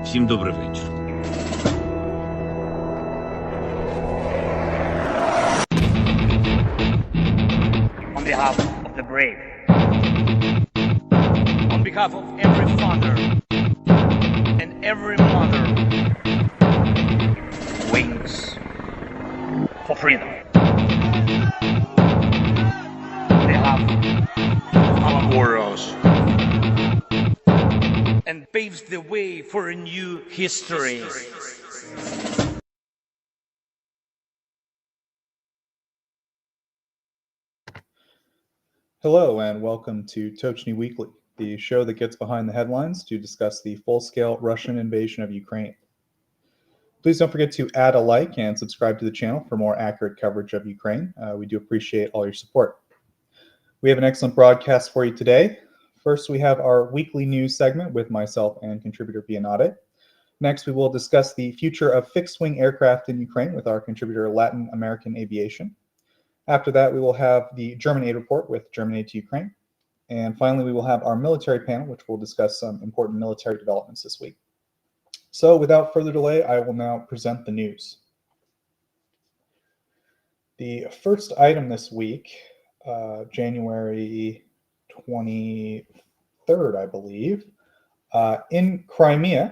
Всім добрий вечір. On behalf of the brave. On behalf of every father and every mother. Wings for freedom. On behalf of our warriors. And paves the way for a new history. Hello and welcome to Tochnyi Weekly, the show that gets behind the headlines to discuss the full-scale Russian invasion of Ukraine. Please don't forget to add a like and subscribe to the channel for more accurate coverage of Ukraine. We do appreciate all your support. We have an excellent broadcast for you today. First, we have our weekly news segment with myself and contributor Bianade. Next, we will discuss the future of fixed-wing aircraft in Ukraine with our contributor Latin American Aviation. After that, we will have the German aid report with German aid to Ukraine. And finally, we will have our military panel, which will discuss some important military developments this week. So without further delay, I will now present the news. The first item this week, January 23rd, I believe, in Crimea,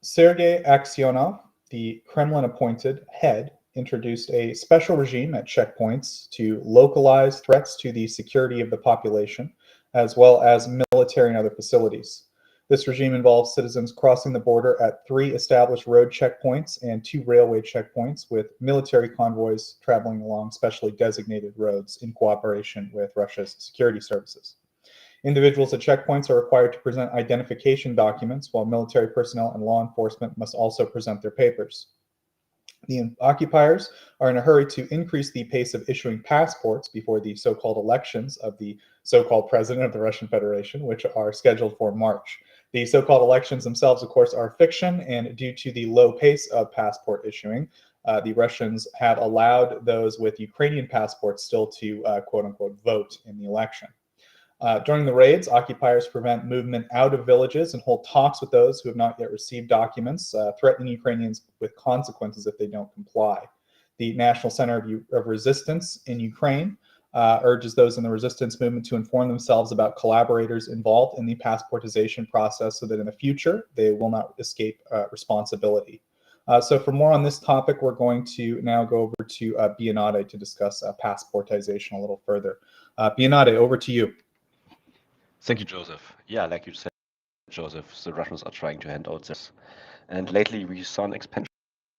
Sergei Aksyonov, the Kremlin-appointed head, introduced a special regime at checkpoints to localize threats to the security of the population, as well as military and other facilities. This regime involves citizens crossing the border at 3 established road checkpoints and 2 railway checkpoints, with military convoys traveling along specially designated roads in cooperation with Russia's security services. Individuals at checkpoints are required to present identification documents, while military personnel and law enforcement must also present their papers. The occupiers are in a hurry to increase the pace of issuing passports before the so-called elections of the so-called president of the Russian Federation, which are scheduled for March. The so-called elections themselves, of course, are fiction, and due to the low pace of passport issuing, the Russians have allowed those with Ukrainian passports still to quote-unquote vote in the election. During the raids, occupiers prevent movement out of villages and hold talks with those who have not yet received documents, threatening Ukrainians with consequences if they don't comply. The National Center of Resistance in Ukraine urges those in the resistance movement to inform themselves about collaborators involved in the passportization process so that in the future they will not escape responsibility. So for more on this topic, we're going to now go over to Bianade to discuss passportization a little further. Bianade, over to you. Thank you, Joseph. Yeah, like you said, Joseph, the Russians are trying to hand out this. And lately we saw an expansion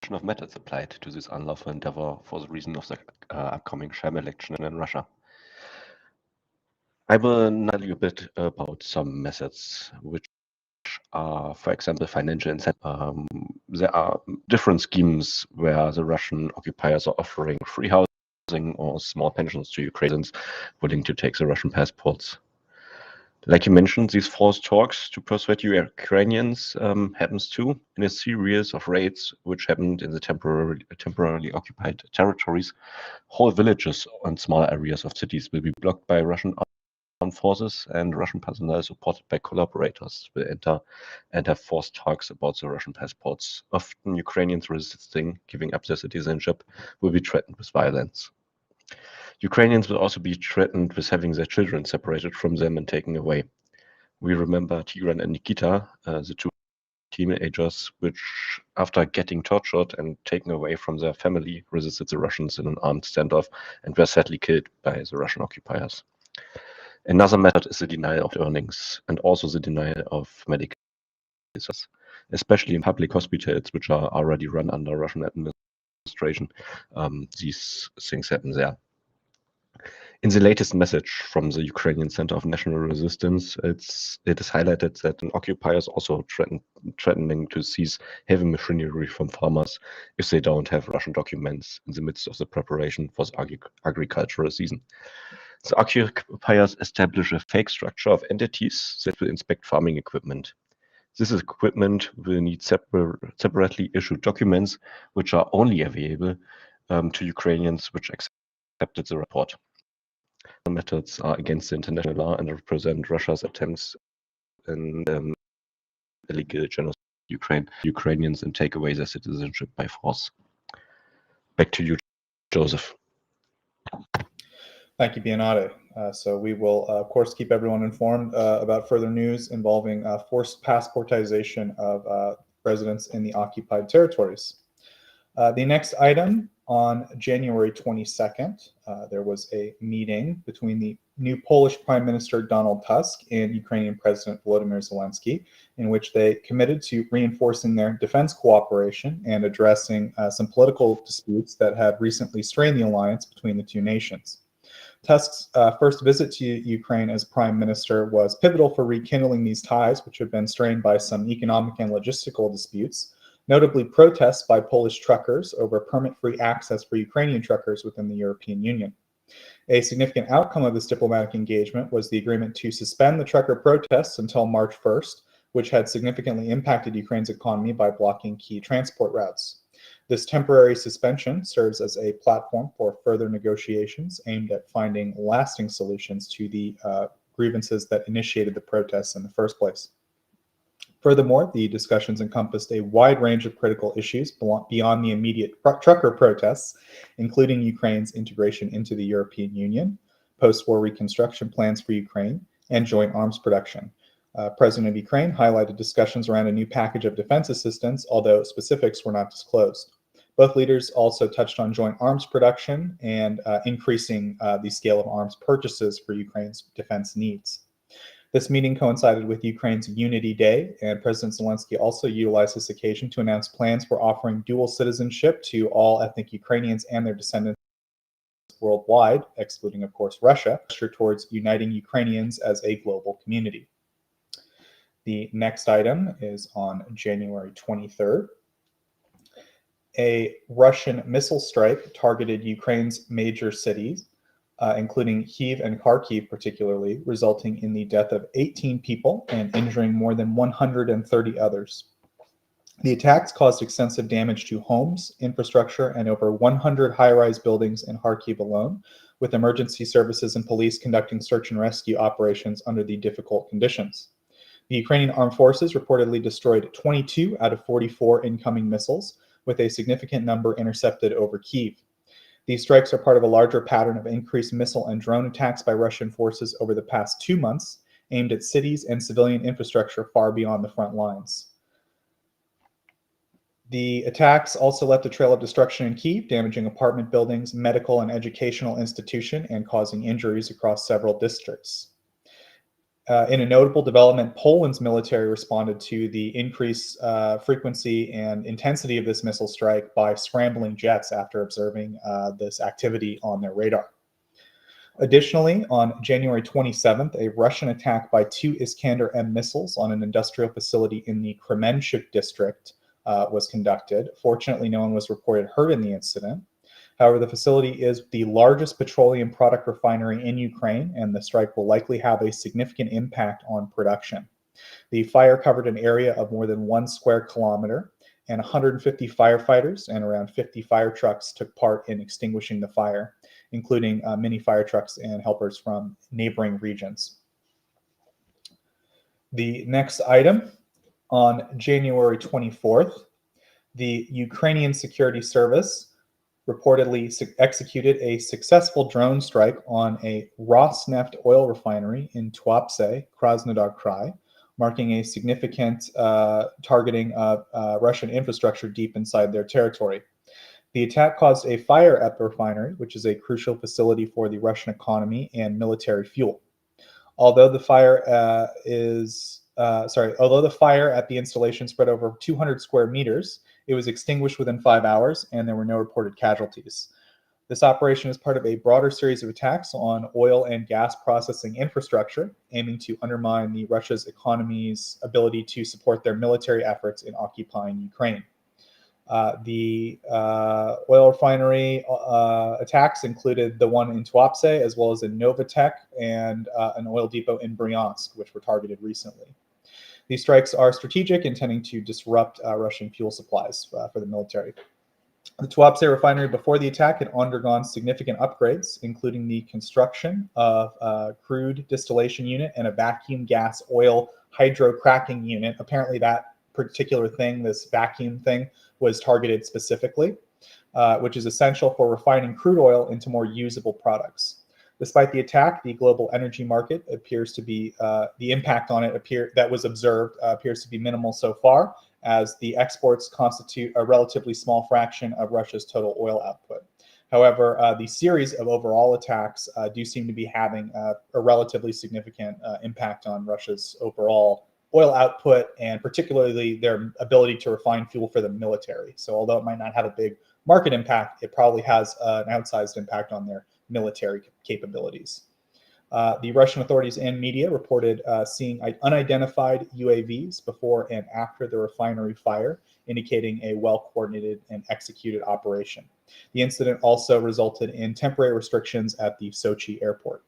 of methods applied to this unlawful endeavor for the reason of the upcoming sham election in Russia. I will now tell you a bit about some methods which are, for example, financial incentive. There are different schemes where the Russian occupiers are offering free housing or small pensions to Ukrainians willing to take the Russian passports. Like you mentioned, these forced talks to persuade Ukrainians happens too in a series of raids which happened in the temporarily occupied territories. Whole villages and smaller areas of cities will be blocked by Russian armed forces, and Russian personnel supported by collaborators will enter and have forced talks about the Russian passports. Often Ukrainians resisting giving up their citizenship will be threatened with violence. Ukrainians will also be threatened with having their children separated from them and taken away. We remember Tigran and Nikita, the 2 teenagers, which, after getting tortured and taken away from their family, resisted the Russians in an armed standoff and were sadly killed by the Russian occupiers. Another method is the denial of earnings and also the denial of medical services, especially in public hospitals, which are already run under Russian administration. These things happen there. In the latest message from the Ukrainian Center of National Resistance, it is highlighted that occupiers also threatening to seize heavy machinery from farmers if they don't have Russian documents in the midst of the preparation for the agricultural season. The occupiers establish a fake structure of entities that will inspect farming equipment. This equipment will need separately issued documents, which are only available to Ukrainians which accepted the report. Methods are against the international law and represent Russia's attempts in illegal genocide. Ukrainians and take away their citizenship by force. Back to you, Joseph. Thank you, Bionade. So we will, of course, keep everyone informed about further news involving forced passportization of residents in the occupied territories. The next item, on January 22nd, there was a meeting between the new Polish Prime Minister Donald Tusk and Ukrainian President Volodymyr Zelensky, in which they committed to reinforcing their defense cooperation and addressing some political disputes that had recently strained the alliance between the two nations. Tusk's first visit to Ukraine as prime minister was pivotal for rekindling these ties, which have been strained by some economic and logistical disputes, notably protests by Polish truckers over permit-free access for Ukrainian truckers within the European Union. A significant outcome of this diplomatic engagement was the agreement to suspend the trucker protests until March 1st, which had significantly impacted Ukraine's economy by blocking key transport routes. This temporary suspension serves as a platform for further negotiations aimed at finding lasting solutions to the grievances that initiated the protests in the first place. Furthermore, the discussions encompassed a wide range of critical issues beyond the immediate trucker protests, including Ukraine's integration into the European Union, post-war reconstruction plans for Ukraine, and joint arms production. President of Ukraine highlighted discussions around a new package of defense assistance, although specifics were not disclosed. Both leaders also touched on joint arms production and increasing the scale of arms purchases for Ukraine's defense needs. This meeting coincided with Ukraine's Unity Day, and President Zelensky also utilized this occasion to announce plans for offering dual citizenship to all ethnic Ukrainians and their descendants worldwide, excluding, of course, Russia, towards uniting Ukrainians as a global community. The next item is on January 23rd. A Russian missile strike targeted Ukraine's major cities, including Kyiv and Kharkiv particularly, resulting in the death of 18 people and injuring more than 130 others. The attacks caused extensive damage to homes, infrastructure, and over 100 high-rise buildings in Kharkiv alone, with emergency services and police conducting search and rescue operations under the difficult conditions. The Ukrainian armed forces reportedly destroyed 22 out of 44 incoming missiles, with a significant number intercepted over Kyiv. These strikes are part of a larger pattern of increased missile and drone attacks by Russian forces over the past 2 months, aimed at cities and civilian infrastructure far beyond the front lines. The attacks also left a trail of destruction in Kyiv, damaging apartment buildings, medical and educational institutions, and causing injuries across several districts. In a notable development, Poland's military responded to the increased frequency and intensity of this missile strike by scrambling jets after observing this activity on their radar. Additionally, on January 27th, a Russian attack by 2 Iskander-M missiles on an industrial facility in the Kremenchuk district was conducted. Fortunately, no one was reported hurt in the incident. However, the facility is the largest petroleum product refinery in Ukraine, and the strike will likely have a significant impact on production. The fire covered an area of more than 1 square kilometer, and 150 firefighters and around 50 fire trucks took part in extinguishing the fire, including many fire trucks and helpers from neighboring regions. The next item, on January 24th, the Ukrainian Security Service reportedly executed a successful drone strike on a Rosneft oil refinery in Tuapse, Krasnodar Krai, marking a significant targeting of Russian infrastructure deep inside their territory. The attack caused a fire at the refinery, which is a crucial facility for the Russian economy and military fuel. Although the fire at the installation spread over 200 square meters, it was extinguished within 5 hours, and there were no reported casualties. This operation is part of a broader series of attacks on oil and gas processing infrastructure, aiming to undermine Russia's economy's ability to support their military efforts in occupying Ukraine. The oil refinery attacks included the one in Tuapse, as well as in Novatek and an oil depot in Bryansk, which were targeted recently. These strikes are strategic, intending to disrupt Russian fuel supplies for the military. The Tuapse refinery before the attack had undergone significant upgrades, including the construction of a crude distillation unit and a vacuum gas oil hydrocracking unit. Apparently that particular thing, this vacuum thing, was targeted specifically, which is essential for refining crude oil into more usable products. Despite the attack, the global energy market appears to be, the impact on it that was observed appears to be minimal so far, as the exports constitute a relatively small fraction of Russia's total oil output. However, the series of overall attacks do seem to be having a relatively significant impact on Russia's overall oil output, and particularly their ability to refine fuel for the military. So although it might not have a big market impact, it probably has an outsized impact on their military capabilities. The Russian authorities and media reported seeing unidentified UAVs before and after the refinery fire, indicating a well-coordinated and executed operation. The incident also resulted in temporary restrictions at the Sochi airport.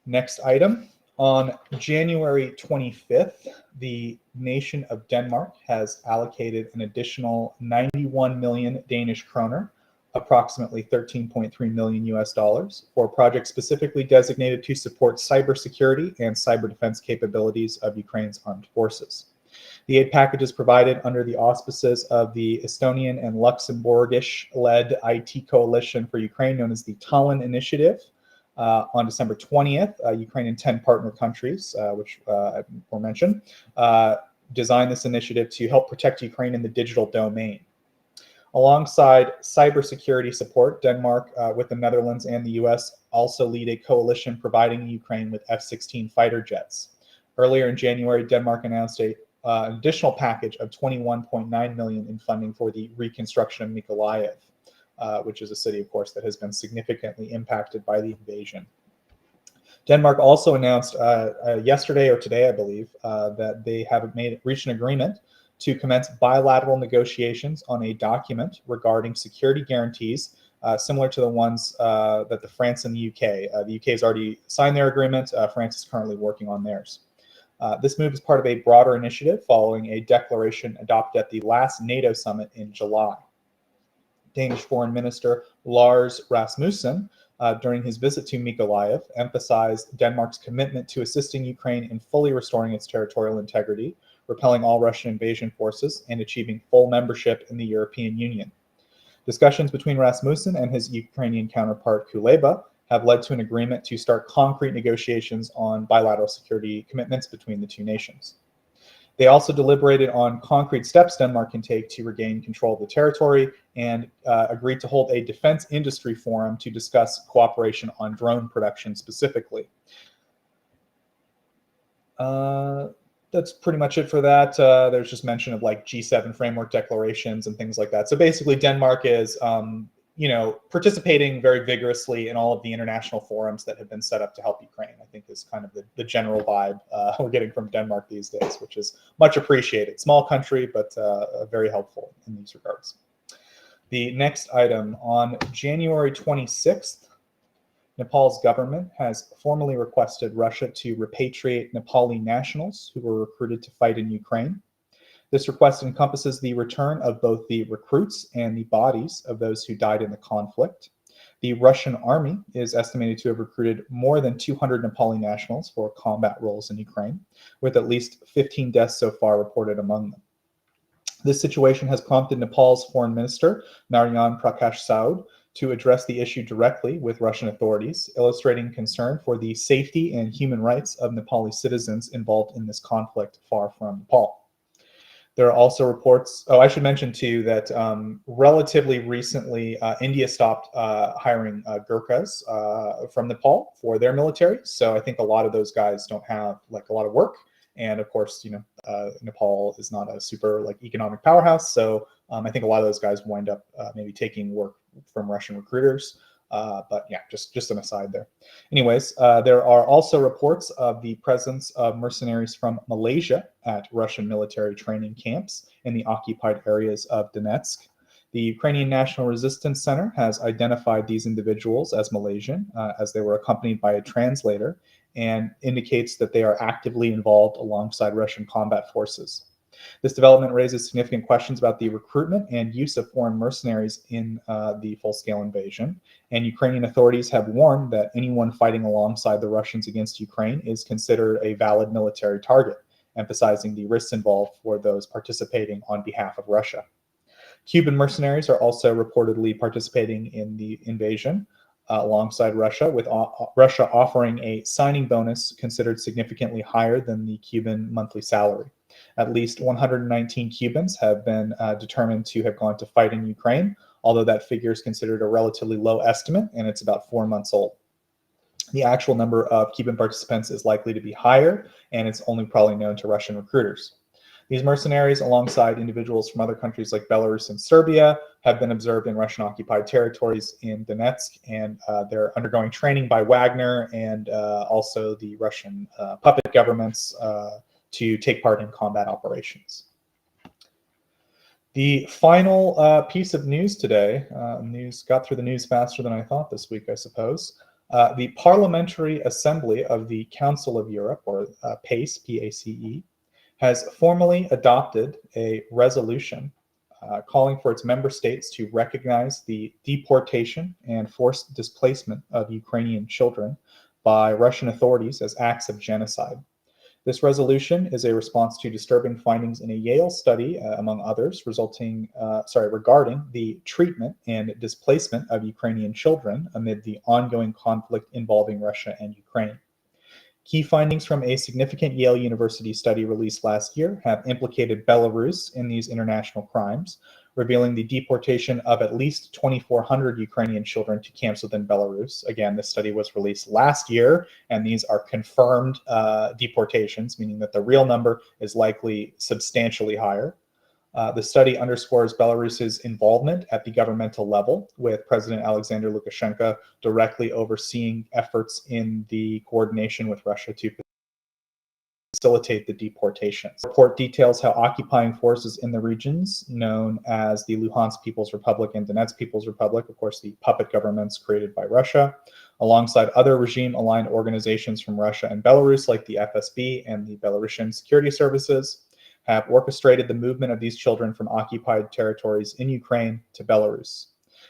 Next item. On January 25th, the nation of Denmark has allocated an additional 91 million Danish kroner, approximately 13.3 million US dollars, for a project specifically designated to support cybersecurity and cyber defense capabilities of Ukraine's armed forces. The aid package is provided under the auspices of the Estonian and Luxembourgish-led IT coalition for Ukraine, known as the Tallinn Initiative. On December 20th, Ukrainian 10 partner countries, which were mentioned, designed this initiative to help protect Ukraine in the digital domain. Alongside cybersecurity support, Denmark, with the Netherlands and the US, also lead a coalition providing Ukraine with F-16 fighter jets. Earlier in January, Denmark announced an additional package of 21.9 million in funding for the reconstruction of Mykolaiv, which is a city, of course, that has been significantly impacted by the invasion. Denmark also announced yesterday or today, I believe, that they have reached an agreement to commence bilateral negotiations on a document regarding security guarantees similar to the ones that the France and the UK. The UK has already signed their agreement. France is currently working on theirs. This move is part of a broader initiative following a declaration adopted at the last NATO summit in July. Danish Foreign Minister Lars Rasmussen, during his visit to Mykolaiv, emphasized Denmark's commitment to assisting Ukraine in fully restoring its territorial integrity, repelling all Russian invasion forces, and achieving full membership in the European Union. Discussions between Rasmussen and his Ukrainian counterpart Kuleba have led to an agreement to start concrete negotiations on bilateral security commitments between the two nations. They also deliberated on concrete steps Denmark can take to regain control of the territory, and agreed to hold a defense industry forum to discuss cooperation on drone production specifically. That's pretty much it for that. There's just mention of like G7 framework declarations and things like that. So basically Denmark is participating very vigorously in all of the international forums that have been set up to help Ukraine, I think is kind of the general vibe we're getting from Denmark these days, which is much appreciated. Small country, but very helpful in these regards. The next item, on January 26th, Nepal's government has formally requested Russia to repatriate Nepali nationals who were recruited to fight in Ukraine. This request encompasses the return of both the recruits and the bodies of those who died in the conflict. The Russian army is estimated to have recruited more than 200 Nepali nationals for combat roles in Ukraine, with at least 15 deaths so far reported among them. This situation has prompted Nepal's foreign minister, Narayan Prakash Saud, to address the issue directly with Russian authorities, illustrating concern for the safety and human rights of Nepali citizens involved in this conflict far from Nepal. There are also reports, I should mention too that relatively recently, India stopped hiring Gurkhas from Nepal for their military. So I think a lot of those guys don't have like a lot of work. And of course, Nepal is not a super like economic powerhouse. So I think a lot of those guys wind up maybe taking work from Russian recruiters. But yeah, just an aside there. Anyways, there are also reports of the presence of mercenaries from Malaysia at Russian military training camps in the occupied areas of Donetsk. The Ukrainian National Resistance Center has identified these individuals as Malaysian, as they were accompanied by a translator, and indicates that they are actively involved alongside Russian combat forces. This development raises significant questions about the recruitment and use of foreign mercenaries in the full-scale invasion, and Ukrainian authorities have warned that anyone fighting alongside the Russians against Ukraine is considered a valid military target, emphasizing the risks involved for those participating on behalf of Russia. Cuban mercenaries are also reportedly participating in the invasion alongside Russia, with Russia offering a signing bonus considered significantly higher than the Cuban monthly salary. At least 119 Cubans have been determined to have gone to fight in Ukraine, although that figure is considered a relatively low estimate, and it's about 4 months old. The actual number of Cuban participants is likely to be higher, and it's only probably known to Russian recruiters. These mercenaries, alongside individuals from other countries like Belarus and Serbia, have been observed in Russian-occupied territories in Donetsk, and they're undergoing training by Wagner and also the Russian puppet governments to take part in combat operations. The final piece of news today, news got through the news faster than I thought this week, I suppose. The Parliamentary Assembly of the Council of Europe, or PACE, P-A-C-E, has formally adopted a resolution calling for its member states to recognize the deportation and forced displacement of Ukrainian children by Russian authorities as acts of genocide. This resolution is a response to disturbing findings in a Yale study, among others, regarding the treatment and displacement of Ukrainian children amid the ongoing conflict involving Russia and Ukraine. Key findings from a significant Yale University study released last year have implicated Belarus in these international crimes, revealing the deportation of at least 2,400 Ukrainian children to camps within Belarus. Again, this study was released last year, and these are confirmed deportations, meaning that the real number is likely substantially higher. The study underscores Belarus's involvement at the governmental level, with President Alexander Lukashenko directly overseeing efforts in the coordination with Russia to facilitate the deportations. The report details how occupying forces in the regions known as the Luhansk People's Republic and Donetsk People's Republic, of course the puppet governments created by Russia, alongside other regime-aligned organizations from Russia and Belarus like the FSB and the Belarusian Security Services, have orchestrated the movement of these children from occupied territories in Ukraine to Belarus.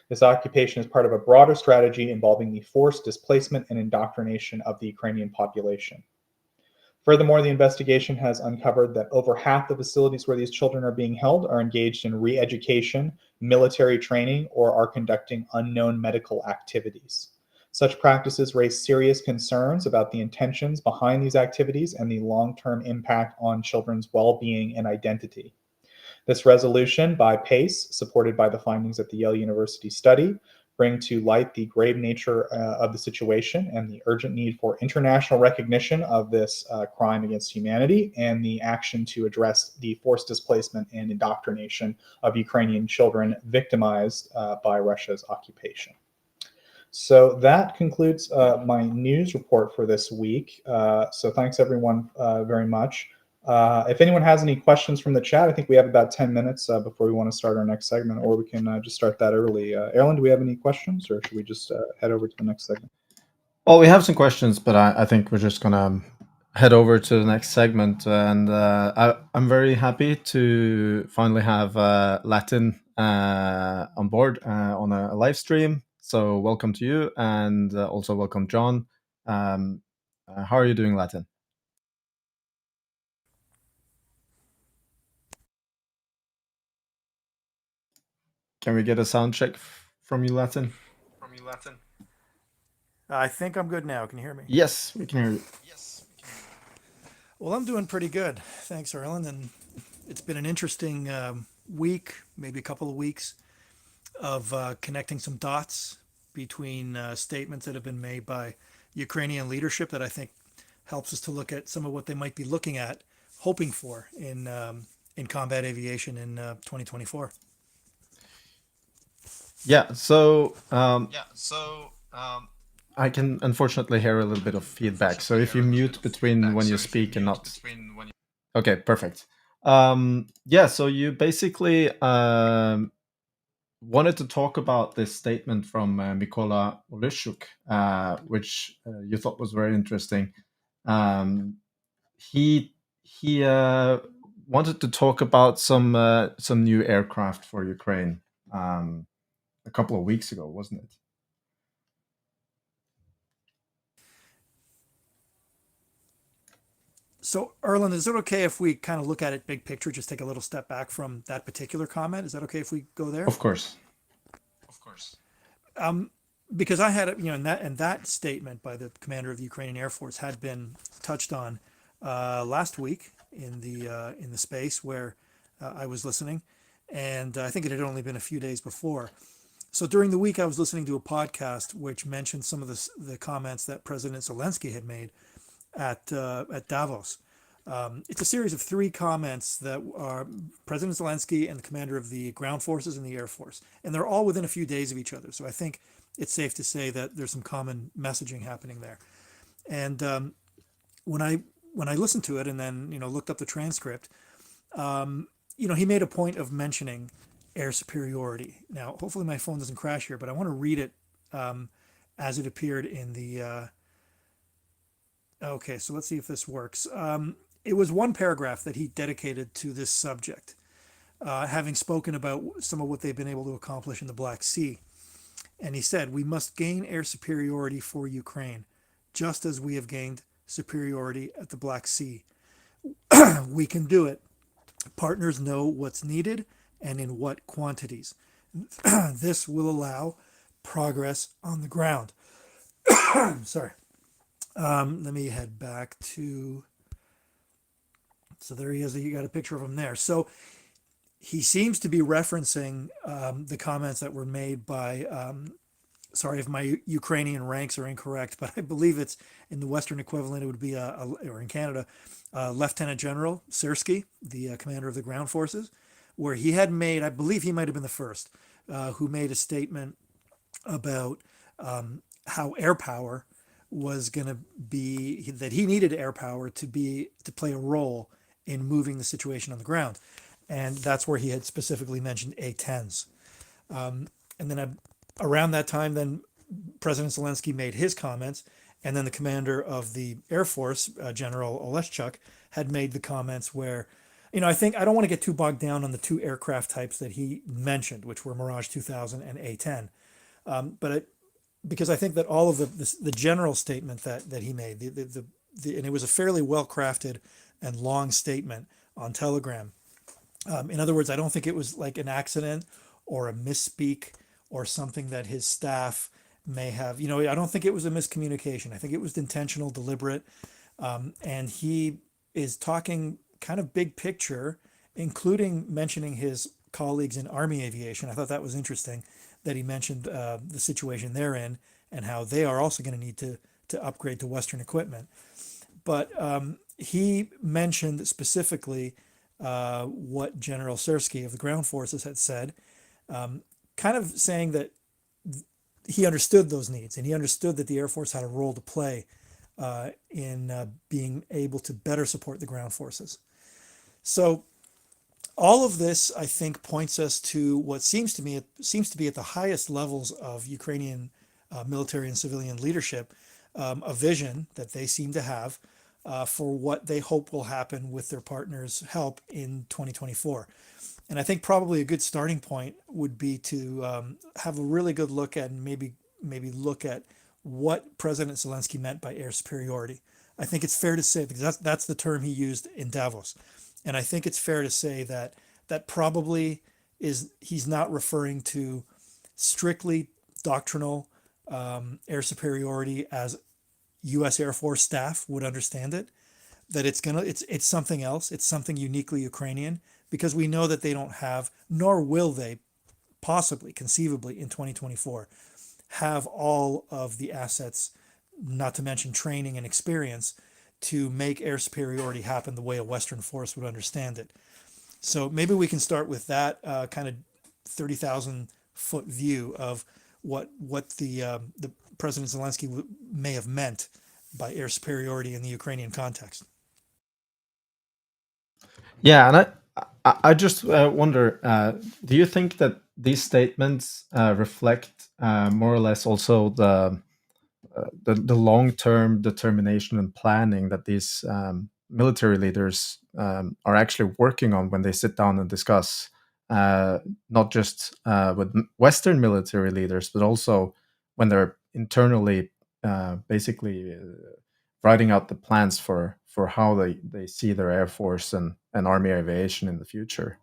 This occupation is part of a broader strategy involving the forced displacement and indoctrination of the Ukrainian population. Furthermore, the investigation has uncovered that over half the facilities where these children are being held are engaged in re-education, military training, or are conducting unknown medical activities. Such practices raise serious concerns about the intentions behind these activities and the long-term impact on children's well-being and identity. This resolution by PACE, supported by the findings of the Yale University study, bring to light the grave nature of the situation and the urgent need for international recognition of this crime against humanity and the action to address the forced displacement and indoctrination of Ukrainian children victimized by Russia's occupation. So that concludes my news report for this week. So thanks everyone very much. If anyone has any questions from the chat, I think we have about 10 minutes before we want to start our next segment, or we can just start that early. Erlend, do we have any questions, or should we just head over to the next segment? Well, we have some questions, but I think we're just going to head over to the next segment. And I'm very happy to finally have Latin on board on a live stream. So welcome to you, and also welcome, John. How are you doing, Latin? Can we get a sound check from you, Latin? I think I'm good now. Can you hear me? Yes, we can hear you. Well, I'm doing pretty good. Thanks, Erlend. And it's been an interesting week, maybe a couple of weeks, of connecting some dots between statements that have been made by Ukrainian leadership that I think helps us to look at some of what they might be looking at, hoping for in combat aviation in 2024. Yeah, so I can unfortunately hear a little bit of feedback. So if you mute between when you speak and not. Okay, perfect. Yeah, so you basically wanted to talk about this statement from Mykola Oleshchuk, which you thought was very interesting. He wanted to talk about some new aircraft for Ukraine a couple of weeks ago, wasn't it? So, Erlend, is it okay if we kind of look at it big picture, just take a little step back from that particular comment? Is that okay if we go there? Of course. Because I had, and that statement by the commander of the Ukrainian Air Force had been touched on last week in the space where I was listening, and I think it had only been a few days before. So during the week, I was listening to a podcast which mentioned some of the comments that President Zelensky had made at Davos. It's a series of 3 comments that are President Zelensky and the commander of the ground forces and the Air Force, and they're all within a few days of each other. So I think it's safe to say that there's some common messaging happening there. And when I listened to it and then looked up the transcript, he made a point of mentioning air superiority. Now, hopefully my phone doesn't crash here, but I want to read it as it appeared in the. Okay, so let's see if this works. It was one paragraph that he dedicated to this subject, having spoken about some of what they've been able to accomplish in the Black Sea. And he said, "We must gain air superiority for Ukraine, just as we have gained superiority at the Black Sea. We can do it. Partners know what's needed and in what quantities. This will allow progress on the ground." Sorry. Let me head back to. So there he is. You got a picture of him there. So he seems to be referencing the comments that were made by. Sorry if my Ukrainian ranks are incorrect, but I believe it's in the Western equivalent. It would be or in Canada, Lieutenant General Syrski, the commander of the ground forces, where he had made. I believe he might have been the first who made a statement about how air power was going to be that he needed air power to play a role in moving the situation on the ground, and that's where he had specifically mentioned A-10s. And then around that time, then President Zelensky made his comments, and then the commander of the Air Force, General Oleshchuk, had made the comments where, I think I don't want to get too bogged down on the 2 aircraft types that he mentioned, which were Mirage 2000 and A-10, because I think that all of the general statement that he made, and it was a fairly well crafted and long statement on Telegram. In other words, I don't think it was like an accident or a misspeak or something that his staff may have. I don't think it was a miscommunication. I think it was intentional, deliberate, and he is talking kind of big picture, including mentioning his colleagues in Army aviation. I thought that was interesting that he mentioned the situation they're in and how they are also going to need to upgrade to Western equipment. But he mentioned specifically what General Syrski of the ground forces had said, kind of saying that he understood those needs and he understood that the Air Force had a role to play in being able to better support the ground forces. So all of this, I think, points us to what seems to be at the highest levels of Ukrainian military and civilian leadership, a vision that they seem to have for what they hope will happen with their partners' help in 2024. And I think probably a good starting point would be to have a really good look at and maybe look at what President Zelensky meant by air superiority. I think it's fair to say, because that's the term he used in Davos. And I think it's fair to say that probably he's not referring to strictly doctrinal air superiority as U.S. Air Force staff would understand it. That it's something else. It's something uniquely Ukrainian, because we know that they don't have, nor will they possibly, conceivably in 2024, have all of the assets, not to mention training and experience, to make air superiority happen the way a Western force would understand it. So maybe we can start with that kind of 30,000 foot view of what the President Zelensky may have meant by air superiority in the Ukrainian context. Yeah, and I just wonder, do you think that these statements reflect more or less also the long-term determination and planning that these military leaders are actually working on when they sit down and discuss, not just with Western military leaders, but also when they're internally basically writing out the plans for for how they see their Air Force and Army aviation in the future?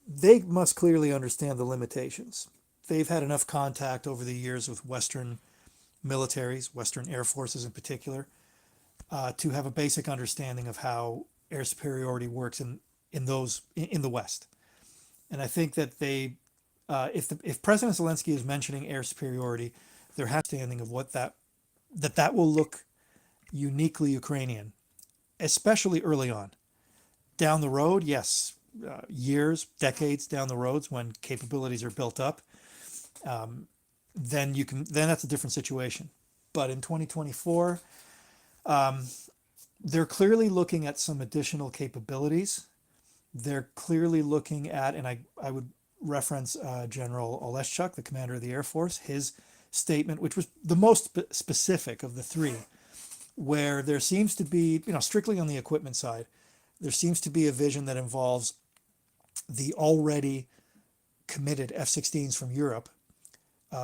They must clearly understand the limitations. They've had enough contact over the years with Western militaries, Western air forces in particular, to have a basic understanding of how air superiority works in the West. And I think that if President Zelensky is mentioning air superiority, there has to be an understanding of what that will look uniquely Ukrainian, especially early on. Down the road, yes, years, decades down the roads when capabilities are built up, then that's a different situation. But in 2024, they're clearly looking at some additional capabilities. They're clearly looking at, and I would reference General Oleshchuk, the commander of the Air Force, his statement, which was the most specific of the three, where there seems to be, strictly on the equipment side, there seems to be a vision that involves the already committed F-16s from Europe,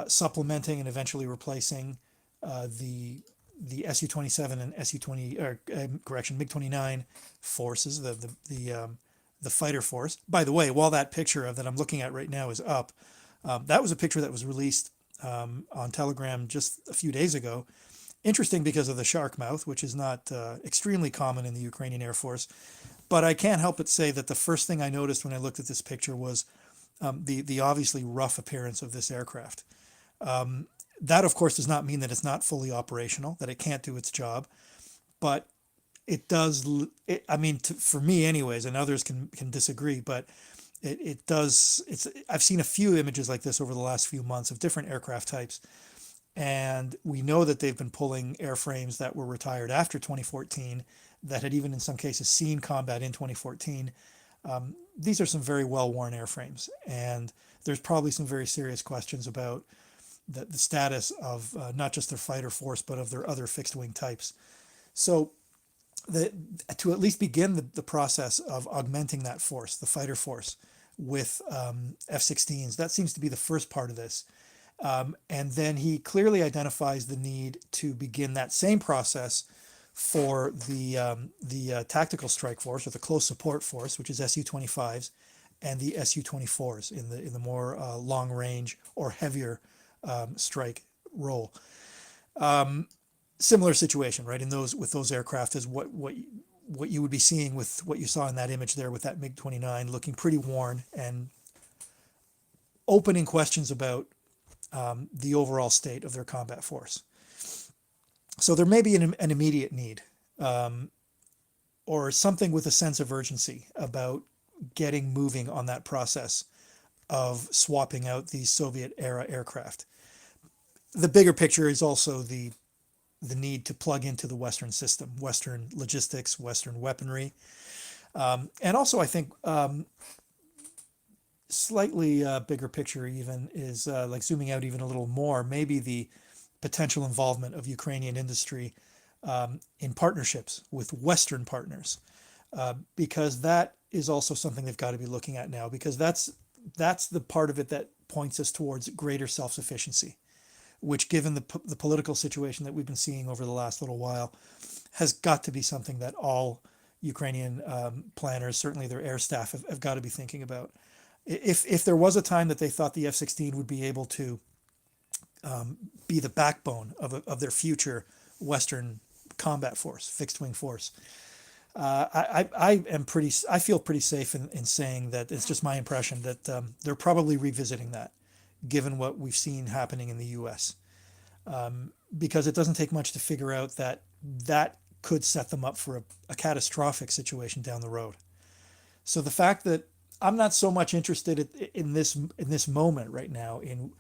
supplementing and eventually replacing the Su-27 and MiG-29 forces, the fighter force. By the way, while that picture that I'm looking at right now is up, that was a picture that was released on Telegram just a few days ago. Interesting because of the shark mouth, which is not extremely common in the Ukrainian Air Force. But I can't help but say that the first thing I noticed when I looked at this picture was the obviously rough appearance of this aircraft. That, of course, does not mean that it's not fully operational, that it can't do its job, but it does. For me, anyways, and others can disagree, but it does. I've seen a few images like this over the last few months of different aircraft types, and we know that they've been pulling airframes that were retired after 2014, that had even in some cases seen combat in 2014. These are some very well-worn airframes, and there's probably some very serious questions about the status of not just their fighter force, but of their other fixed-wing types. So to at least begin the process of augmenting that force, the fighter force, with F-16s, that seems to be the first part of this. And then he clearly identifies the need to begin that same process for the tactical strike force, or the close support force, which is Su-25s, and the Su-24s in the more long range or heavier strike role. Similar situation, right? With those aircraft is what you would be seeing with what you saw in that image there, with that MiG-29 looking pretty worn and opening questions about the overall state of their combat force. So there may be an immediate need, or something with a sense of urgency about getting moving on that process of swapping out these Soviet era aircraft. The bigger picture is also the need to plug into the Western system, Western logistics, Western weaponry. And also, I think, slightly bigger picture even is like zooming out even a little more, maybe the potential involvement of Ukrainian industry in partnerships with Western partners, because that is also something they've got to be looking at now, because that's the part of it that points us towards greater self-sufficiency, which, given the political situation that we've been seeing over the last little while, has got to be something that all Ukrainian planners, certainly their air staff, have got to be thinking about. If there was a time that they thought the F-16 would be able to be the backbone of their future Western combat force, fixed wing force, I feel pretty safe in saying that it's just my impression that they're probably revisiting that, given what we've seen happening in the U.S. Because it doesn't take much to figure out that could set them up for a catastrophic situation down the road. So the fact that I'm not so much interested in this moment right now in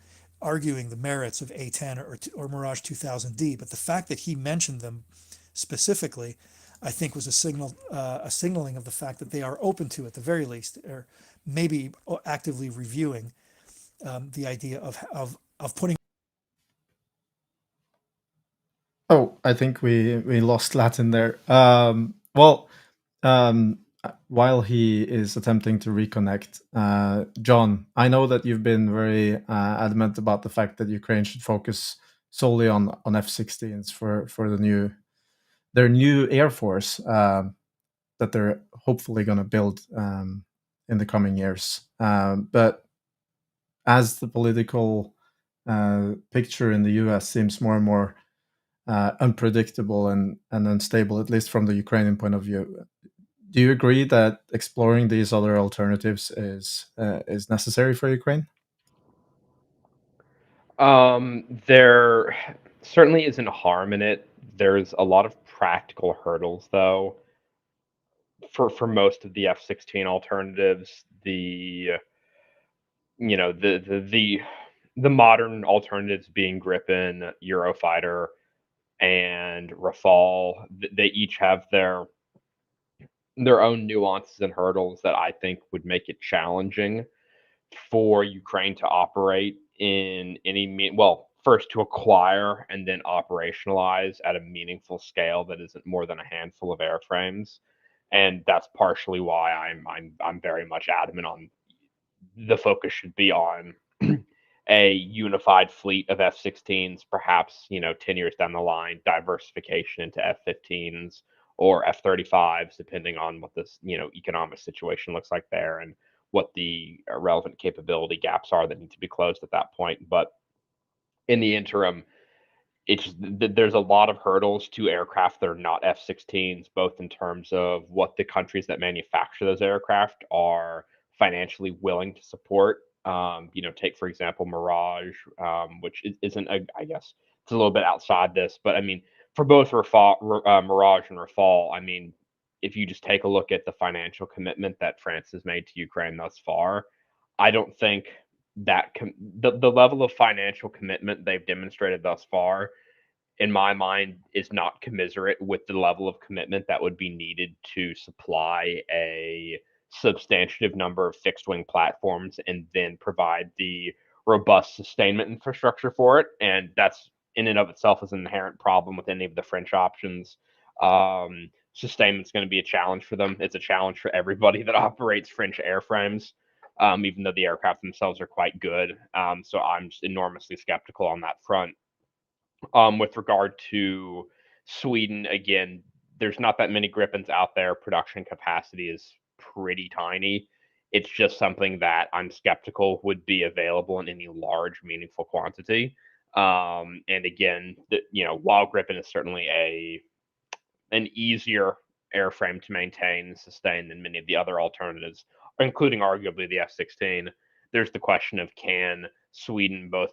arguing the merits of A-10 or Mirage 2000D, but the fact that he mentioned them specifically, I think, was a signaling of the fact that they are open to, at the very least, or maybe actively reviewing the idea of putting. Oh, I think we lost Latin there. While he is attempting to reconnect, John, I know that you've been very adamant about the fact that Ukraine should focus solely on F-16s for their new Air Force that they're hopefully going to build in the coming years. But as the political picture in the U.S. seems more and more unpredictable and unstable, at least from the Ukrainian point of view, do you agree that exploring these other alternatives is necessary for Ukraine? There certainly isn't harm in it. There's a lot of practical hurdles, though, for most of the F-16 alternatives. The modern alternatives being Gripen, Eurofighter, and Rafale, they each have their own nuances and hurdles that I think would make it challenging for Ukraine to operate in first to acquire and then operationalize at a meaningful scale that isn't more than a handful of airframes. And that's partially why I'm very much adamant on the focus should be on a unified fleet of F-16s, perhaps 10 years down the line, diversification into F-15s or F-35s, depending on what this economic situation looks like there and what the relevant capability gaps are that need to be closed at that point. But in the interim, there's a lot of hurdles to aircraft that are not F-16s, both in terms of what the countries that manufacture those aircraft are financially willing to support. Take for example Mirage, which isn't I guess it's a little bit outside this, but I mean for both Mirage and Rafale, I mean if you just take a look at the financial commitment that France has made to Ukraine thus far, I don't think that the level of financial commitment they've demonstrated thus far, in my mind, is not commiserate with the level of commitment that would be needed to supply a substantive number of fixed wing platforms and then provide the robust sustainment infrastructure for it. And that's in and of itself is an inherent problem with any of the French options. Sustainment's going to be a challenge for them. It's a challenge for everybody that operates French airframes. Even though the aircraft themselves are quite good. So I'm just enormously skeptical on that front. With regard to Sweden, again, there's not that many Gripens out there. Production capacity is pretty tiny. It's just something that I'm skeptical would be available in any large, meaningful quantity. And again, while Gripen is certainly an easier airframe to maintain and sustain than many of the other alternatives, including arguably the F-16. There's the question of can Sweden both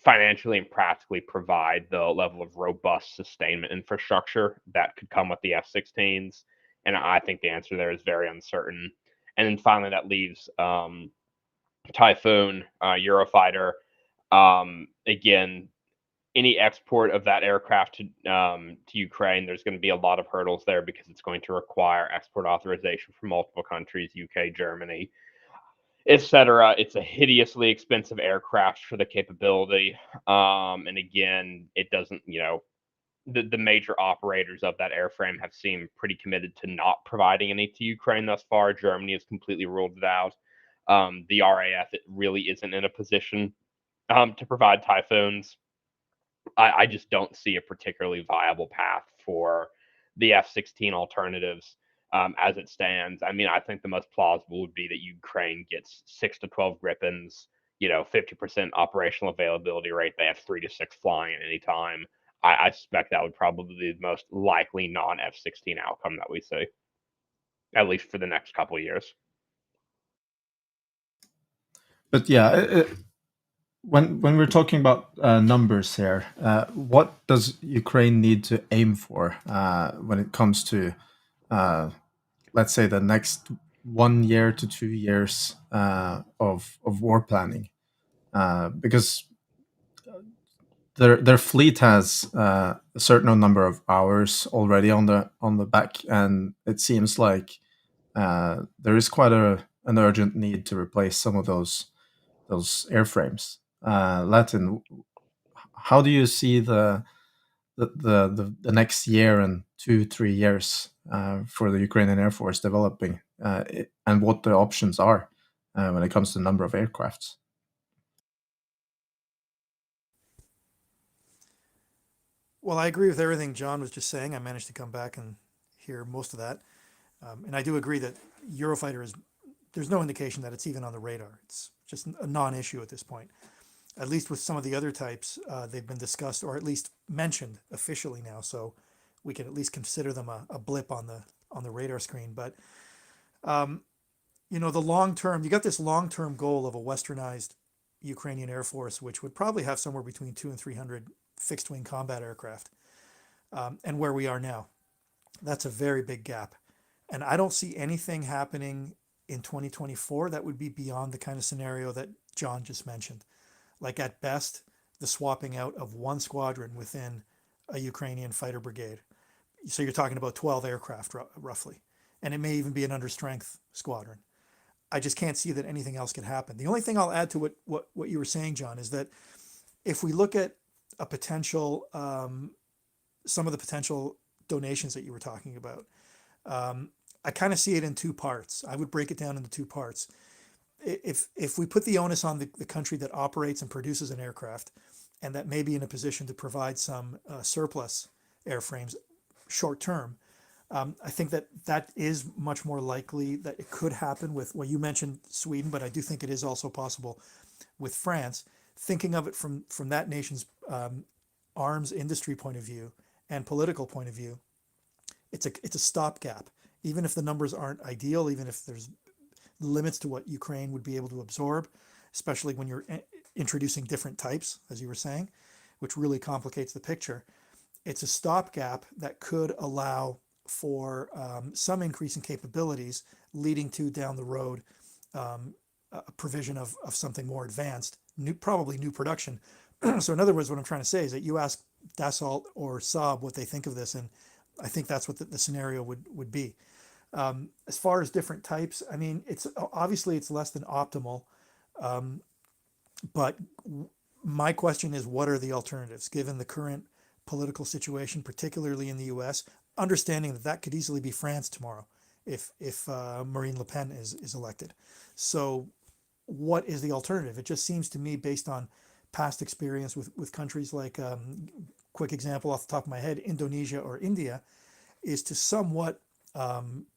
financially and practically provide the level of robust sustainment infrastructure that could come with the F-16s? And I think the answer there is very uncertain. And then finally, that leaves Typhoon, Eurofighter. Again, any export of that aircraft to Ukraine, there's going to be a lot of hurdles there because it's going to require export authorization from multiple countries, UK, Germany, etc. It's a hideously expensive aircraft for the capability. And again, it doesn't, the major operators of that airframe have seemed pretty committed to not providing any to Ukraine thus far. Germany has completely ruled it out. The RAF, it really isn't in a position to provide Typhoons. I just don't see a particularly viable path for the F-16 alternatives as it stands. I mean, I think the most plausible would be that Ukraine gets 6 to 12 Gripens, 50% operational availability rate. They have 3 to 6 flying at any time. I suspect that would probably be the most likely non-F-16 outcome that we see, at least for the next couple of years. But yeah, when we're talking about numbers here, what does Ukraine need to aim for when it comes to, let's say, the next 1 year to 2 years of war planning? Because their fleet has a certain number of hours already on the back, and it seems like there is quite an urgent need to replace some of those airframes. Latin, how do you see the next year and 2-3 years for the Ukrainian Air Force developing, and what the options are when it comes to the number of aircrafts? Well, I agree with everything John was just saying. I managed to come back and hear most of that. And I do agree that Eurofighter is, there's no indication that it's even on the radar. It's just a non issue at this point. At least with some of the other types, they've been discussed or at least mentioned officially now. So we can at least consider them a blip on the radar screen. But, the long term, you got this long term goal of a westernized Ukrainian Air Force, which would probably have somewhere between 200 and 300 fixed wing combat aircraft, and where we are now. That's a very big gap. And I don't see anything happening in 2024 that would be beyond the kind of scenario that John just mentioned. Like at best, the swapping out of one squadron within a Ukrainian fighter brigade. So you're talking about 12 aircraft roughly. And it may even be an understrength squadron. I just can't see that anything else could happen. The only thing I'll add to what you were saying, John, is that if we look at a potential, some of the potential donations that you were talking about, I kind of see it in two parts. I would break it down into two parts. If we put the onus on the country that operates and produces an aircraft, and that may be in a position to provide some surplus airframes short term, I think that is much more likely that it could happen with, well, you mentioned Sweden, but I do think it is also possible with France. Thinking of it from that nation's arms industry point of view and political point of view, it's a stopgap. Even if the numbers aren't ideal, even if there's limits to what Ukraine would be able to absorb, especially when you're introducing different types, as you were saying, which really complicates the picture. It's a stopgap that could allow for some increase in capabilities, leading to down the road a provision of something more advanced, probably new production. So in other words, what I'm trying to say is that you ask Dassault or Saab what they think of this, and I think that's what the scenario would be. As far as different types, I mean, it's obviously it's less than optimal, but my question is, what are the alternatives given the current political situation, particularly in the U.S., understanding that could easily be France tomorrow if Marine Le Pen is elected. So what is the alternative? It just seems to me, based on past experience with countries like, quick example off the top of my head, Indonesia or India, is to somewhat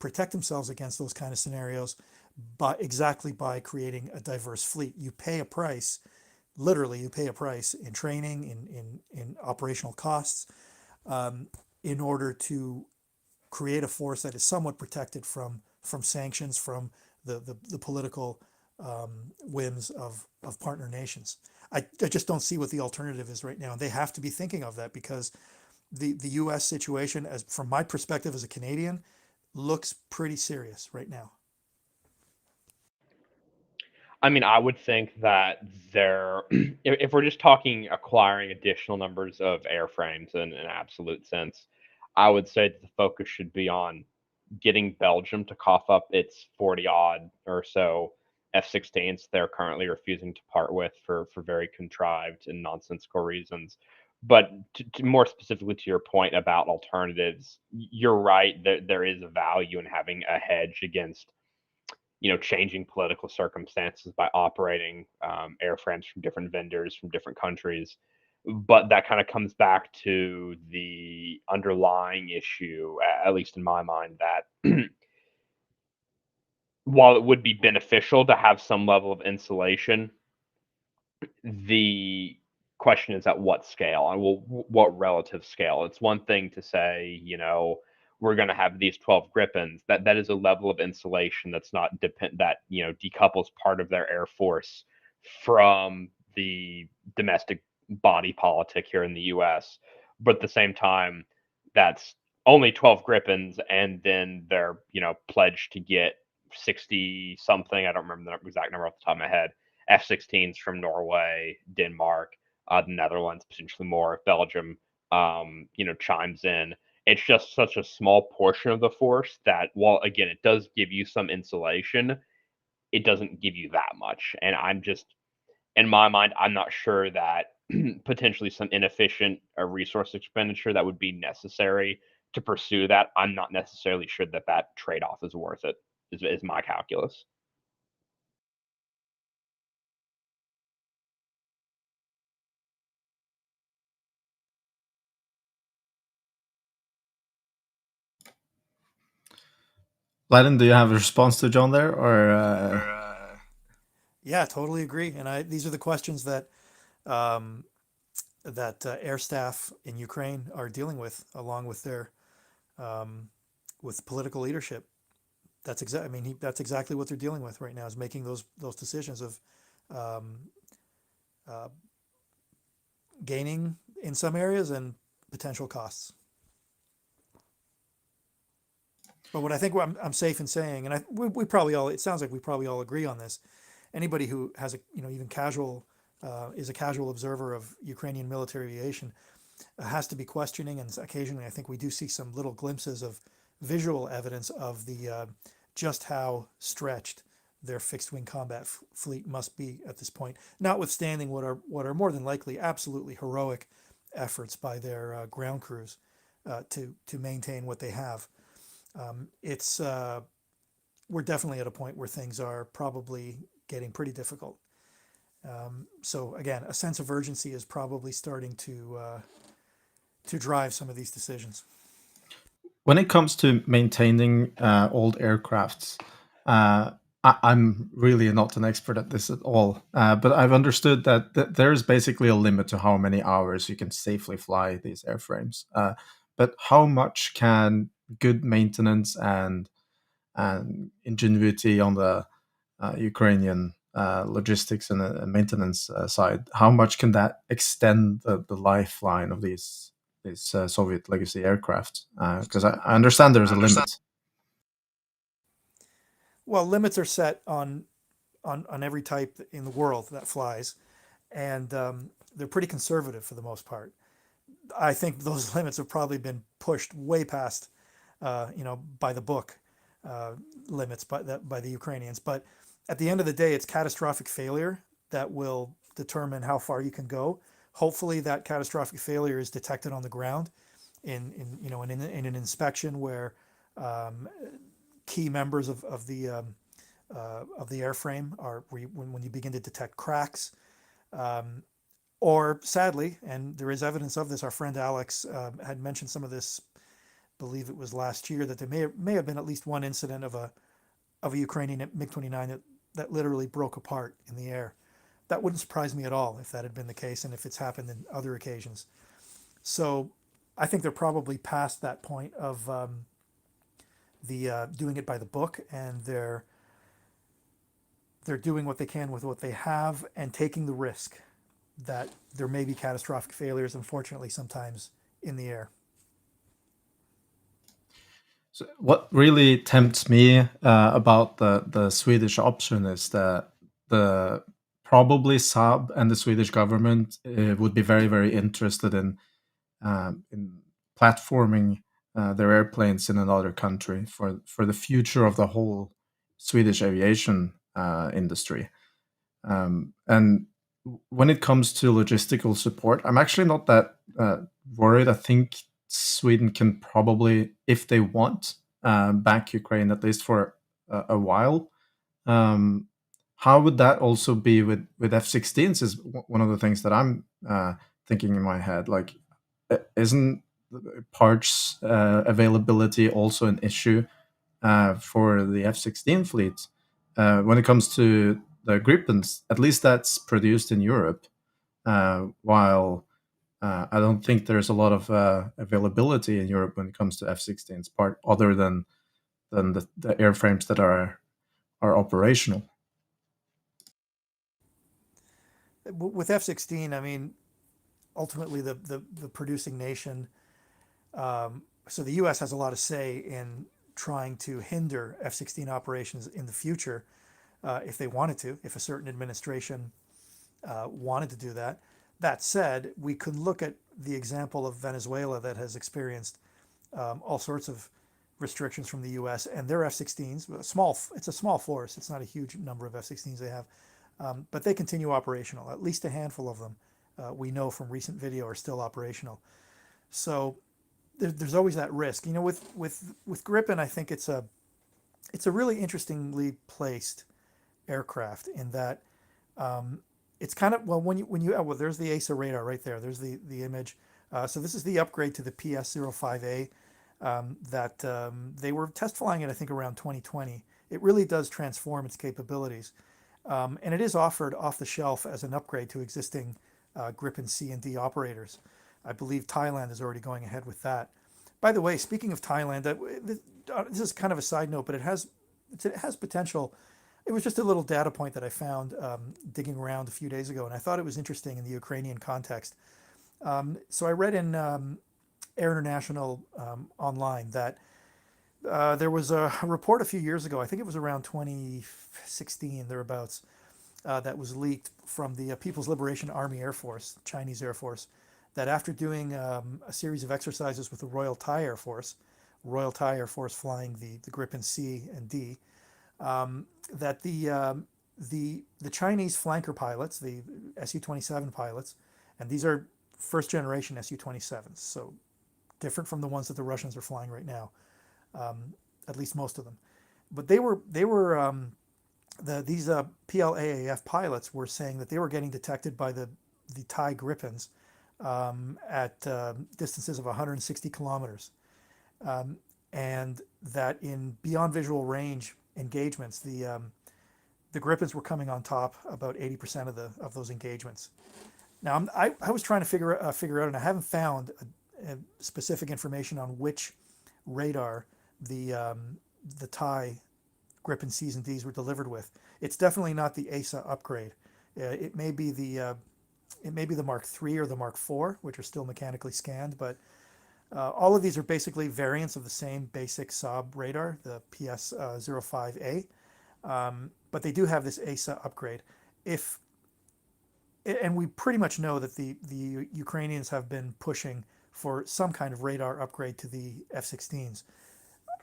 protect themselves against those kind of scenarios, but exactly by creating a diverse fleet. You pay a price, literally you pay a price in training, in operational costs, in order to create a force that is somewhat protected from sanctions, from the political whims of partner nations. I just don't see what the alternative is right now. And they have to be thinking of that, because the U.S. situation, as from my perspective as a Canadian, looks pretty serious right now. I mean, I would think that if we're just talking acquiring additional numbers of airframes in an absolute sense, I would say that the focus should be on getting Belgium to cough up its 40 odd or so F-16s they're currently refusing to part with for very contrived and nonsensical reasons. But more specifically to your point about alternatives, you're right. There is a value in having a hedge against changing political circumstances by operating airframes from different vendors from different countries. But that kind of comes back to the underlying issue, at least in my mind, that while it would be beneficial to have some level of insulation, the question is at what scale and what relative scale. It's one thing to say, we're going to have these 12 Gripens. That is a level of insulation that's not decouples part of their air force from the domestic body politic here in the U.S. But at the same time, that's only 12 Gripens, and then they're pledged to get 60 something. I don't remember the exact number off the top of my head. F-16s from Norway, Denmark, the Netherlands, potentially more. Belgium, chimes in. It's just such a small portion of the force that, while again it does give you some insulation, it doesn't give you that much. And I'm just, in my mind, I'm not sure that potentially some inefficient resource expenditure that would be necessary to pursue that. I'm not necessarily sure that trade-off is worth it. Is my calculus. Latin, do you have a response to John there, or Yeah, totally agree. And these are the questions that um, air staff in Ukraine are dealing with, along with their um, with political leadership. I mean, that's exactly what they're dealing with right now, is making those decisions of um, uh, gaining in some areas and potential costs. But what I think I'm safe in saying, and we probably all, it sounds like we probably all agree on this. Anybody who has even casual, is a casual observer of Ukrainian military aviation, has to be questioning. And occasionally, I think we do see some little glimpses of visual evidence of just how stretched their fixed wing combat fleet must be at this point, notwithstanding what are more than likely absolutely heroic efforts by their ground crews to maintain what they have. It's We're definitely at a point where things are probably getting pretty difficult. So again, a sense of urgency is probably starting to drive some of these decisions. when it comes to maintaining old aircrafts, I'm really not an expert at this at all. But I've understood that there's basically a limit to how many hours you can safely fly these airframes. But how much can good maintenance and ingenuity on the Ukrainian logistics and maintenance side, how much can that extend the lifeline of these Soviet legacy aircraft? Because I understand there's a limit. Well, limits are set on every type in the world that flies, and they're pretty conservative for the most part. I think those limits have probably been pushed way past, by the book limits by the Ukrainians. But at the end of the day, it's catastrophic failure that will determine how far you can go. Hopefully, that catastrophic failure is detected on the ground in an inspection where um, key members of the airframe are when you begin to detect cracks. Um, or sadly, and there is evidence of this, our friend Alex had mentioned some of this. Believe it was last year that there may have been at least one incident of a Ukrainian MiG-29 that literally broke apart in the air. That wouldn't surprise me at all if that had been the case, and if it's happened in other occasions. So I think they're probably past that point of the doing it by the book, and they're doing what they can with what they have and taking the risk that there may be catastrophic failures, unfortunately, sometimes in the air. So what really tempts me about the Swedish option is that the probably Saab and the Swedish government would be very interested in platforming their airplanes in another country for the future of the whole Swedish aviation industry. And when it comes to logistical support, I'm actually not that worried. I think Sweden can probably, if they want, back Ukraine at least for a while. Um, how would that also be with F-16s? Is one of the things that I'm thinking in my head. Like, isn't parts availability also an issue for the F-16 fleet when it comes to the Gripens? At least that's produced in Europe, while I don't think there's a lot of availability in Europe when it comes to F-16s, part other than the airframes that are operational. With F-16, I mean, ultimately the producing nation. So the U.S. has a lot of say in trying to hinder F-16 operations in the future, if they wanted to, if a certain administration wanted to do that. That said, we could look at the example of Venezuela that has experienced all sorts of restrictions from the U.S. and their F-16s. It's a small force. It's not a huge number of F-16s they have, but they continue operational. At least a handful of them, we know from recent video, are still operational. So there's always that risk. With Gripen, I think it's a really interestingly placed aircraft in that it's kind of, well, well, there's the ASA radar right there. There's the image. So this is the upgrade to the PS-05A. that they were test flying it, I think, around 2020. It really does transform its capabilities. And it is offered off the shelf as an upgrade to existing Gripen C and D operators. I believe Thailand is already going ahead with that. By the way, speaking of Thailand, this is kind of a side note, but it has potential. It was just a little data point that I found digging around a few days ago, and I thought it was interesting in the Ukrainian context. So I read in Air International online that there was a report a few years ago, I think it was around 2016, thereabouts, that was leaked from the People's Liberation Army Air Force, Chinese Air Force, that after doing a series of exercises with the Royal Thai Air Force flying the Gripen C and D, that the Chinese flanker pilots, the Su-27 pilots, and these are first generation Su-27s, so different from the ones that the Russians are flying right now, at least most of them. But these PLAAF pilots were saying that they were getting detected by the Thai Gripens at distances of 160 kilometers, and that in beyond visual range engagements, the Gripens were coming on top about 80% of those engagements. Now I was trying to figure out, and I haven't found a specific information on which radar the Thai Gripen C's and D's were delivered with. It's definitely not the ASA upgrade. It may be the Mark III or the Mark IV, which are still mechanically scanned, but all of these are basically variants of the same basic Saab radar, the PS-05A, but they do have this ASA upgrade. And we pretty much know that the Ukrainians have been pushing for some kind of radar upgrade to the F-16s.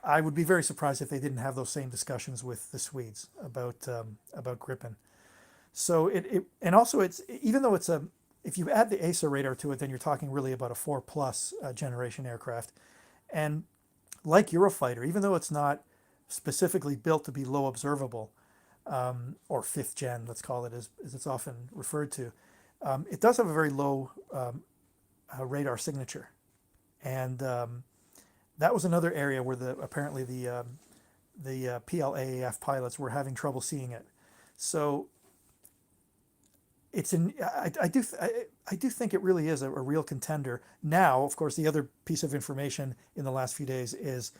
I would be very surprised if they didn't have those same discussions with the Swedes about Gripen. So and also it's, even though it's if you add the ASA radar to it, then you're talking really about a 4+ generation aircraft. And like Eurofighter, even though it's not specifically built to be low observable, or 5th gen, let's call it, as it's often referred to, it does have a very low radar signature. And that was another area where apparently the PLAAF pilots were having trouble seeing it. So I do think it really is a real contender. Now, of course, the other piece of information in the last few days is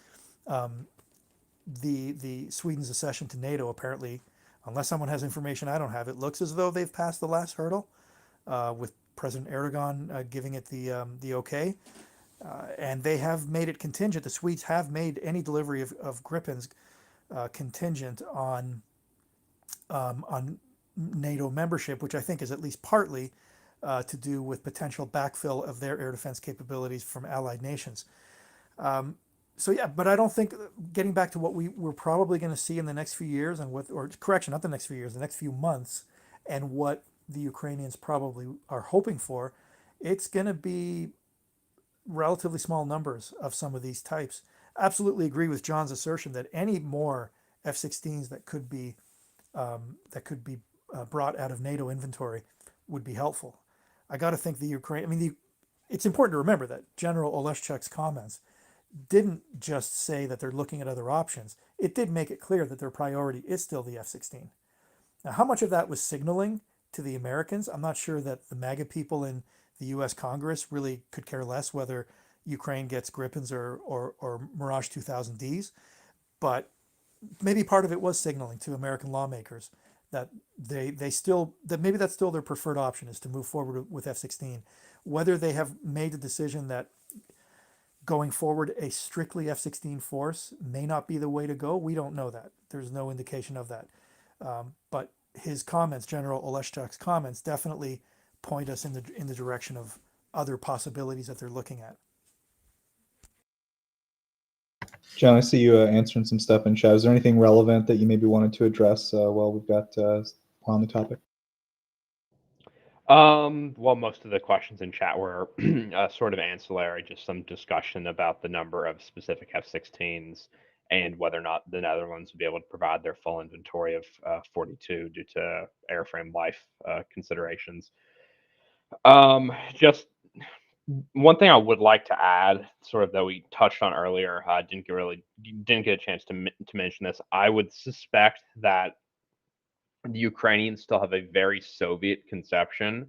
the Sweden's accession to NATO. Apparently, unless someone has information I don't have, it looks as though they've passed the last hurdle, with President Erdogan giving it the okay. And they have made it contingent. The Swedes have made any delivery of Gripens contingent on NATO membership, which I think is at least partly to do with potential backfill of their air defense capabilities from allied nations. So yeah, but I don't think, getting back to what we're probably going to see in the next few years, and not the next few years, the next few months, and what the Ukrainians probably are hoping for, it's going to be relatively small numbers of some of these types. Absolutely agree with John's assertion that any more F-16s that could be brought out of NATO inventory would be helpful. I got to think it's important to remember that General Oleshchuk's comments didn't just say that they're looking at other options. It did make it clear that their priority is still the F-16. Now, how much of that was signaling to the Americans? I'm not sure that the MAGA people in the U.S. Congress really could care less whether Ukraine gets Gripens or Mirage 2000Ds, but maybe part of it was signaling to American lawmakers that that maybe that's still their preferred option, is to move forward with F-16. Whether they have made the decision that going forward a strictly F-16 force may not be the way to go, we don't know that. There's no indication of that. But his comments, General Oleshchuk's comments, definitely point us in the direction of other possibilities that they're looking at. John, I see you answering some stuff in chat. Is there anything relevant that you maybe wanted to address while we've got on the topic? Well, most of the questions in chat were sort of ancillary, just some discussion about the number of specific F-16s and whether or not the Netherlands would be able to provide their full inventory of 42 due to airframe life considerations. Just One thing I would like to add, sort of that we touched on earlier, didn't get a chance to mention this. I would suspect that the Ukrainians still have a very Soviet conception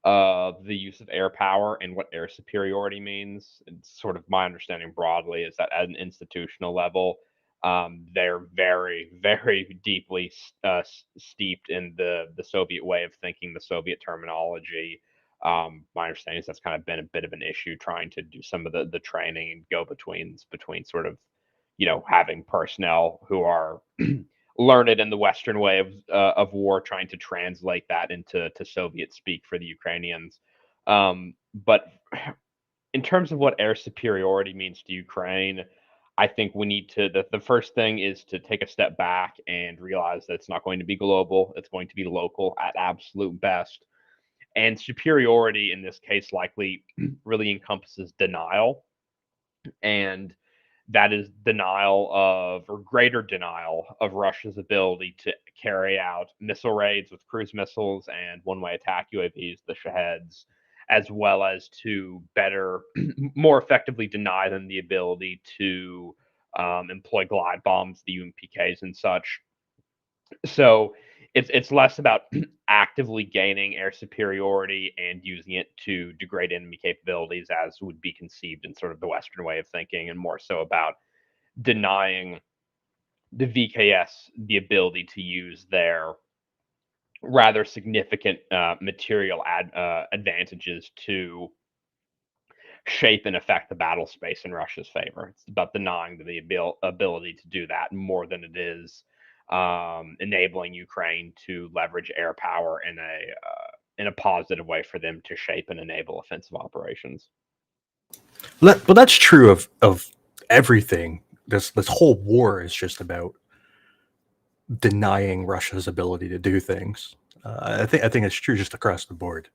of the use of air power and what air superiority means. It's sort of my understanding broadly is that at an institutional level, they're very, very deeply steeped in the Soviet way of thinking, the Soviet terminology. My understanding is that's kind of been a bit of an issue trying to do some of the training and go between sort of, having personnel who are learned in the Western way of war, trying to translate that into Soviet speak for the Ukrainians. But in terms of what air superiority means to Ukraine, I think we need to. The first thing is to take a step back and realize that it's not going to be global. It's going to be local at absolute best. And superiority in this case likely really encompasses denial, and that is denial of, or greater denial of, Russia's ability to carry out missile raids with cruise missiles and one-way attack UAVs, the Shaheds, as well as to better, more effectively deny them the ability to employ glide bombs, the UMPKs and such. So it's less about actively gaining air superiority and using it to degrade enemy capabilities as would be conceived in sort of the Western way of thinking, and more so about denying the VKS the ability to use their rather significant material advantages to shape and affect the battle space in Russia's favor. It's about denying the ability to do that more than it is enabling Ukraine to leverage air power in a positive way for them to shape and enable offensive operations. But that's true of everything. This whole war is just about denying Russia's ability to do things. I think it's true just across the board.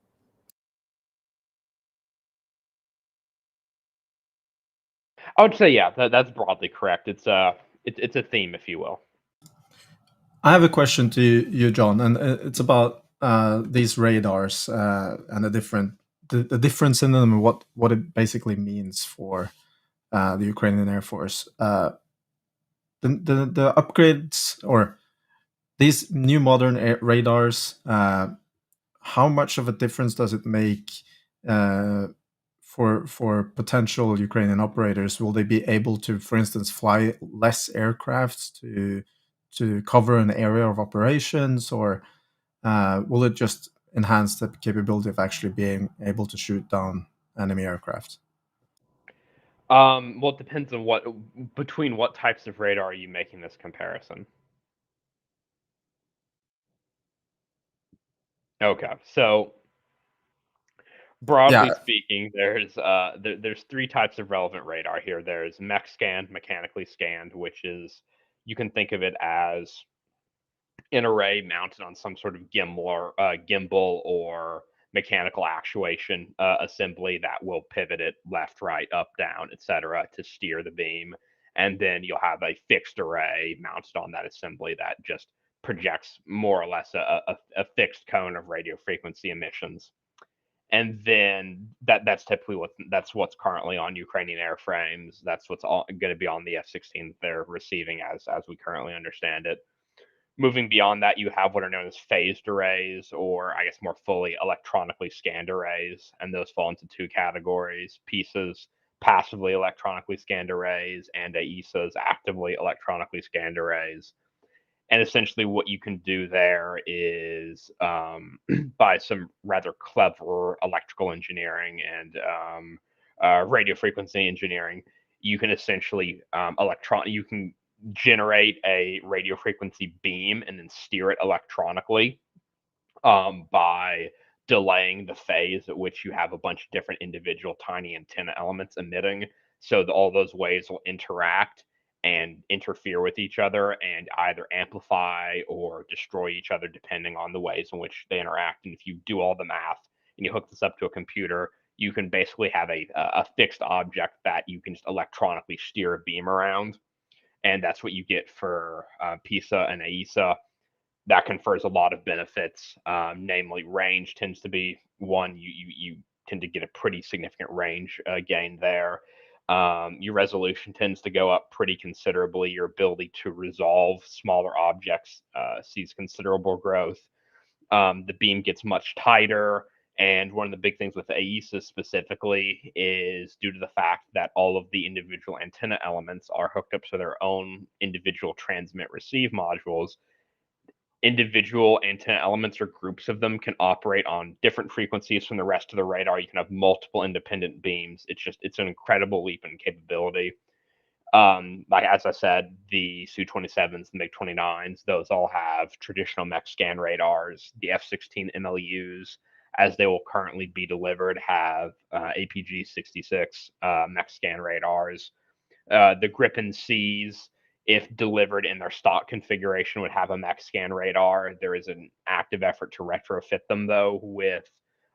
I would say, yeah, that's broadly correct. It's a theme, if you will. I have a question to you, John, and it's about these radars and the difference in them and what it basically means for the Ukrainian Air Force. The upgrades or these new modern radars, how much of a difference does it make for potential Ukrainian operators? Will they be able to, for instance, fly less aircraft to cover an area of operations, or will it just enhance the capability of actually being able to shoot down enemy aircraft? Well, it depends on between what types of radar are you making this comparison. Okay, so broadly Yeah, speaking, there's three types of relevant radar here. There's mech scanned, mechanically scanned, which is, you can think of it as an array mounted on some sort of gimbal or mechanical actuation assembly that will pivot it left, right, up, down, etc. to steer the beam. And then you'll have a fixed array mounted on that assembly that just projects more or less a fixed cone of radio frequency emissions. And then that's typically what's currently on Ukrainian airframes. That's what's going to be on the F-16 they're receiving as we currently understand it. Moving beyond that, you have what are known as phased arrays, or I guess more fully electronically scanned arrays, and those fall into two categories: PISAs, passively electronically scanned arrays, and AESAs, actively electronically scanned arrays. And essentially what you can do there is, by some rather clever electrical engineering and radio frequency engineering, you can essentially you can generate a radio frequency beam and then steer it electronically by delaying the phase at which you have a bunch of different individual tiny antenna elements emitting. So all those waves will interact and interfere with each other and either amplify or destroy each other depending on the ways in which they interact. And if you do all the math and you hook this up to a computer, you can basically have a fixed object that you can just electronically steer a beam around. And that's what you get for PISA and AESA. That confers a lot of benefits, namely range tends to be one. You tend to get a pretty significant range gain there. Your resolution tends to go up pretty considerably. Your ability to resolve smaller objects sees considerable growth. The beam gets much tighter. And one of the big things with AESA specifically is due to the fact that all of the individual antenna elements are hooked up to their own individual transmit receive modules. Individual antenna elements or groups of them can operate on different frequencies from the rest of the radar. You can have multiple independent beams. It's an incredible leap in capability. Like as I said, the Su-27s, the MiG-29s, those all have traditional mech scan radars. The F-16 MLUs, as they will currently be delivered, have APG-66 mech scan radars. The Gripen Cs, if delivered in their stock configuration, would have a mech scan radar. There is an active effort to retrofit them, though, with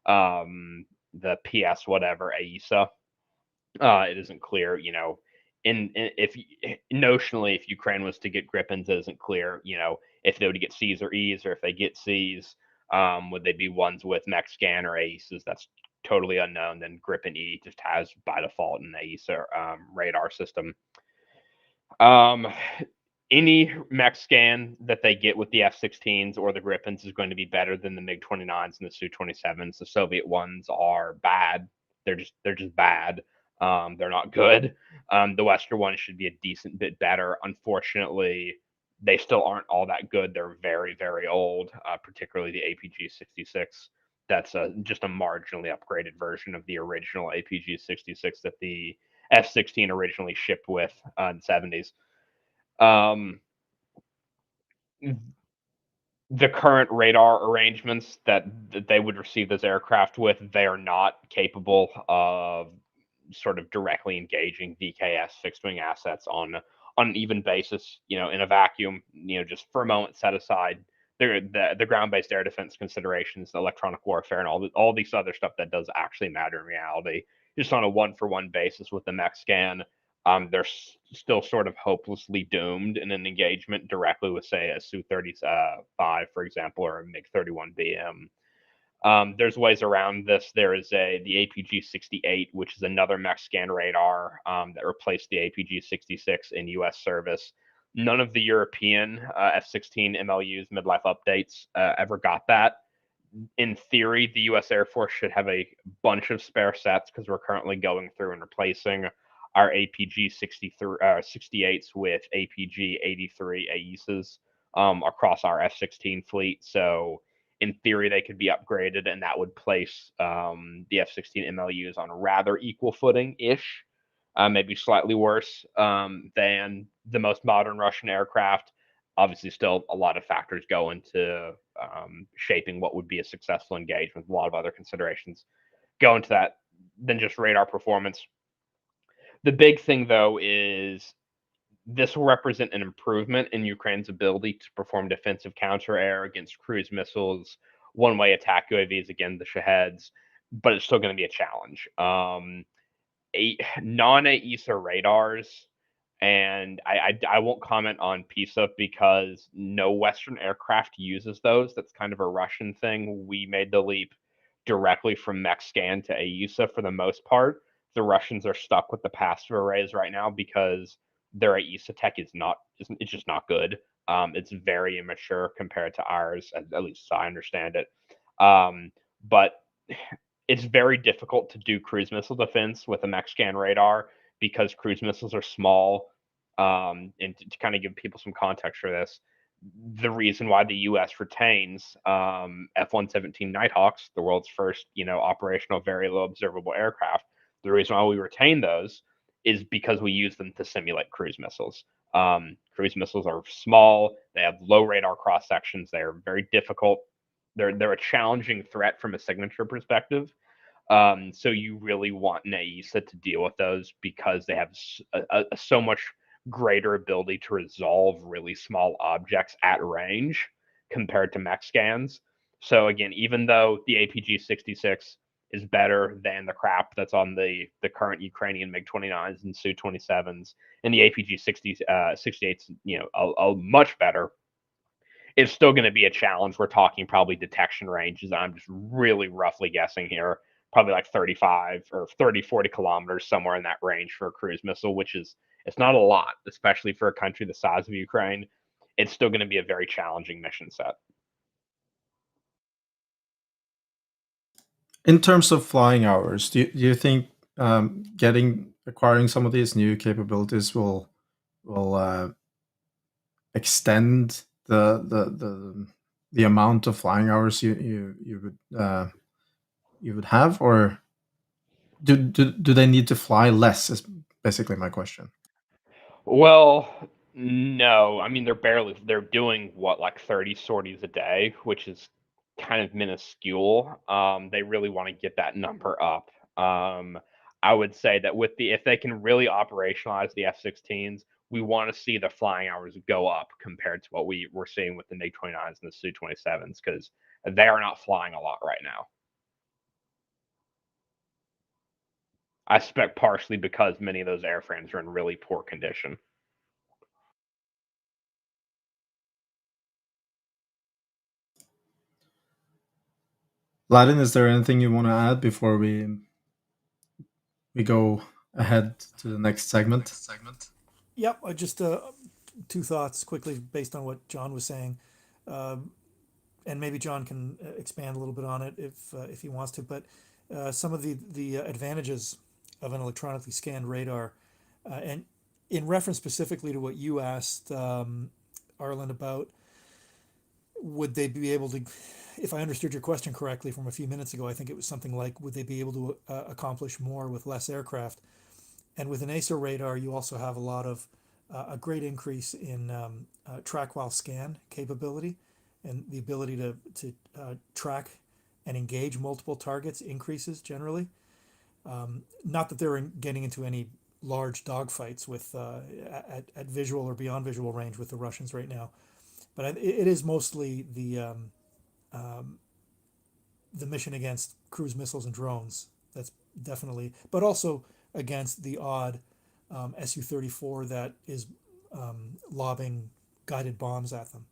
the PS whatever AESA. It isn't clear, if notionally, if Ukraine was to get Gripens, it isn't clear, if they would get Cs or Es, or if they get Cs, would they be ones with mech scan or AESAs? That's totally unknown. Then Gripen E just has by default an AESA radar system. Any mech scan that they get with the F-16s or the Gripens is going to be better than the MiG-29s and the Su-27s. The Soviet ones are bad. They're just bad. They're not good. The Western ones should be a decent bit better. Unfortunately, they still aren't all that good. They're very, very old, particularly the APG-66. That's just a marginally upgraded version of the original APG-66 that the F-16 originally shipped with in the 70s. The current radar arrangements that they would receive those aircraft with, they are not capable of sort of directly engaging VKS fixed wing assets on an even basis, in a vacuum, just for a moment set aside the ground-based air defense considerations, the electronic warfare, and all this other stuff that does actually matter in reality. Just on a one-for-one basis with the mech scan, they're still sort of hopelessly doomed in an engagement directly with, say, a Su-35, for example, or a MiG-31BM. There's ways around this. There is the APG-68, which is another mech scan radar that replaced the APG-66 in U.S. service. None of the European F-16 MLUs midlife updates ever got that. In theory, the U.S. Air Force should have a bunch of spare sets because we're currently going through and replacing our APG-68s with APG-83 AESAs across our F-16 fleet. So in theory, they could be upgraded, and that would place the F-16 MLUs on a rather equal footing-ish, maybe slightly worse than the most modern Russian aircraft. Obviously, still a lot of factors go into shaping what would be a successful engagement. A lot of other considerations go into that than just radar performance. The big thing, though, is this will represent an improvement in Ukraine's ability to perform defensive counter-air against cruise missiles, one-way attack UAVs, again, the Shaheds, but it's still going to be a challenge. Non-AESA radars, and I won't comment on PISA because no Western aircraft uses those. That's kind of a Russian thing. We made the leap directly from MEXSCAN to AESA for the most part. The Russians are stuck with the passive arrays right now because their AESA tech it's just not good. It's very immature compared to ours, at least as I understand it. But it's very difficult to do cruise missile defense with a MEXSCAN radar because cruise missiles are small. And to kind of give people some context for this, the reason why the U.S. retains F-117 Nighthawks, the world's first, operational very low observable aircraft, the reason why we retain those is because we use them to simulate cruise missiles. Cruise missiles are small. They have low radar cross sections. They are very difficult. They're a challenging threat from a signature perspective. So you really want an AESA to deal with those because they have a so much greater ability to resolve really small objects at range compared to mech scans. So again, even though the APG-66 is better than the crap that's on the current Ukrainian MiG-29s and Su-27s, and the APG-68's a much better, it's still going to be a challenge. We're talking probably detection ranges. I'm just really roughly guessing here, probably like 35 or 30, 40 kilometers, somewhere in that range for a cruise missile, which is, it's not a lot, especially for a country the size of Ukraine. It's still going to be a very challenging mission set. In terms of flying hours, do you think acquiring some of these new capabilities will extend the amount of flying hours you would have, or do they need to fly less? Is basically my question. Well, no. I mean, they're doing what, like 30 sorties a day, which is kind of minuscule. They really want to get that number up. I would say that if they can really operationalize the F-16s, we want to see the flying hours go up compared to what we were seeing with the MiG-29s and the Su-27s, because they are not flying a lot right now. I suspect partially because many of those airframes are in really poor condition. Ladin, is there anything you want to add before we go ahead to the next segment? Yep, I just two thoughts quickly based on what John was saying, and maybe John can expand a little bit on it if he wants to. But some of the advantages of an electronically scanned radar, and in reference specifically to what you asked Erlend about, would they be able to? If I understood your question correctly from a few minutes ago, I think it was something like, would they be able to accomplish more with less aircraft? And with an AESO radar, you also have a great increase in track while scan capability, and the ability to track and engage multiple targets increases generally. Not that they're getting into any large dogfights with at visual or beyond visual range with the Russians right now, but it is mostly the mission against cruise missiles and drones. That's definitely, but also against the odd Su-34 that is lobbing guided bombs at them.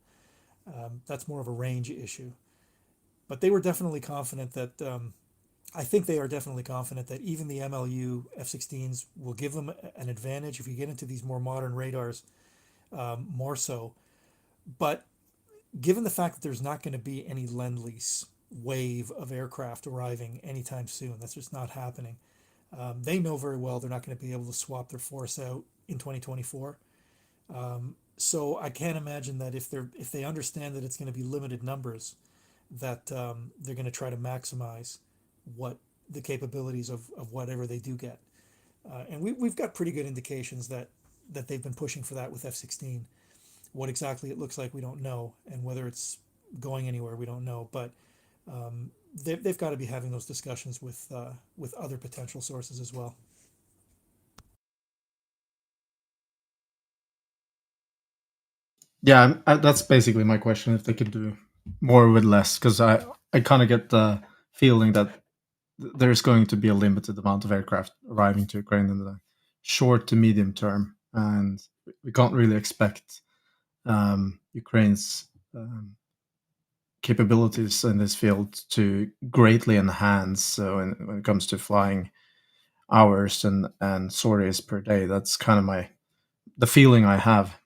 That's more of a range issue. But they were definitely confident that, I think they are definitely confident that even the MLU F-16s will give them an advantage if you get into these more modern radars, more so. But given the fact that there's not going to be any Lend-Lease wave of aircraft arriving anytime soon, that's just not happening. They know very well they're not going to be able to swap their force out in 2024. So I can't imagine that if they understand that it's going to be limited numbers, that they're going to try to maximize what the capabilities of whatever they do get. And we've got pretty good indications that they've been pushing for that with F-16. What exactly it looks like, we don't know, and whether it's going anywhere, we don't know. But they've got to be having those discussions with other potential sources as well. Yeah, that's basically my question. If they could do more with less, because I kind of get the feeling that there's going to be a limited amount of aircraft arriving to Ukraine in the short to medium term, and we can't really expect Ukraine's capabilities in this field to greatly enhance. So when it comes to flying hours and sorties per day, that's kind of the feeling I have.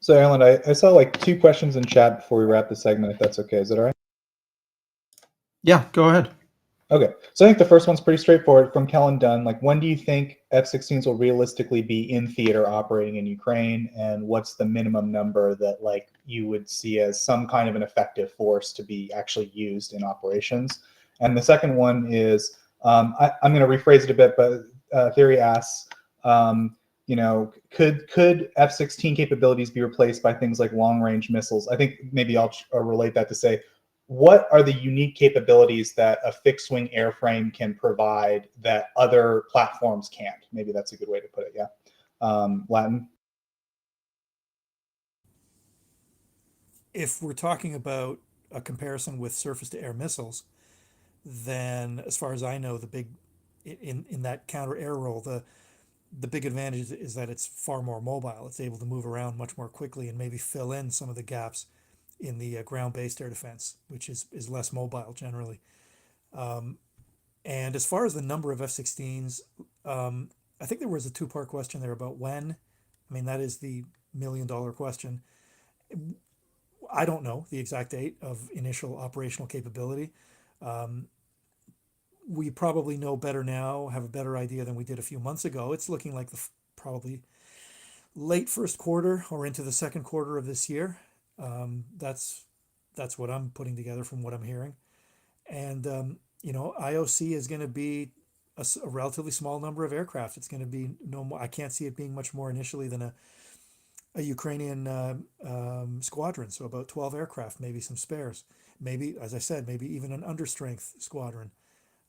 So, Erlend, I saw like 2 questions in chat before we wrap the segment, if that's okay. Is that all right? Yeah, go ahead. Okay, so I think the first one's pretty straightforward from Kellen Dunn. Like, when do you think F-16s will realistically be in theater operating in Ukraine, and what's the minimum number that like you would see as some kind of an effective force to be actually used in operations? And the second one is, I'm going to rephrase it a bit, but Theory asks, could F-16 capabilities be replaced by things like long-range missiles? I think maybe I'll relate that to say, what are the unique capabilities that a fixed-wing airframe can provide that other platforms can't? Maybe that's a good way to put it, yeah. Latin? If we're talking about a comparison with surface-to-air missiles, then as far as I know, the big in that counter-air role, the big advantage is that it's far more mobile. It's able to move around much more quickly and maybe fill in some of the gaps in the ground-based air defense, which is less mobile generally. And as far as the number of F-16s, I think there was a two-part question there about when. I mean, that is the million-dollar question. I don't know the exact date of initial operational capability. We probably know better now, have a better idea than we did a few months ago. It's looking like probably late first quarter or into the second quarter of this year. That's what I'm putting together from what I'm hearing. And IOC is going to be a relatively small number of aircraft. It's going to be no more. I can't see it being much more initially than a Ukrainian squadron. So about 12 aircraft, maybe some spares, maybe, as I said, maybe even an understrength squadron.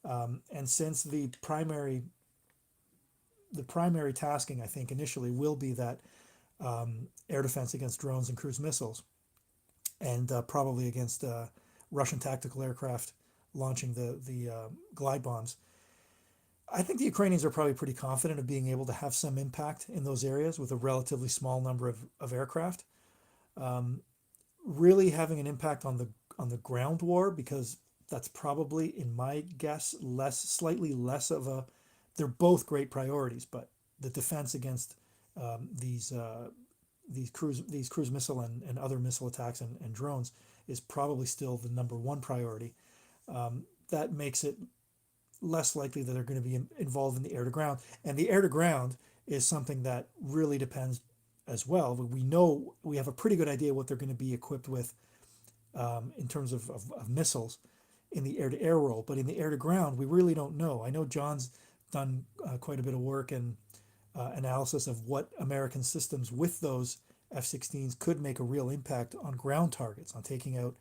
And since the primary tasking, I think, initially will be that air defense against drones and cruise missiles, and probably against Russian tactical aircraft launching the glide bombs. I think the Ukrainians are probably pretty confident of being able to have some impact in those areas with a relatively small number of aircraft. Really having an impact on the ground war, because that's probably, in my guess, slightly less of a. They're both great priorities, but the defense against these cruise missile and other missile attacks and drones is probably still the number one priority. That makes it less likely that they're going to be involved in the air to ground. And the air to ground is something that really depends as well. We know, we have a pretty good idea what they're going to be equipped with in terms of missiles in the air to air role, but in the air to ground, we really don't know. I know John's done quite a bit of work and analysis of what American systems with those F-16s could make a real impact on ground targets, on taking out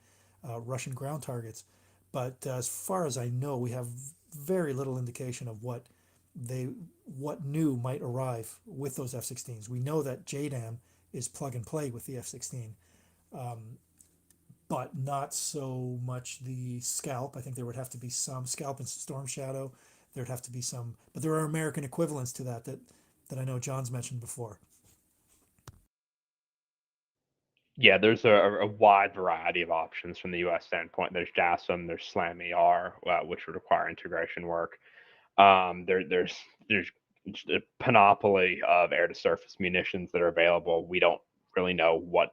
Russian ground targets. But as far as I know, we have very little indication of what new might arrive with those F-16s. We know that JDAM is plug and play with the F-16, but not so much the Scalp. I think there would have to be some Scalp and Storm Shadow. There'd have to be some, but there are American equivalents to that I know John's mentioned before. Yeah, there's a wide variety of options from the U.S. standpoint. There's JASSM, there's SLAM-ER, which would require integration work. There's a panoply of air-to-surface munitions that are available. We don't really know what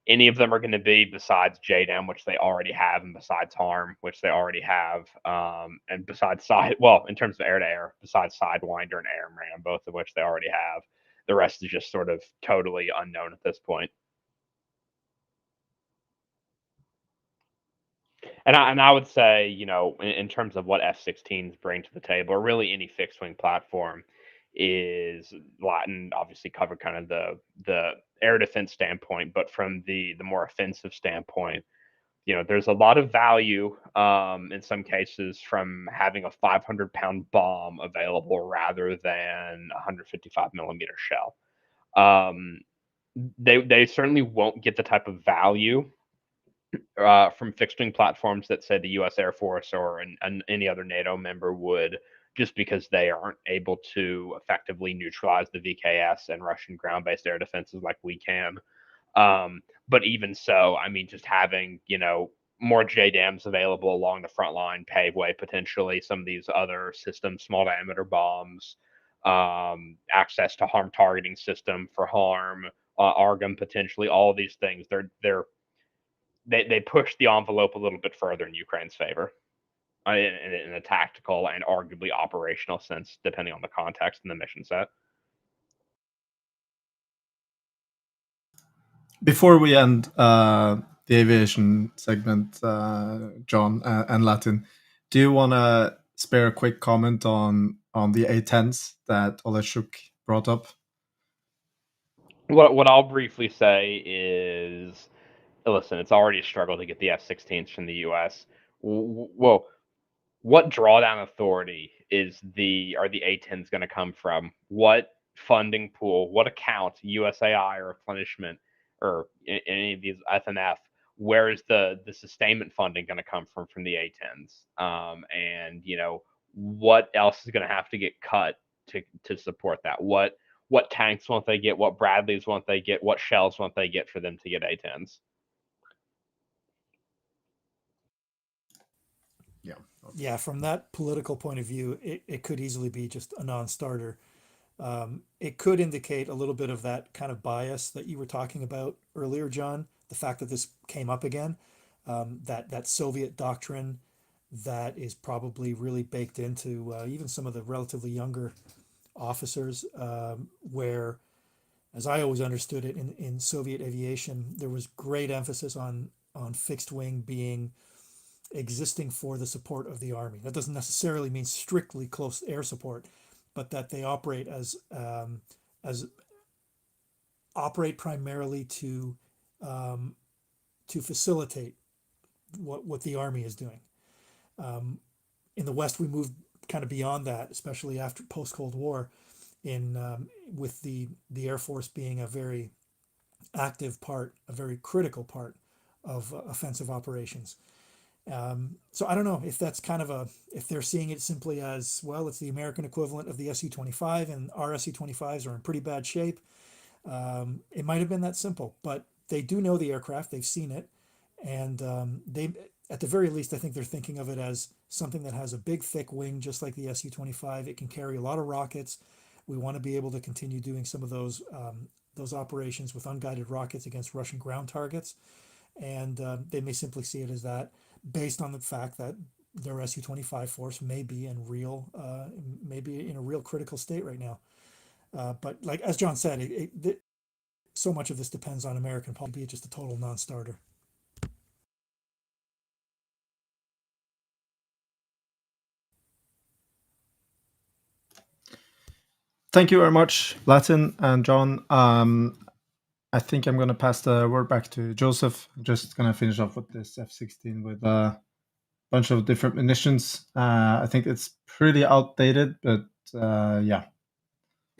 any of them are going to be besides JDAM, which they already have, and besides HARM, which they already have, and besides in terms of air-to-air, besides Sidewinder and AirMAN, both of which they already have. The rest is just sort of totally unknown at this point. And I would say, in terms of what F-16s bring to the table, or really any fixed wing platform, is Latin obviously covered kind of the air defense standpoint, but from the more offensive standpoint, there's a lot of value in some cases from having a 500-pound bomb available rather than a 155 millimeter shell. They certainly won't get the type of value from fixed wing platforms that, say, the U.S. Air Force or any other NATO member would, just because they aren't able to effectively neutralize the VKS and Russian ground-based air defenses like we can. But even so, I mean, just having, more JDAMs available along the front line, pave way potentially some of these other systems, small diameter bombs, access to harm targeting system for harm, ARGM potentially, all of these things, they push the envelope a little bit further in Ukraine's favor in a tactical and arguably operational sense, depending on the context and the mission set. Before we end the aviation segment, John and Latin, do you want to spare a quick comment on the A-10s that Oleshuk brought up? What I'll briefly say is, listen, it's already a struggle to get the F-16s from the U.S. Well, what drawdown authority are the A-10s going to come from? What funding pool, what account, USAI or replenishment, or any of these FNF, where is the sustainment funding going to come from the A-10s? And what else is going to have to get cut to support that? What tanks won't they get? What Bradleys won't they get? What shells won't they get for them to get A-10s? Yeah. Yeah, from that political point of view, it could easily be just a non-starter. It could indicate a little bit of that kind of bias that you were talking about earlier, John. The fact that this came up again, that Soviet doctrine that is probably really baked into even some of the relatively younger officers, where, as I always understood it in Soviet aviation, there was great emphasis on fixed wing being existing for the support of the army. That doesn't necessarily mean strictly close air support, but that they operate as operate primarily to facilitate what the army is doing. In the West, we moved kind of beyond that, especially after post Cold War, in with the Air Force being a very active part, a very critical part of offensive operations. So I don't know if that's kind of if they're seeing it simply as, well, it's the American equivalent of the Su-25 and our Su-25s are in pretty bad shape. It might have been that simple, but they do know the aircraft, they've seen it, and they, at the very least, I think they're thinking of it as something that has a big, thick wing, just like the Su-25. It can carry a lot of rockets. We want to be able to continue doing some of those operations with unguided rockets against Russian ground targets, and they may simply see it as that, based on the fact that their Su-25 force may be in a real critical state right now. But like as John said, so much of this depends on American policy, be it just a total non-starter. Thank you very much, Latin and John. I think I'm going to pass the word back to Joseph. I'm just going to finish off with this F-16 with a bunch of different munitions. I think it's pretty outdated, but yeah,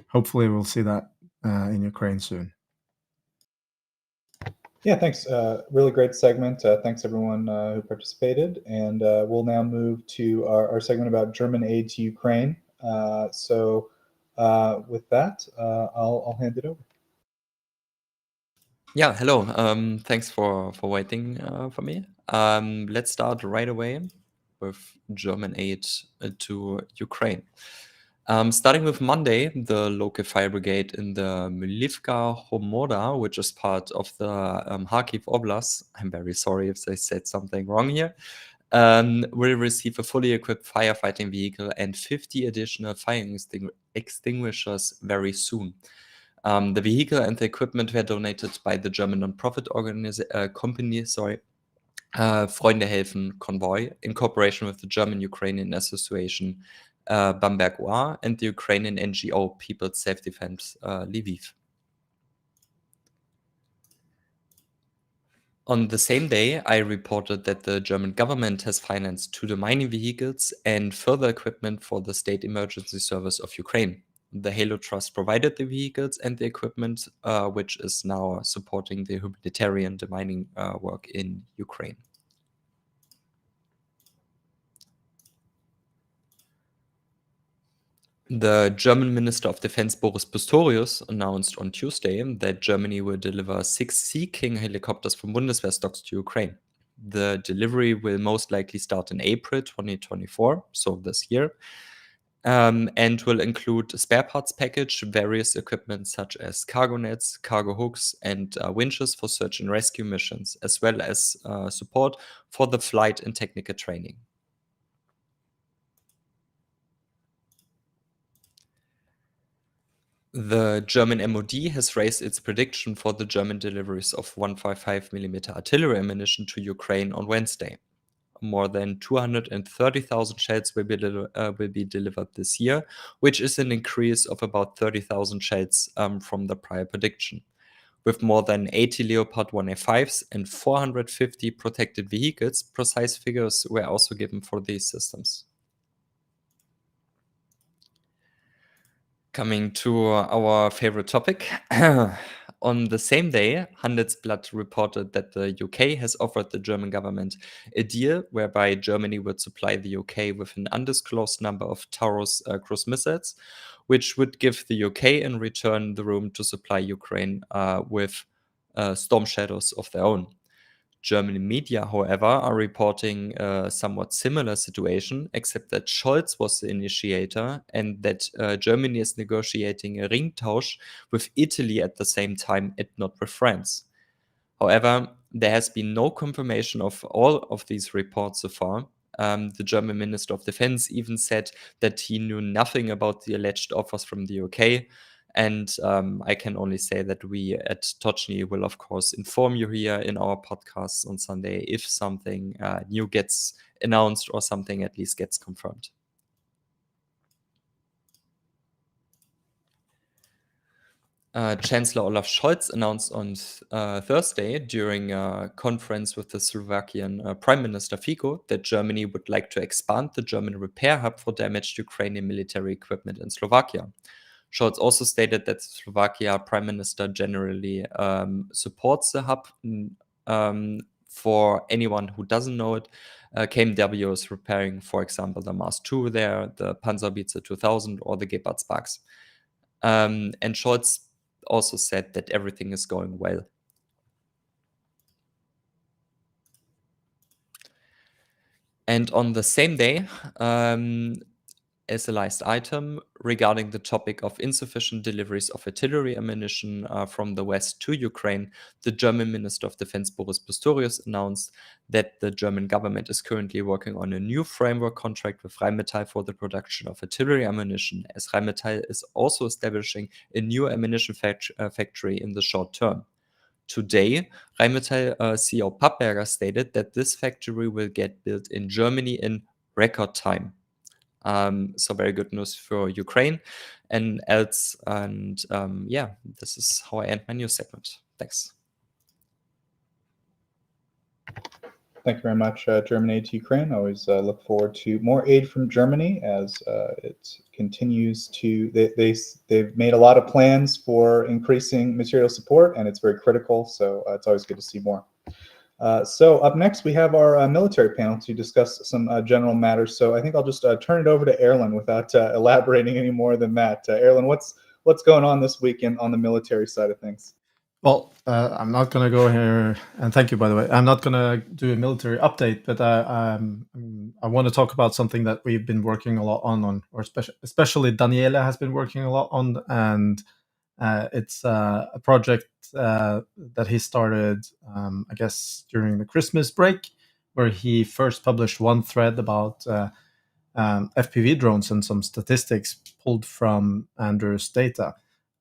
hopefully we'll see that in Ukraine soon. Yeah, thanks. Really great segment. Thanks everyone who participated. And we'll now move to our segment about German aid to Ukraine. So with that, I'll hand it over. Yeah, hello. Thanks for waiting for me. Let's start right away with German aid to Ukraine. Starting with Monday, the local fire brigade in the Mlivka Homoda, which is part of the Kharkiv Oblast, I'm very sorry if I said something wrong here, will receive a fully equipped firefighting vehicle and 50 additional fire extinguishers very soon. The vehicle and the equipment were donated by the German non-profit company, Freunde helfen Convoy, in cooperation with the German-Ukrainian Association Bamberg War and the Ukrainian NGO People's Self-Defense Lviv. On the same day, I reported that the German government has financed 2 mining vehicles and further equipment for the State Emergency Service of Ukraine. The Halo Trust provided the vehicles and the equipment, which is now supporting the humanitarian demining work in Ukraine. The German Minister of Defense Boris Pistorius announced on Tuesday that Germany will deliver 6 Sea King helicopters from Bundeswehr stocks to Ukraine. The delivery will most likely start in April 2024, so this year, and will include a spare parts package, various equipment such as cargo nets, cargo hooks, and winches for search and rescue missions, as well as support for the flight and technical training. The German MOD has raised its prediction for the German deliveries of 155mm artillery ammunition to Ukraine on Wednesday. More than 230,000 shells will be delivered this year, which is an increase of about 30,000 shells from the prior prediction. With more than 80 Leopard 1A5s and 450 protected vehicles, precise figures were also given for these systems. Coming to our favorite topic. On the same day, Handelsblatt reported that the UK has offered the German government a deal whereby Germany would supply the UK with an undisclosed number of Taurus cruise missiles, which would give the UK in return the room to supply Ukraine with Storm Shadows of their own. German media, however, are reporting a somewhat similar situation, except that Scholz was the initiator and that Germany is negotiating a Ringtausch with Italy at the same time and not with France. However, there has been no confirmation of all of these reports so far. The German Minister of Defense even said that he knew nothing about the alleged offers from the UK. And I can only say that we at Tochnyi will, of course, inform you here in our podcasts on Sunday if something new gets announced or something at least gets confirmed. Chancellor Olaf Scholz announced on Thursday during a conference with the Slovakian Prime Minister Fico that Germany would like to expand the German repair hub for damaged Ukrainian military equipment in Slovakia. Scholz also stated that Slovakia Prime Minister generally supports the hub. For anyone who doesn't know it, KMW is repairing, for example, the Mars 2 there, the Panzerbeutzer 2000 or the Gepard Sparks. And Scholz also said that everything is going well. And on the same day, as a last item regarding the topic of insufficient deliveries of artillery ammunition from the West to Ukraine, the German Minister of Defense Boris Pistorius announced that the German government is currently working on a new framework contract with Rheinmetall for the production of artillery ammunition, as Rheinmetall is also establishing a new ammunition factory in the short term. Today, Rheinmetall CEO Pappberger stated that this factory will get built in Germany in record time. So very good news for Ukraine and else. And yeah, this is how I end my news segment. Thanks. Thank you very much, German aid to Ukraine. I always look forward to more aid from Germany as it continues to. They've made a lot of plans for increasing material support, and it's very critical. So it's always good to see more. So up next, we have our military panel to discuss some general matters. So I think I'll just turn it over to Erlend without elaborating any more than that. Erlend, what's going on this weekend on the military side of things? Well, I'm not going to go here, and thank you, by the way. I'm not going to do a military update, but I want to talk about something that we've been working a lot on or especially Daniele has been working a lot on, and it's a project that he started, I guess, during the Christmas break, where he first published one thread about FPV drones and some statistics pulled from Andrew's data,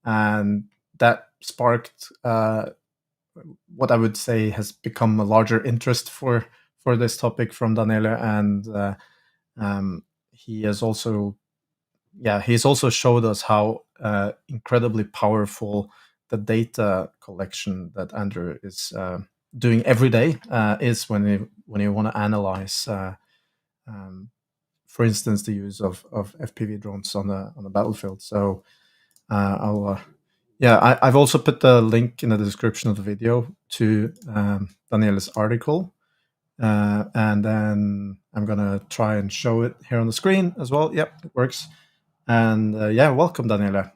and that sparked what I would say has become a larger interest for this topic from Daniele, and he's also showed us how incredibly powerful the data collection that Andrew is doing every day is when you want to analyze, for instance, the use of FPV drones on the battlefield. So I've also put the link in the description of the video to Daniele's article, and then I'm gonna try and show it here on the screen as well. Yep, it works. And welcome, Daniele.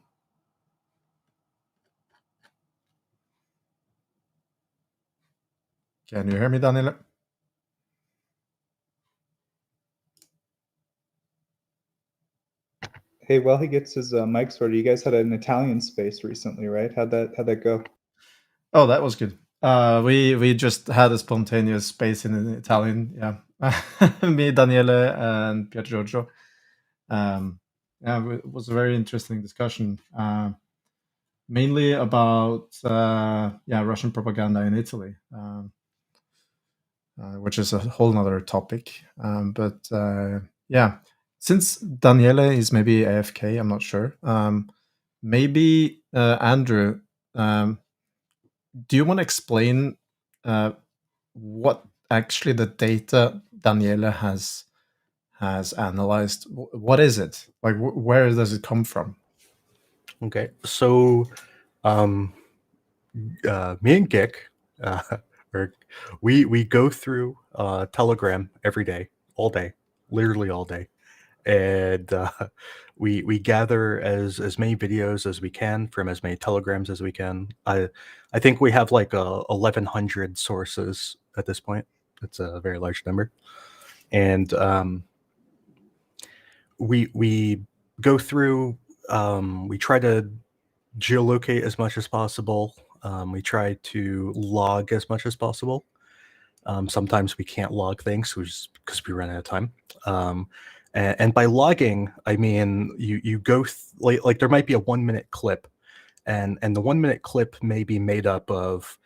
Can you hear me, Daniele? Hey, while he gets his mic sorted, you guys had an Italian space recently, right? How'd that go? Oh, that was good. We just had a spontaneous space in Italian. Yeah, me, Daniele, and Pier Giorgio. It was a very interesting discussion, mainly about Russian propaganda in Italy, which is a whole nother topic. Since Daniele is maybe AFK, I'm not sure. Maybe Andrew, do you want to explain what actually the data Daniele has analyzed? What is it? Like, where does it come from? Okay, so me and Gick, we go through Telegram every day, all day, literally all day, and we gather as many videos as we can from as many telegrams as we can. I think we have like 1,100 sources at this point. It's a very large number, and we go through. We try to geolocate as much as possible. We try to log as much as possible. Sometimes we can't log things because we run out of time. And by logging, I mean you go like there might be a 1-minute clip, and the 1-minute clip may be made up of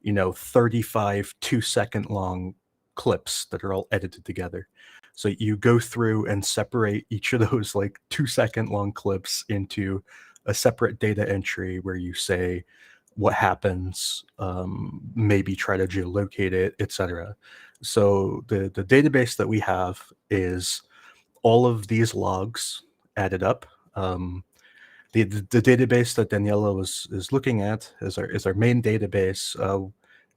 35 2-second long clips that are all edited together. So you go through and separate each of those like 2-second long clips into a separate data entry where you say what happens, maybe try to geolocate it, etc. So the database that we have is all of these logs added up. The database that Daniela is looking at is our main database.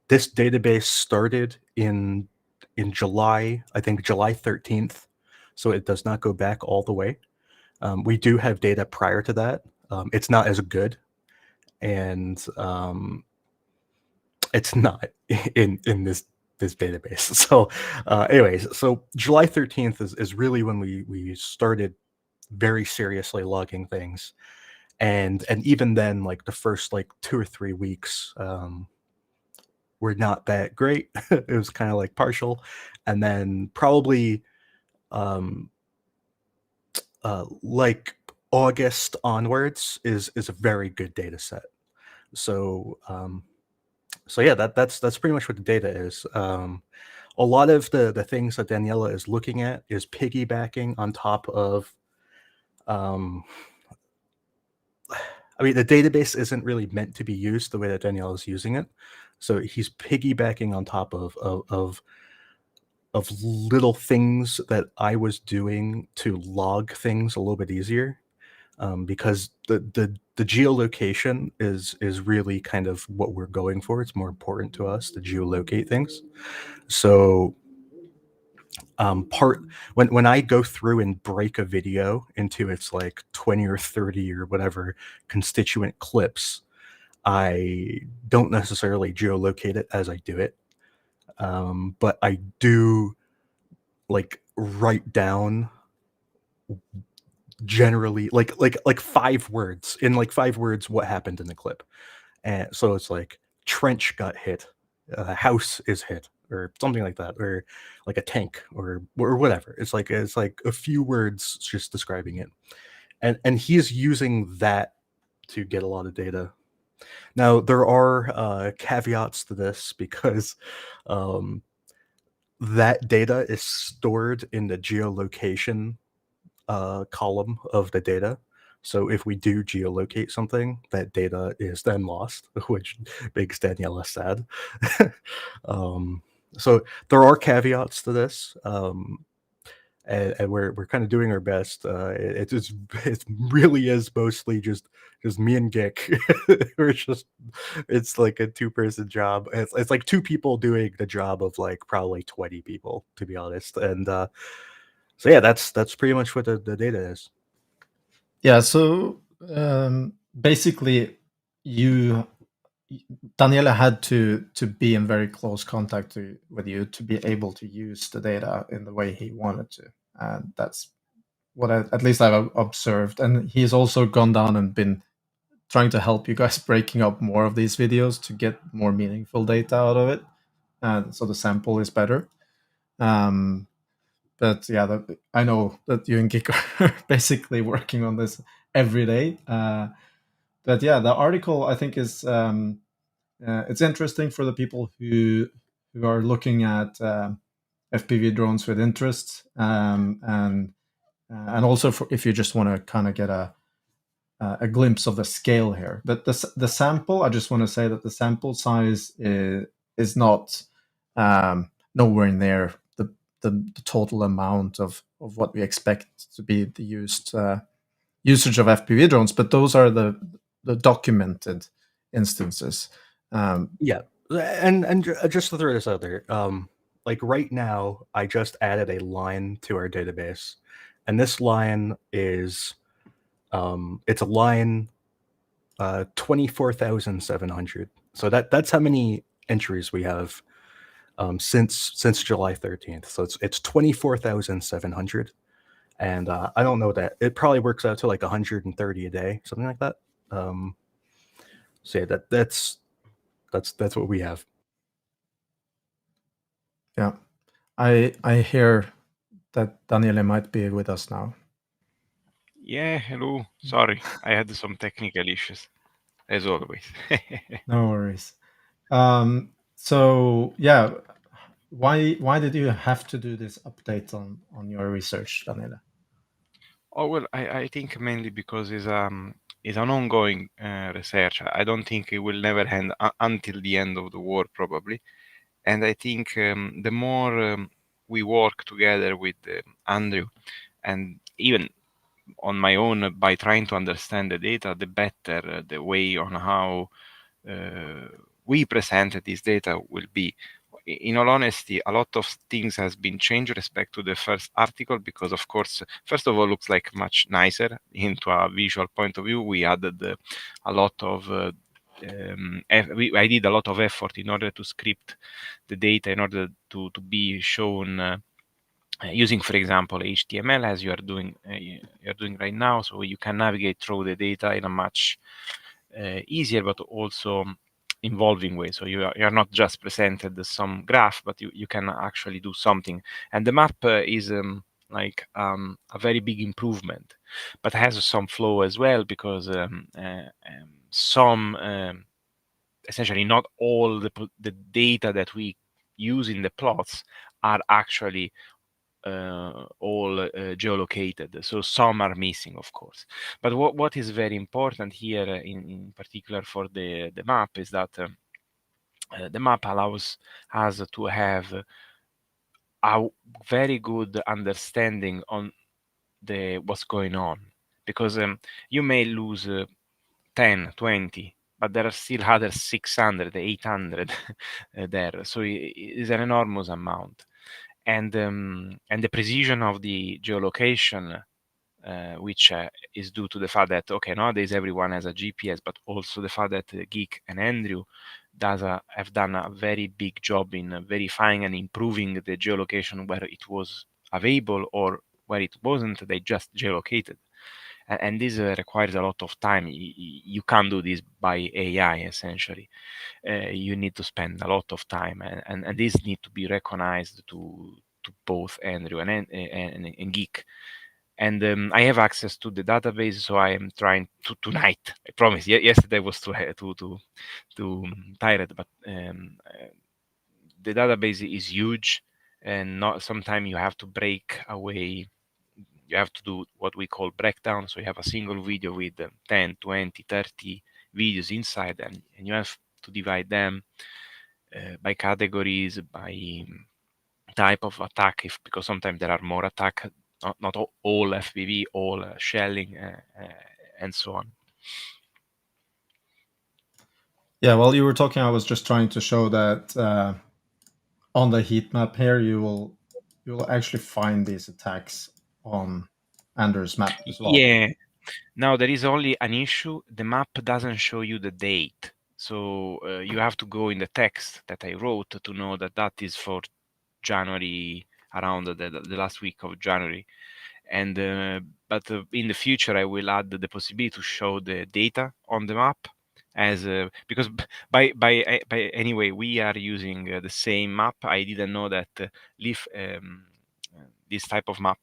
This database started in July, I think July 13th, so it does not go back all the way. We do have data prior to that. It's not as good, and it's not in this database. So anyways, so July 13th is really when we started very seriously logging things, and even then, like the first like 2 or 3 weeks were not that great. It was kind of like partial, and then probably like August onwards is a very good data set. So so yeah, that's pretty much what the data is. A lot of the things that Daniela is looking at is piggybacking on top of I mean, the database isn't really meant to be used the way that Daniela is using it. So he's piggybacking on top of little things that I was doing to log things a little bit easier, because the geolocation is really kind of what we're going for. It's more important to us to geolocate things. So when I go through and break a video into its like 20 or 30 or whatever constituent clips, I don't necessarily geolocate it as I do it, but I do like write down generally like 5 words in like 5 words what happened in the clip. And so it's like trench got hit, house is hit, or something like that, or like a tank or whatever. It's like a few words just describing it, and he's using that to get a lot of data. Now there are caveats to this because that data is stored in the geolocation column of the data. So if we do geolocate something, that data is then lost, which makes Daniela sad. So there are caveats to this, and we're kind of doing our best. It really is mostly just me and Gick. It's like a 2-person job. It's like 2 people doing the job of like probably 20 people, to be honest. And so yeah, that's pretty much what the data is. Yeah, so basically Daniela had to be in very close contact with you to be able to use the data in the way he wanted to, and that's what at least I've observed. And he's also gone down and been trying to help you guys breaking up more of these videos to get more meaningful data out of it, and so the sample is better. But yeah, I know that you and Geek are basically working on this every day. But yeah, the article I think is it's interesting for the people who are looking at FPV drones with interest, and also for if you just want to kind of get a glimpse of the scale here. But the sample, I just want to say that the sample size is not nowhere near the total amount of what we expect to be the usage of FPV drones, but those are the documented instances. Yeah, and just to throw this out there, like right now, I just added a line to our database, And this line is it's a line 24,700. So that's how many entries we have since July 13th. So it's 24,700. And I don't know that it probably works out to like 130 a day, something like that. So yeah, that's what we have. Yeah, I hear that Daniele might be with us now. Yeah, hello. Sorry, I had some technical issues, as always. No worries. So yeah, why did you have to do this update on your research, Daniele? Oh, well, I think mainly because it's an ongoing research. I don't think it will never end until the end of the war, probably. And I think the more we work together with Andrew, and even on my own by trying to understand the data, the better the way on how we present this data will be. In all honesty, a lot of things has been changed with respect to the first article because, of course, first of all, looks like much nicer into a visual point of view. We added a lot of I did a lot of effort in order to script the data in order to be shown using, for example, HTML as you're doing right now, so you can navigate through the data in a much easier but also involving way. So you're not just presented some graph, but you can actually do something. And the map is like a very big improvement, but has some flaw as well because some essentially not all the data that we use in the plots are actually all geolocated. So some are missing, of course. But what is very important here, in particular for the map, is that the map allows us to have a very good understanding on what's going on, because you may lose 10, 20, but there are still other 600, 800 there. So it's an enormous amount. And the precision of the geolocation, which is due to the fact that, okay, nowadays everyone has a GPS, but also the fact that Geek and Andrew have done a very big job in verifying and improving the geolocation where it was available, or where it wasn't, they just geolocated. And this requires a lot of time. You can't do this by AI, essentially. You need to spend a lot of time, and this need to be recognized to both Andrew and Geek. And I have access to the database, so I am trying to tonight. I promise. Yesterday was too tired, but the database is huge, and not sometimes you have to break away. You have to do what we call breakdown. So you have a single video with 10, 20, 30 videos inside, and you have to divide them by categories, by type of attack, because sometimes there are more attack, not all FPV, all shelling, and so on. Yeah, while you were talking, I was just trying to show that on the heat map here, you will actually find these attacks on Andrew's map as well. Yeah. Now there is only an issue. The map doesn't show you the date. So you have to go in the text that I wrote to know that is for January, around the last week of January. And but in the future, I will add the possibility to show the data on the map, as because by anyway, we are using the same map. I didn't know that this type of map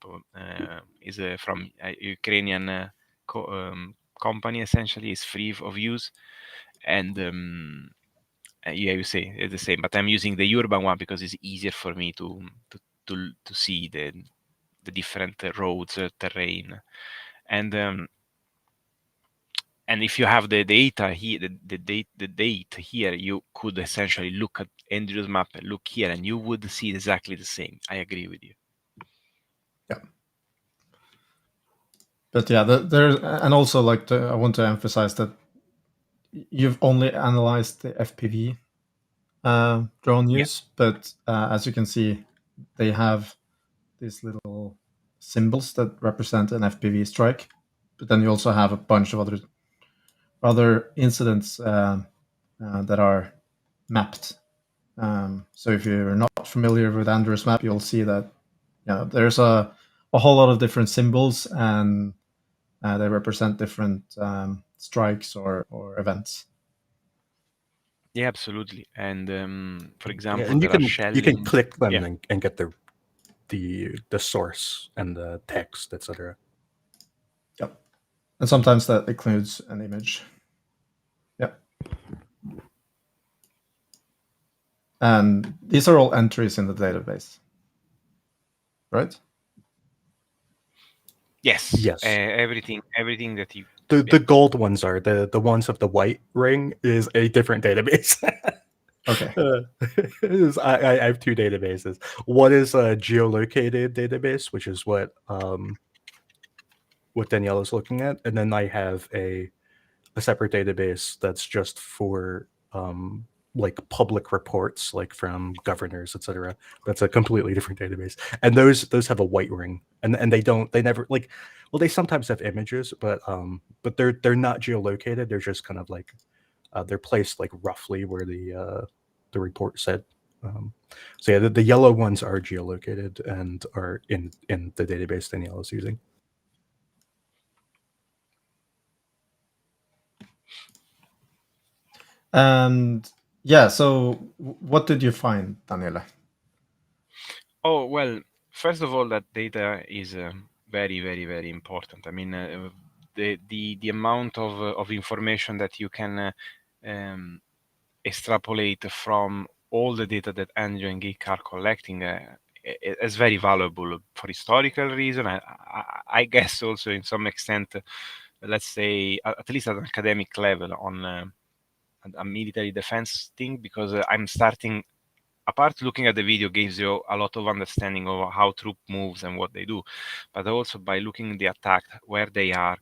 is from a Ukrainian company. Essentially, is free of use, and yeah, you say it's the same. But I'm using the urban one because it's easier for me to see the different roads, terrain, and if you have the data here, the date here, you could essentially look at Andrew's map, look here, and you would see exactly the same. I agree with you. Yeah. But yeah, there's, and also I want to emphasize that you've only analyzed the FPV drone use, but as you can see, they have these little symbols that represent an FPV strike, but then you also have a bunch of other incidents that are mapped. So if you're not familiar with Andrew's map, you'll see that there's a whole lot of different symbols, and they represent different strikes or events. Yeah, absolutely. And for example, and you there are can shelling. click them Yeah. and get the source and the text, etc. Yep. And sometimes that includes an image. Yep. And these are all entries in the database, right? Yes. Yes. Everything that you. The gold ones are the ones of the white ring is a different database. Okay. I have two databases. One is a geolocated database, which is what Danielle is looking at, and then I have a separate database that's just for like public reports, like from governors, etc. That's a completely different database, and those have a white ring, and they never like, well, they sometimes have images, but they're not geolocated. They're just kind of like they're placed like roughly where the report said. So yeah, the yellow ones are geolocated and are in the database Danielle is using. And yeah, so what did you find, Daniela? Oh, well, first of all, that data is very, very, very important. I mean, the amount of information that you can extrapolate from all the data that Andrew and Geek are collecting is very valuable for historical reason. I guess also in some extent, let's say, at least at an academic level on a military defense thing, because I'm starting, apart looking at the video gives you a lot of understanding of how troop moves and what they do, but also by looking at the attack, where they are,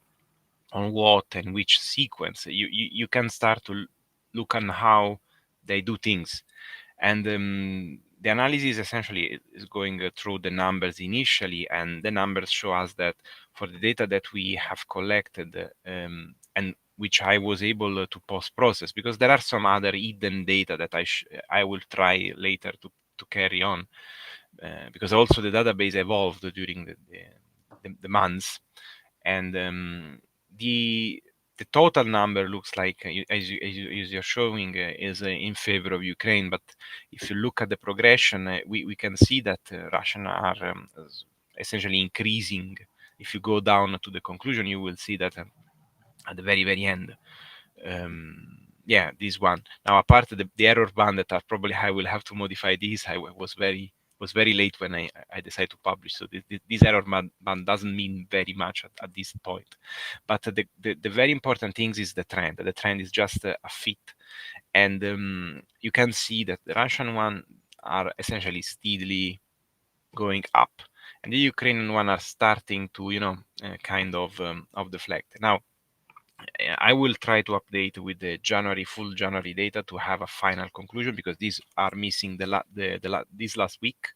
on what and which sequence, you can start to look on how they do things. And the analysis essentially is going through the numbers initially, and the numbers show us that for the data that we have collected and which I was able to post-process, because there are some other hidden data that I will try later to carry on, because also the database evolved during the months, and the total number looks like, as you're showing, is in favor of Ukraine. But if you look at the progression, we can see that Russian are essentially increasing. If you go down to the conclusion, you will see that at the very, very end. Yeah, this one. Now, apart the error band that probably I will have to modify this, I was very late when I decided to publish. So this error band doesn't mean very much at this point. But the very important thing is the trend. The trend is just a fit. And you can see that the Russian one are essentially steadily going up. And the Ukrainian one are starting to, kind of deflect. Now, I will try to update with the full January data to have a final conclusion, because these are missing this last week,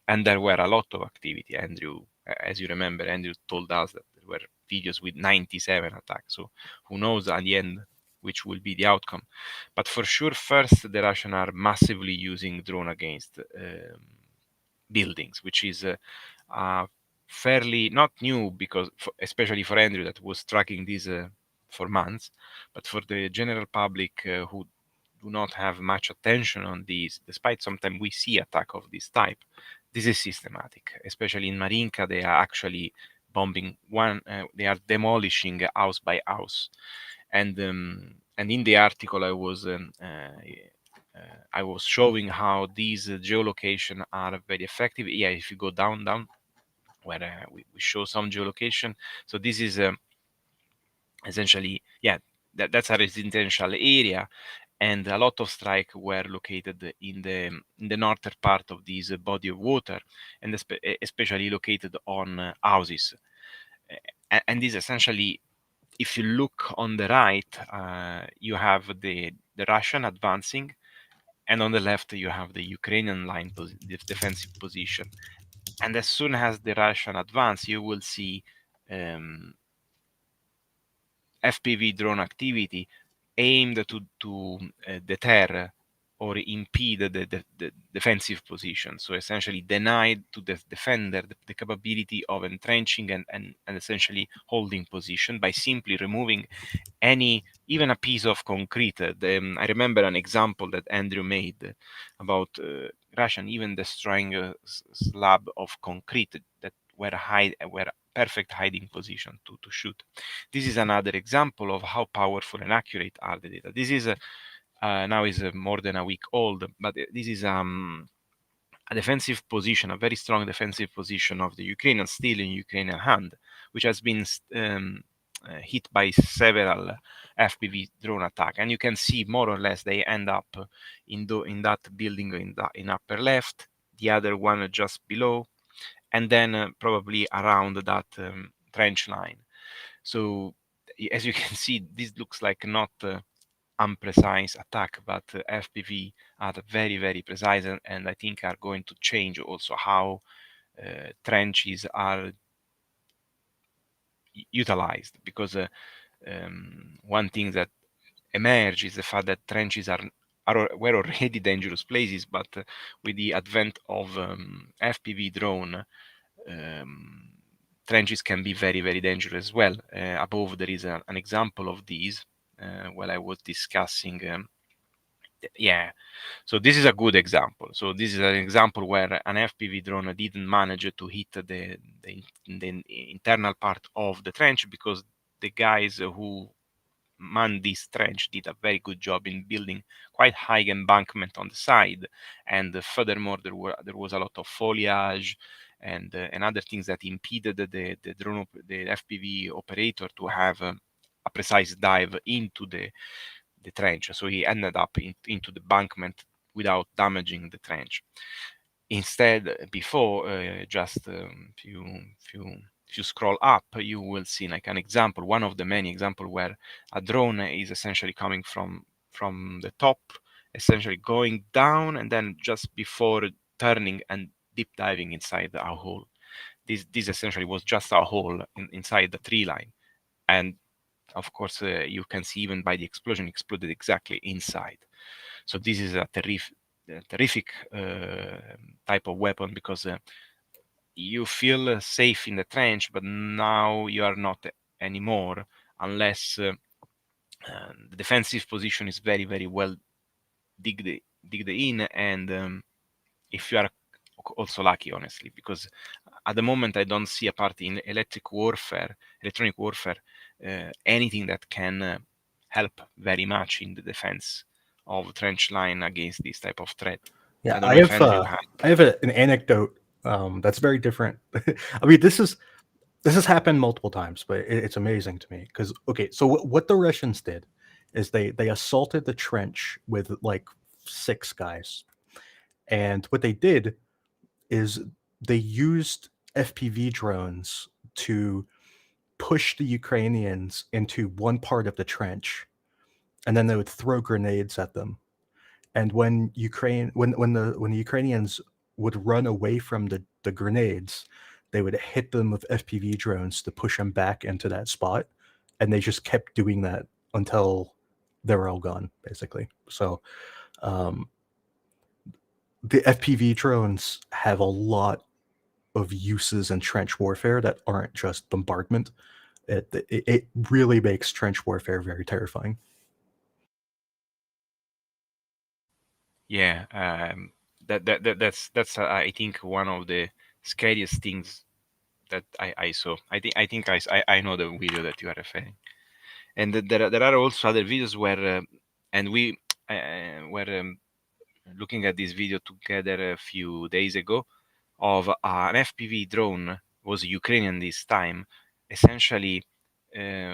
and there were a lot of activity. Andrew, as you remember, Andrew told us that there were videos with 97 attacks. So who knows at the end which will be the outcome. But for sure, first, the Russians are massively using drone against buildings, which is fairly not new, because especially for Andrew that was tracking this for months, but for the general public who do not have much attention on these, despite sometimes we see attack of this type, this is systematic. Especially in Marinka, they are actually bombing they are demolishing house by house. And in the article I was showing how these geolocation are very effective. Yeah, if you go down, where we show some geolocation. So this is essentially, yeah, that's a residential area, and a lot of strikes were located in the northern part of this body of water, and especially located on houses. And this essentially, if you look on the right, you have the Russian advancing, and on the left you have the Ukrainian line, the defensive position. And as soon as the Russian advance, you will see FPV drone activity aimed to deter or impede the defensive position. So essentially denied to the defender the capability of entrenching and essentially holding position by simply removing even a piece of concrete. I remember an example that Andrew made about Russian even destroying a slab of concrete that were perfect hiding position to shoot. This is another example of how powerful and accurate are the data. This is now is more than a week old, but this is a defensive position, a very strong defensive position of the Ukrainians, still in Ukrainian hand, which has been hit by several FPV drone attack. And you can see more or less they end up in that building in upper left, the other one just below, and then probably around that trench line. So as you can see, this looks like not unprecise attack, but FPV are very, very precise, and I think are going to change also how trenches are utilized, because one thing that emerged is the fact that trenches were already dangerous places, but with the advent of FPV drone, trenches can be very, very dangerous as well. Above there is an example of these while I was discussing. So this is a good example. So this is an example where an FPV drone didn't manage to hit the internal part of the trench, because the guys who manned this trench did a very good job in building quite high embankment on the side, and furthermore there was a lot of foliage and other things that impeded the FPV operator to have a precise dive into the trench. So he ended up into the embankment without damaging the trench. Instead, before just if you scroll up, you will see like an example, one of the many examples where a drone is essentially coming from the top, essentially going down, and then just before turning and deep diving inside a hole. This essentially was just a hole inside the tree line, and of course you can see even by the explosion, exploded exactly inside. So this is a terrific type of weapon, because you feel safe in the trench, but now you are not anymore unless the defensive position is very, very well digged in, and if you are also lucky, honestly, because at the moment I don't see, apart in electronic warfare, anything that can help very much in the defense of trench line against this type of threat. Yeah, I don't know if I have an anecdote that's very different. I mean, this has happened multiple times, but it's amazing to me because so what the Russians did is they assaulted the trench with like 6 guys, and what they did is they used FPV drones to push the Ukrainians into one part of the trench, and then they would throw grenades at them. And when the Ukrainians would run away from the grenades, they would hit them with FPV drones to push them back into that spot, and they just kept doing that until they were all gone, basically. So the FPV drones have a lot of uses in trench warfare that aren't just bombardment. It really makes trench warfare very terrifying. Yeah, that's I think one of the scariest things that I saw. I think I know the video that you are referring, and there are also other videos where and we were looking at this video together a few days ago of an FPV drone, was Ukrainian this time. Essentially,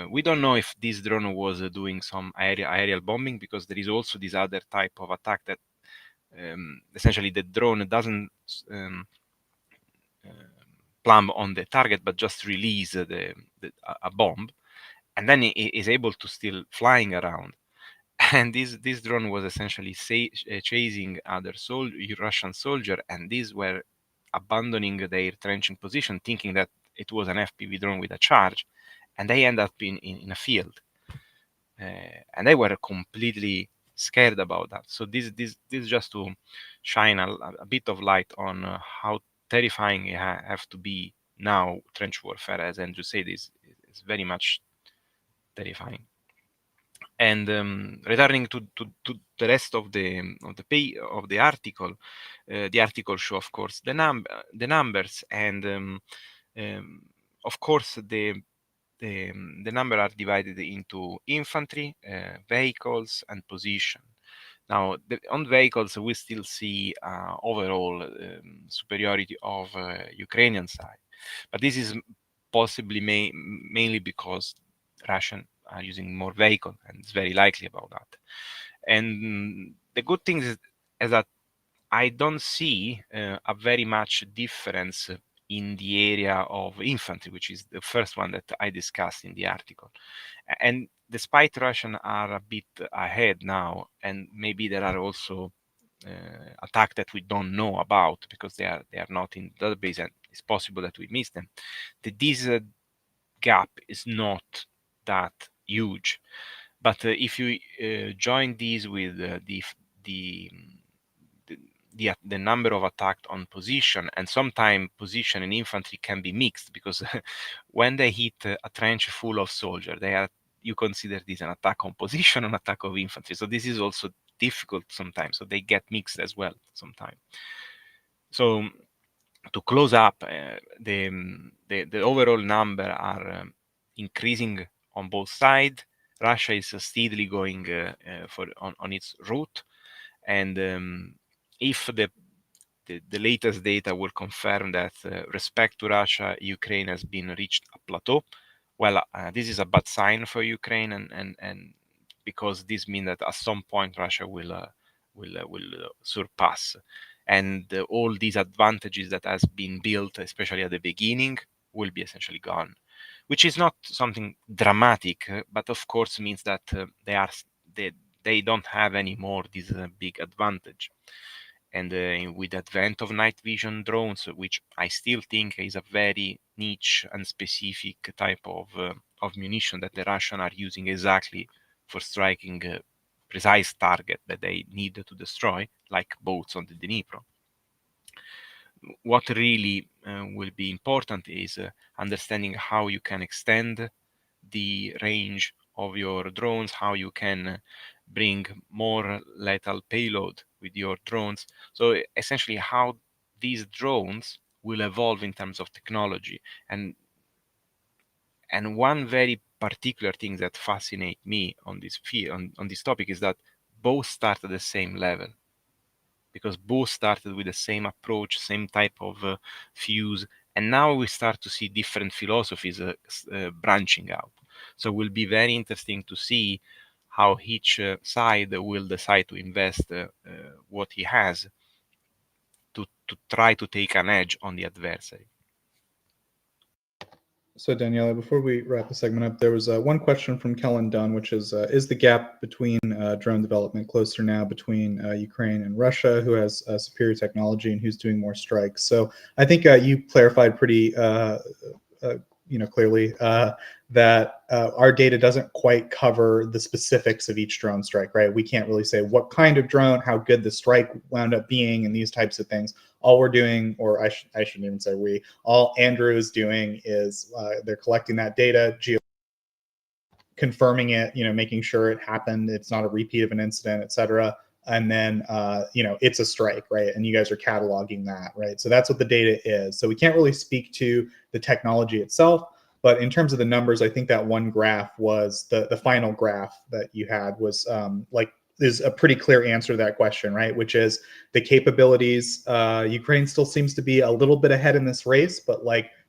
we don't know if this drone was doing some aerial bombing, because there is also this other type of attack that essentially the drone doesn't plumb on the target, but just release a bomb, and then it is able to still flying around. And this drone was essentially chasing other Russian soldier, and these were abandoning their trenching position, thinking that it was an FPV drone with a charge, and they end up in a field. And they were completely scared about that. So this just to shine a bit of light on how terrifying you have to be now. Trench warfare, as Andrew said, is very much terrifying. And returning to the rest of the article, the article show, of course, the numbers, and of course the number are divided into infantry, vehicles, and position. Now, on vehicles, we still see overall superiority of Ukrainian side, but this is possibly mainly because Russian are using more vehicle, and it's very likely about that. And the good thing is that I don't see a very much difference in the area of infantry, which is the first one that I discussed in the article. And despite Russian are a bit ahead now, and maybe there are also attacks that we don't know about because they are not in the database, and it's possible that we miss them. This gap is not that huge, but if you join these with the number of attacks on position, and sometimes position and infantry can be mixed, because when they hit a trench full of soldiers, you consider this an attack on position or an attack of infantry. So this is also difficult sometimes. So they get mixed as well sometimes. So to close up, the overall number are increasing on both sides. Russia is steadily going on its route, and if the latest data will confirm that respect to Russia, Ukraine has been reached a plateau. Well, this is a bad sign for Ukraine, and because this means that at some point Russia will surpass, and all these advantages that has been built, especially at the beginning, will be essentially gone, which is not something dramatic, but of course means that they don't have anymore this big advantage. And with the advent of night vision drones, which I still think is a very niche and specific type of munition that the Russians are using exactly for striking a precise target that they need to destroy, like boats on the Dnipro. What really will be important is understanding how you can extend the range of your drones, how you can bring more lethal payload with your drones. So essentially how these drones will evolve in terms of technology. And one very particular thing that fascinates me on this field, on this topic, is that both start at the same level, because both started with the same approach, same type of fuse, and now we start to see different philosophies branching out. So it will be very interesting to see how each side will decide to invest what he has to try to take an edge on the adversary. So Daniela, before we wrap the segment up, there was one question from Kellen Dunn, which is the gap between drone development closer now between Ukraine and Russia, who has superior technology and who's doing more strikes? So I think you clarified pretty clearly that our data doesn't quite cover the specifics of each drone strike, right? We can't really say what kind of drone, how good the strike wound up being, and these types of things. All we're doing, or I shouldn't even say we, all Andrew is doing is they're collecting that data, confirming it, making sure it happened, it's not a repeat of an incident, etc. And then, it's a strike, right? And you guys are cataloging that, right? So that's what the data is. So we can't really speak to the technology itself, but in terms of the numbers, I think that one graph was the final graph that you had was is a pretty clear answer to that question, right? Which is the capabilities. Ukraine still seems to be a little bit ahead in this race, but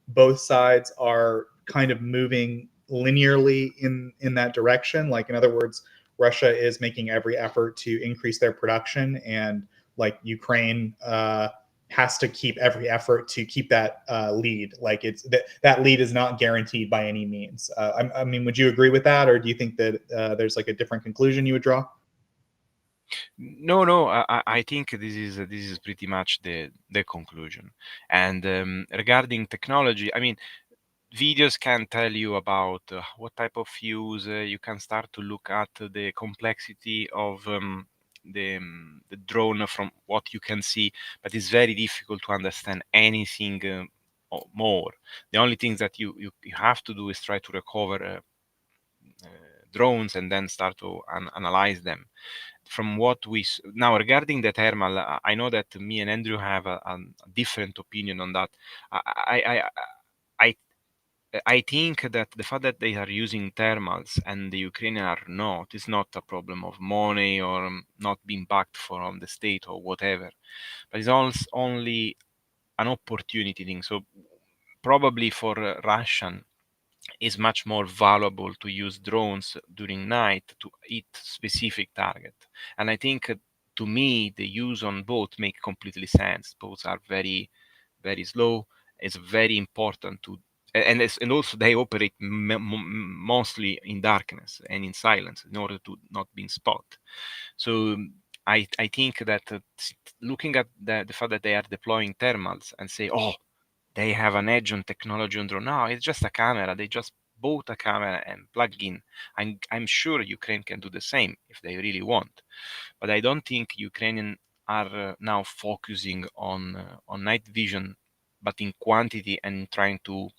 both sides are kind of moving linearly in that direction. In other words, Russia is making every effort to increase their production, and Ukraine has to keep every effort to keep that lead. It's that lead is not guaranteed by any means. I mean, would you agree with that, or do you think that there's a different conclusion you would draw? No. I think this is pretty much the conclusion. And regarding technology, I mean, videos can tell you about what type of fuse. You can start to look at the complexity of the drone from what you can see, but it's very difficult to understand anything more. The only thing that you have to do is try to recover drones and then start to analyze them. From what we now regarding the thermal, I know that me and Andrew have a different opinion on that. I I think that the fact that they are using thermals and the Ukrainians are not is not a problem of money or not being backed from the state or whatever, but it's also only an opportunity thing. So probably for Russian is much more valuable to use drones during night to hit specific target. And I think to me the use on both make completely sense. Both are very very slow. It's very important to and also they operate mostly in darkness and in silence in order to not be spotted. So I think that looking at the fact that they are deploying thermals and say, oh, they have an edge on technology on drone. No, it's just a camera. They just bought a camera and plug in. I'm sure Ukraine can do the same if they really want, but I don't think Ukrainians are now focusing on night vision, but in quantity and trying to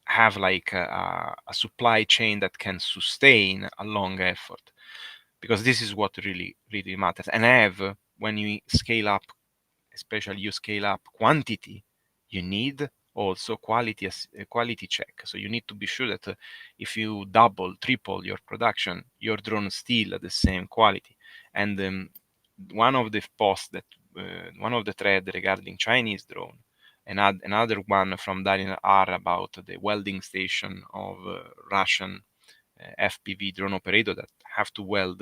have like a supply chain that can sustain a long effort, because this is what really really matters. And have when you scale up, especially you scale up quantity, you need also quality check. So you need to be sure that if you double, triple your production, your drone is still at the same quality. And one of the posts that one of the thread regarding Chinese drone, and another one from Daniel R about the welding station of Russian FPV drone operator that have to weld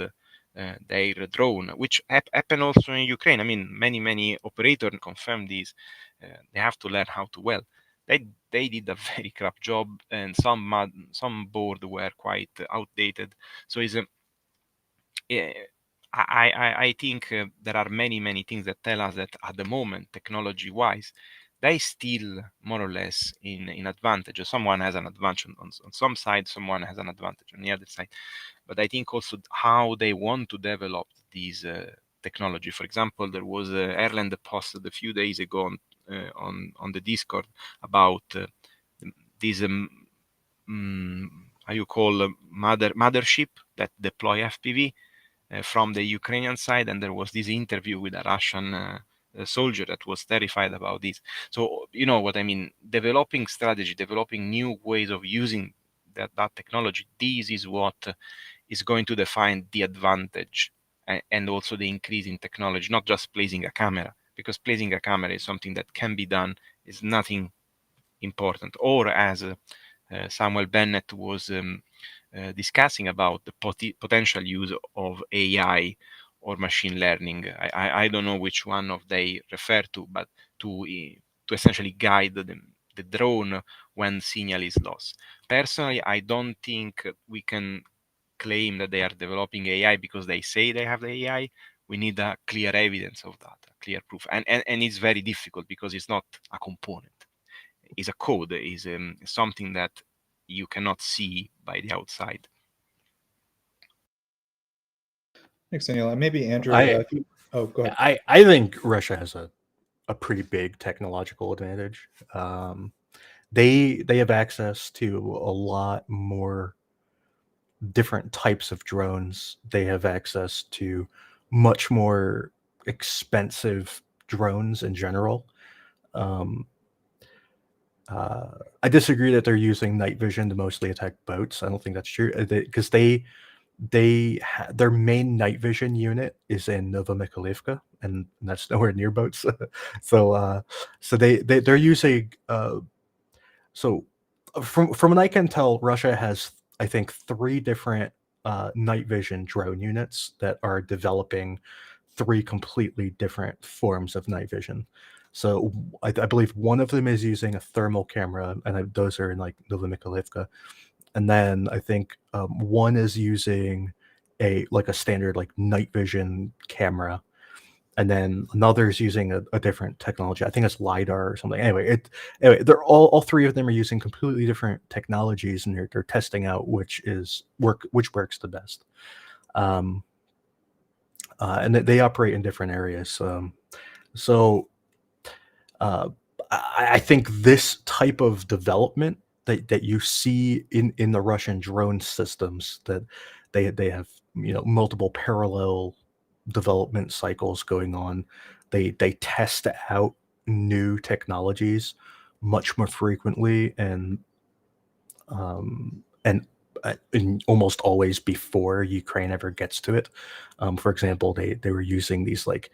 their drone, which happen also in Ukraine. I mean, many operators confirm this. They have to learn how to weld. They did a very crap job, and some board were quite outdated. So it's a I think there are many things that tell us that at the moment, technology-wise, they still more or less in advantage. Someone has an advantage on some side, someone has an advantage on the other side. But I think also how they want to develop these technology. For example, there was Erlend posted a few days ago on the Discord about this how you call mothership that deploy FPV from the Ukrainian side, and there was this interview with a Russian soldier that was terrified about this. So you know what I mean, developing strategy, developing new ways of using that technology. This is what is going to define the advantage and also the increase in technology, not just placing a camera, because placing a camera is something that can be done, is nothing important. Or as Samuel Bennett was discussing about the potential use of AI or machine learning. I don't know which one of they refer to, but to essentially guide the drone when signal is lost. Personally, I don't think we can claim that they are developing AI because they say they have the AI. We need a clear evidence of that, a clear proof. And it's very difficult because it's not a component. It's a code, is something that you cannot see by the outside. Thanks, Daniel. And maybe Andrew. Oh, go ahead. I think Russia has a pretty big technological advantage. They have access to a lot more different types of drones. They have access to much more expensive drones in general. I disagree that they're using night vision to mostly attack boats. I don't think that's true because their main night vision unit is in Novomykolaivka, and that's nowhere near boats. So they're using so from what I can tell, Russia has, I think, 3 different night vision drone units that are developing 3 completely different forms of night vision. So I believe one of them is using a thermal camera, and those are in like Novomykolaivka. And then I think one is using a standard like night vision camera, and then another is using a different technology. I think it's LiDAR or something. Anyway, they're all three of them are using completely different technologies, and they're testing out which works the best. And they operate in different areas. So I think this type of development that you see in the Russian drone systems, that they have multiple parallel development cycles going on. They test out new technologies much more frequently, and almost always before Ukraine ever gets to it. For example, they were using these like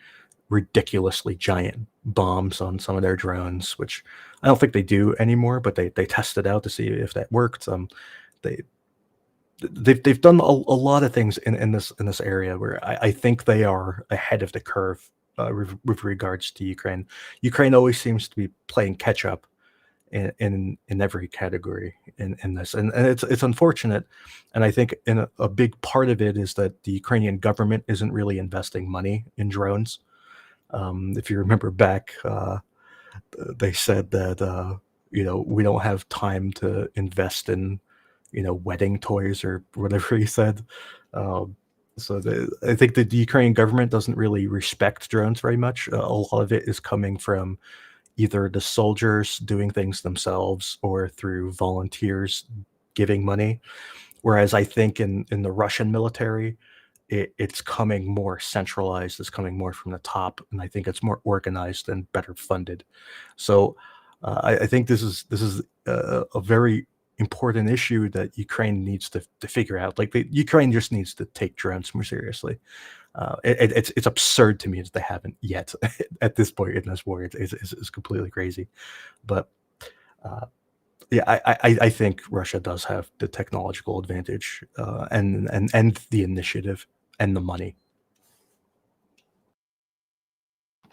ridiculously giant bombs on some of their drones, which I don't think they do anymore, but they tested out to see if that worked. They've done a lot of things in this area where I think they are ahead of the curve with regards to Ukraine. Ukraine always seems to be playing catch up in every category in this, and it's unfortunate. And I think a big part of it is that the Ukrainian government isn't really investing money in drones. If you remember back, they said that we don't have time to invest in wedding toys or whatever he said. So I think that the Ukrainian government doesn't really respect drones very much. A lot of it is coming from either the soldiers doing things themselves or through volunteers giving money. Whereas I think in the Russian military, it's coming more centralized. It's coming more from the top, and I think it's more organized and better funded. So I think this is a very important issue that Ukraine needs to figure out. Like Ukraine just needs to take drones more seriously. It's absurd to me that they haven't yet at this point in this war. It's completely crazy, but yeah, I think Russia does have the technological advantage and the initiative and the money.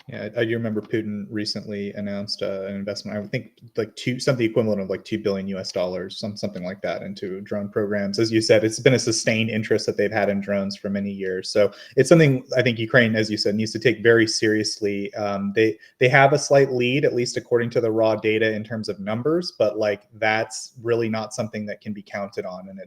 Yeah, I do remember Putin recently announced an investment. I think like something equivalent of like $2 billion US, something like that, into drone programs. As you said, it's been a sustained interest that they've had in drones for many years. So it's something I think Ukraine, as you said, needs to take very seriously. They have a slight lead, at least according to the raw data, in terms of numbers, but like that's really not something that can be counted on, and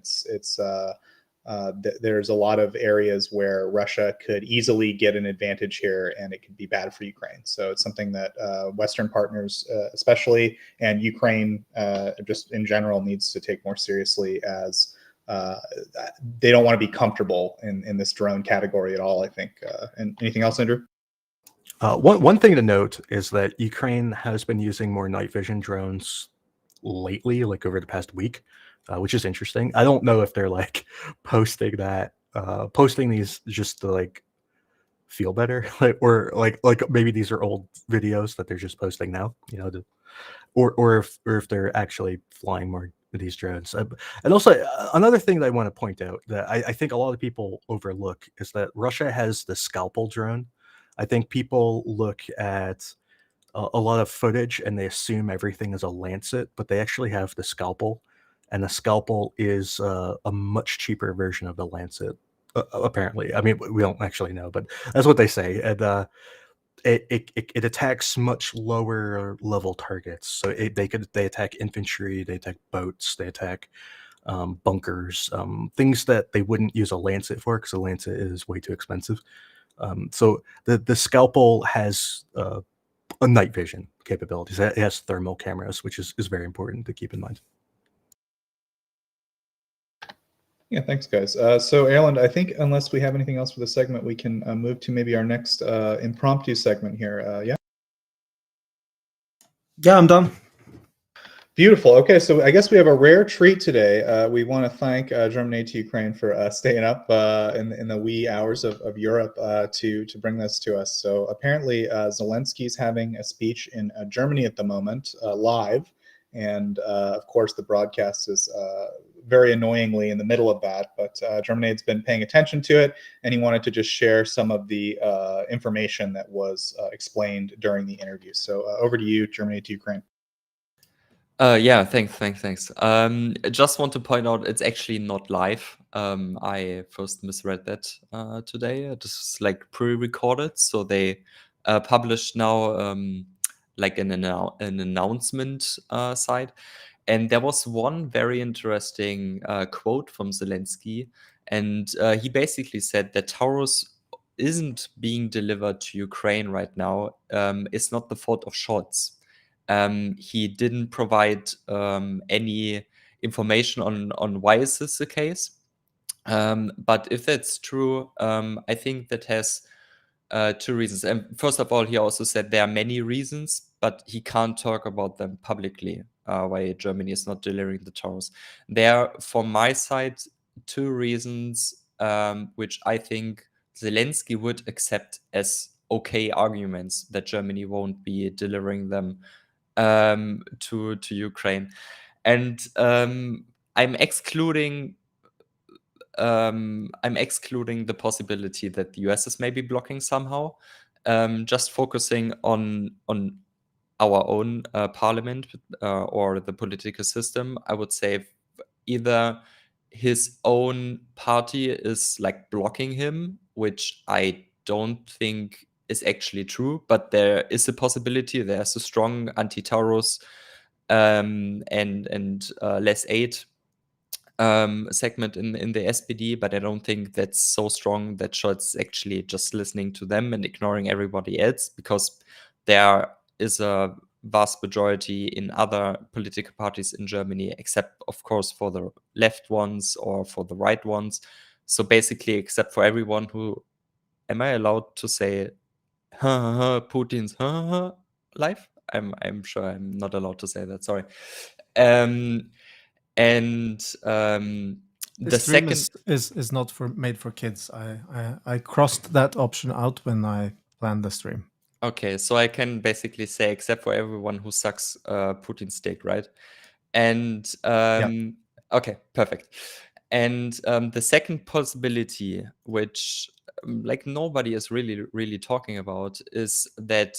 there's a lot of areas where Russia could easily get an advantage here, and it could be bad for Ukraine. So it's something that Western partners, especially, and Ukraine just in general, needs to take more seriously, as they don't want to be comfortable in this drone category at all, I think. And anything else, Andrew? One thing to note is that Ukraine has been using more night vision drones lately, like over the past week, which is interesting. I don't know if they're like posting these just to like feel better, or maybe these are old videos that they're just posting now, or if they're actually flying more of these drones. And also another thing that I want to point out that I think a lot of people overlook is that Russia has the Scalpel drone. I think people look at a lot of footage and they assume everything is a Lancet, but they actually have the Scalpel, and the Scalpel is a much cheaper version of the Lancet. Apparently, I mean, we don't actually know, but that's what they say. And it attacks much lower level targets. So they attack infantry, they attack boats, they attack bunkers, things that they wouldn't use a Lancet for, because a Lancet is way too expensive. So the Scalpel has a night vision capabilities. It has thermal cameras, which is very important to keep in mind. Yeah, thanks, guys. So, Erlend, I think unless we have anything else for the segment, we can move to maybe our next impromptu segment here. Yeah? Yeah, I'm done. Beautiful. Okay, so I guess we have a rare treat today. We want to thank German Aid to Ukraine for staying up in the wee hours of Europe to bring this to us. So apparently Zelensky's having a speech in Germany at the moment, live. And of course, the broadcast is very annoyingly in the middle of that. But German Aid's been paying attention to it, and he wanted to just share some of the information that was explained during the interview. So over to you, German Aid to Ukraine. Yeah, thanks. I just want to point out it's actually not live. I first misread that today. This is like pre-recorded, so they published now like an announcement site. And there was one very interesting quote from Zelensky, and he basically said that Taurus isn't being delivered to Ukraine right now. It's not the fault of Scholz. He didn't provide any information on why is this the case. But if that's true, I think that has two reasons. And first of all, he also said there are many reasons, but he can't talk about them publicly, why Germany is not delivering the Taurus. There are, from my side, two reasons which I think Zelensky would accept as okay arguments that Germany won't be delivering them to Ukraine. And I'm excluding the possibility that the US is maybe blocking somehow. Just focusing on our own parliament or the political system, I would say either his own party is like blocking him, which I don't think is actually true, but there is a possibility. There's a strong anti-Taurus and less aid segment in the SPD, but I don't think that's so strong that Scholz is actually just listening to them and ignoring everybody else, because there is a vast majority in other political parties in Germany, except of course for the left ones or for the right ones. So basically, except for everyone who, am I allowed to say Putin's life? I'm sure I'm not allowed to say that. Sorry. And the This stream second, is not made for kids. I crossed that option out when I planned the stream. okay, so I can basically say except for everyone who sucks Putin's dick, right? And okay, perfect. And the second possibility, which like nobody is really talking about, is that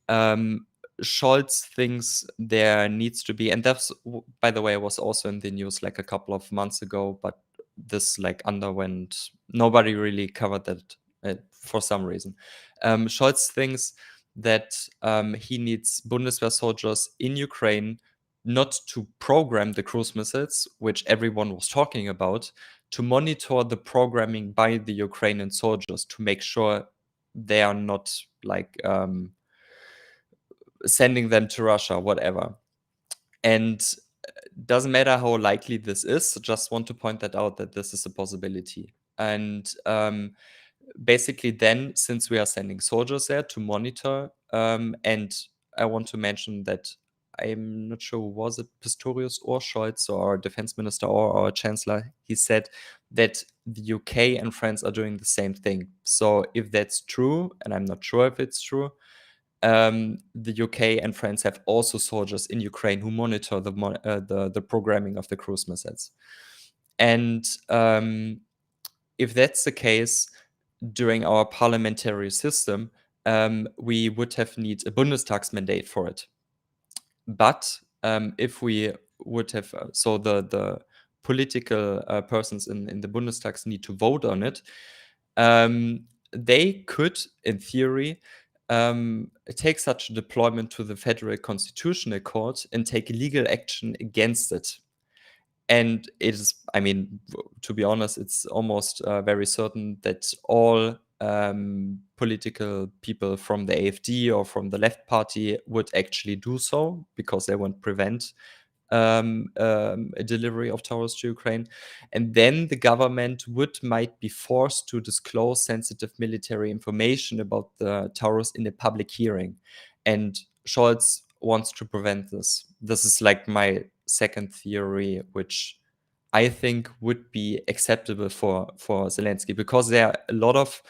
Scholz thinks there needs to be, and that's by the way was also in the news like a couple of months ago, but this like underwent, nobody really covered that for some reason. Scholz thinks that he needs Bundeswehr soldiers in Ukraine not to program the cruise missiles, which everyone was talking about, to monitor the programming by the Ukrainian soldiers to make sure they are not like sending them to Russia, whatever. And doesn't matter how likely this is, just want to point that out, that this is a possibility. And basically then, since we are sending soldiers there to monitor, and I want to mention that I'm not sure, was it Pistorius or Scholz or our defense minister or our chancellor, he said that the UK and France are doing the same thing. So if that's true, and I'm not sure if it's true, the UK and France have also soldiers in Ukraine who monitor the programming of the cruise missiles. And if that's the case, during our parliamentary system, we would have need a Bundestag's mandate for it. But if we would have, so the political persons in the Bundestags need to vote on it, they could, in theory, take such a deployment to the Federal Constitutional Court and take legal action against it. And it is, I mean, to be honest, it's almost very certain that all political people from the AfD or from the left party would actually do so, because they won't prevent a delivery of Taurus to Ukraine. And then the government might be forced to disclose sensitive military information about the Taurus in a public hearing. And Scholz wants to prevent this. This is like my second theory, which I think would be acceptable for Zelensky, because there are a lot of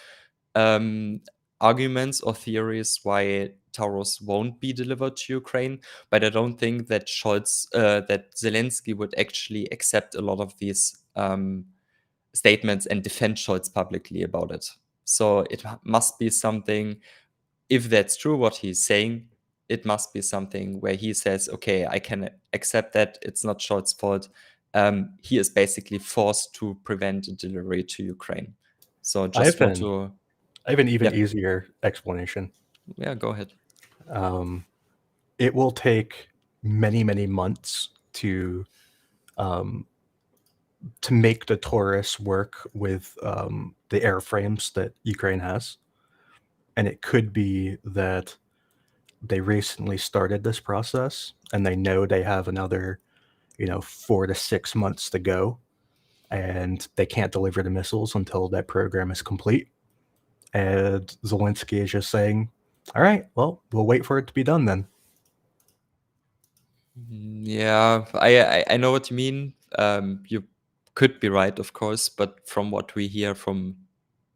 arguments or theories why Taurus won't be delivered to Ukraine, but I don't think that that Zelensky would actually accept a lot of these statements and defend Scholz publicly about it. So it must be something, if that's true what he's saying, it must be something where he says, okay, I can accept that it's not Scholz's fault. He is basically forced to prevent a delivery to Ukraine. So just for to I have an even Yep. easier explanation. Yeah, go ahead. It will take many, many months to make the Taurus work with the airframes that Ukraine has. And it could be that they recently started this process and they know they have another, 4 to 6 months to go, and they can't deliver the missiles until that program is complete. And Zelensky is just saying, all right, well, we'll wait for it to be done then. Yeah, I know what you mean. You could be right, of course, but from what we hear from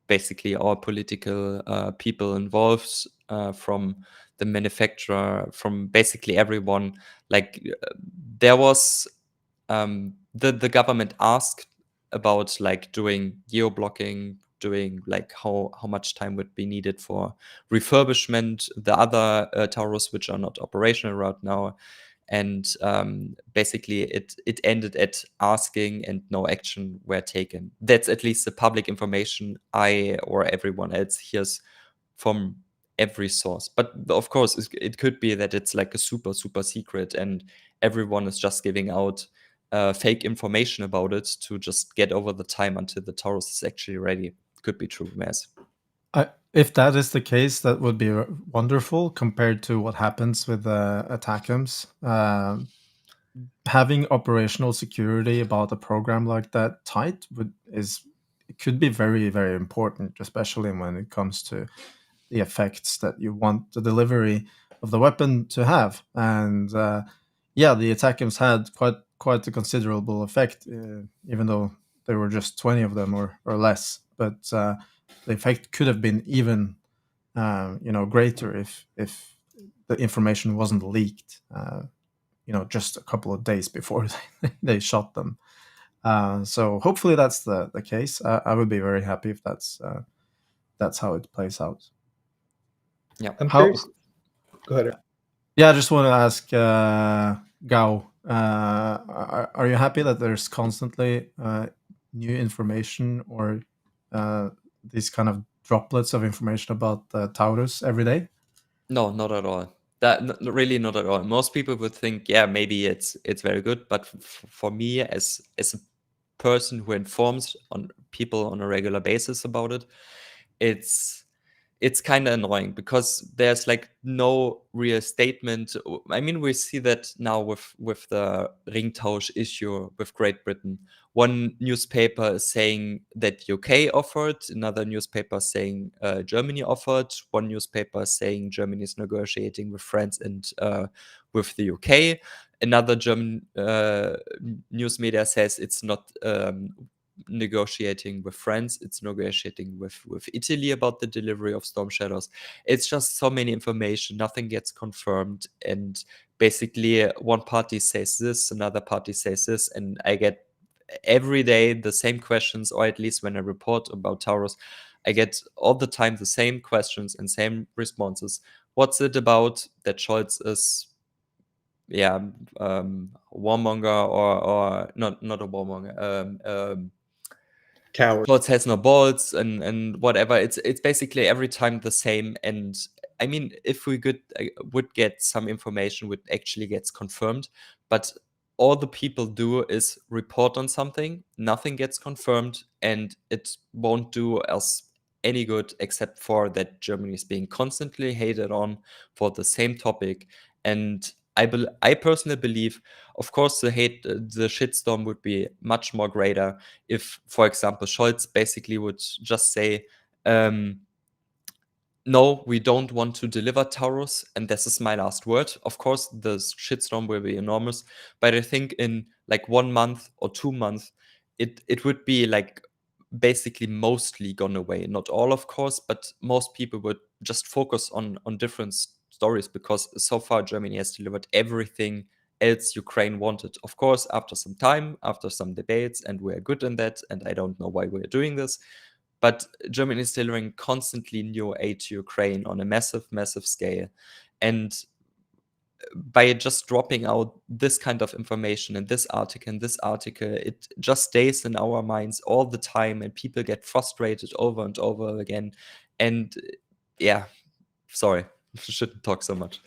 basically all political people involved, from the manufacturer, from basically everyone, like there was the government asked about like doing geo-blocking, doing like how much time would be needed for refurbishment, the other Taurus which are not operational right now. And basically it ended at asking and no action were taken. That's at least the public information I or everyone else hears from every source. But of course, it could be that it's like a super secret and everyone is just giving out fake information about it to just get over the time until the Taurus is actually ready. Could be true, Maz. If that is the case, that would be wonderful compared to what happens with the ATACMS. Having operational security about a program like that tight it could be very, very important, especially when it comes to the effects that you want the delivery of the weapon to have. And yeah, the ATACMS had quite a considerable effect, even though there were just 20 of them or less. But the effect could have been even greater if the information wasn't leaked just a couple of days before they shot them. So hopefully that's the case. I would be very happy if that's how it plays out. Yeah. I'm curious. Go ahead. Yeah, I just want to ask Gao, are you happy that there's constantly new information or these kind of droplets of information about Taurus every day? No, not at all. Really not at all. Most people would think, yeah, maybe it's very good, but for me, as a person who informs on people on a regular basis about it, it's kind of annoying because there's like no real statement. I mean, we see that now with the Ringtausch issue with Great Britain. One newspaper is saying that UK offered, another newspaper saying Germany offered, one newspaper saying Germany is negotiating with France and with the UK. Another German news media says it's not negotiating with France, it's negotiating with Italy about the delivery of Storm Shadows. It's just so many information, nothing gets confirmed, and basically one party says this, another party says this, and I get every day the same questions, or at least when I report about Taurus, I get all the time the same questions and same responses. What's it about that Scholz is warmonger or not a warmonger, Coward. Scholz has no balls and whatever. It's basically every time the same. And I mean, if we would get some information which actually gets confirmed, but all the people do is report on something, nothing gets confirmed, and it won't do us any good except for that Germany is being constantly hated on for the same topic. And I personally believe, of course, the shitstorm would be much more greater if, for example, Scholz basically would just say, no, we don't want to deliver Taurus, and this is my last word. Of course, the shitstorm will be enormous, but I think in like 1 month or 2 months, it would be like basically mostly gone away. Not all, of course, but most people would just focus on different stories because so far Germany has delivered everything else Ukraine wanted. Of course, after some time, after some debates, and we're good in that, and I don't know why we're doing this. But Germany is delivering constantly new aid to Ukraine on a massive scale. And by just dropping out this kind of information in this article, it just stays in our minds all the time, and people get frustrated over and over again. And yeah, sorry, shouldn't talk so much.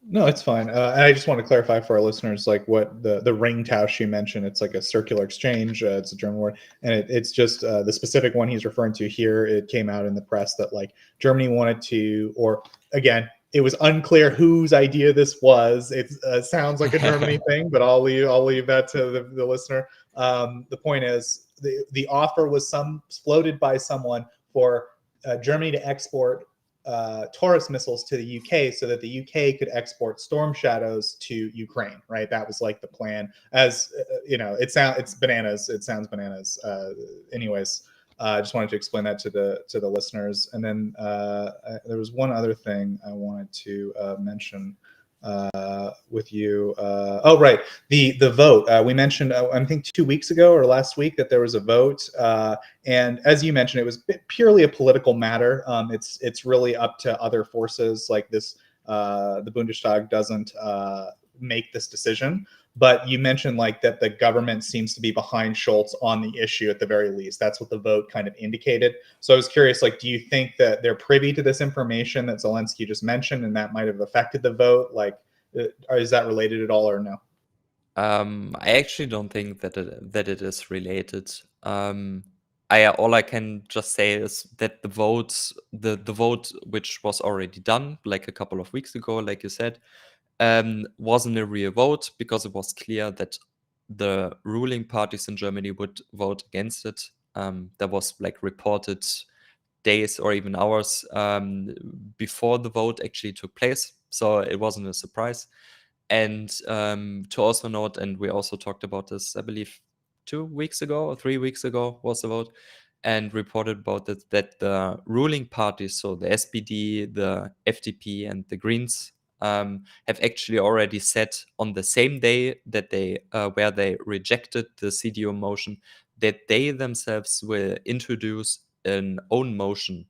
No, it's fine. And I just want to clarify for our listeners, like what the Ringtausch you mentioned. It's like a circular exchange. It's a German word, and it's just the specific one he's referring to here. It came out in the press that like Germany wanted to, or again, it was unclear whose idea this was. It sounds like a Germany thing, but I'll leave that to the listener. The point is, the offer was floated by someone for Germany to export Taurus missiles to the UK so that the UK could export Storm Shadows to Ukraine, right? That was like the plan. As it's bananas. It sounds bananas. Anyways, I just wanted to explain that to the listeners. And then there was one other thing I wanted to mention with you. Oh, right. The vote. We mentioned, I think 2 weeks ago or last week, that there was a vote. And as you mentioned, it was purely a political matter. It's really up to other forces like this. The Bundestag doesn't make this decision. But you mentioned like that the government seems to be behind Scholz on the issue at the very least. That's what the vote kind of indicated. So I was curious, like, do you think that they're privy to this information that Zelensky just mentioned, and that might have affected the vote? Like, is that related at all, or no? I actually don't think that it is related. All I can just say is that the vote which was already done like a couple of weeks ago, like you said, wasn't a real vote because it was clear that the ruling parties in Germany would vote against it. That was like reported days or even hours before the vote actually took place, so it wasn't a surprise. And to also note, and we also talked about this, I believe 2 weeks ago or 3 weeks ago was the vote, and reported about it, that the ruling parties, so the SPD, the FDP, and the Greens, have actually already said on the same day that where they rejected the CDU motion, that they themselves will introduce an own motion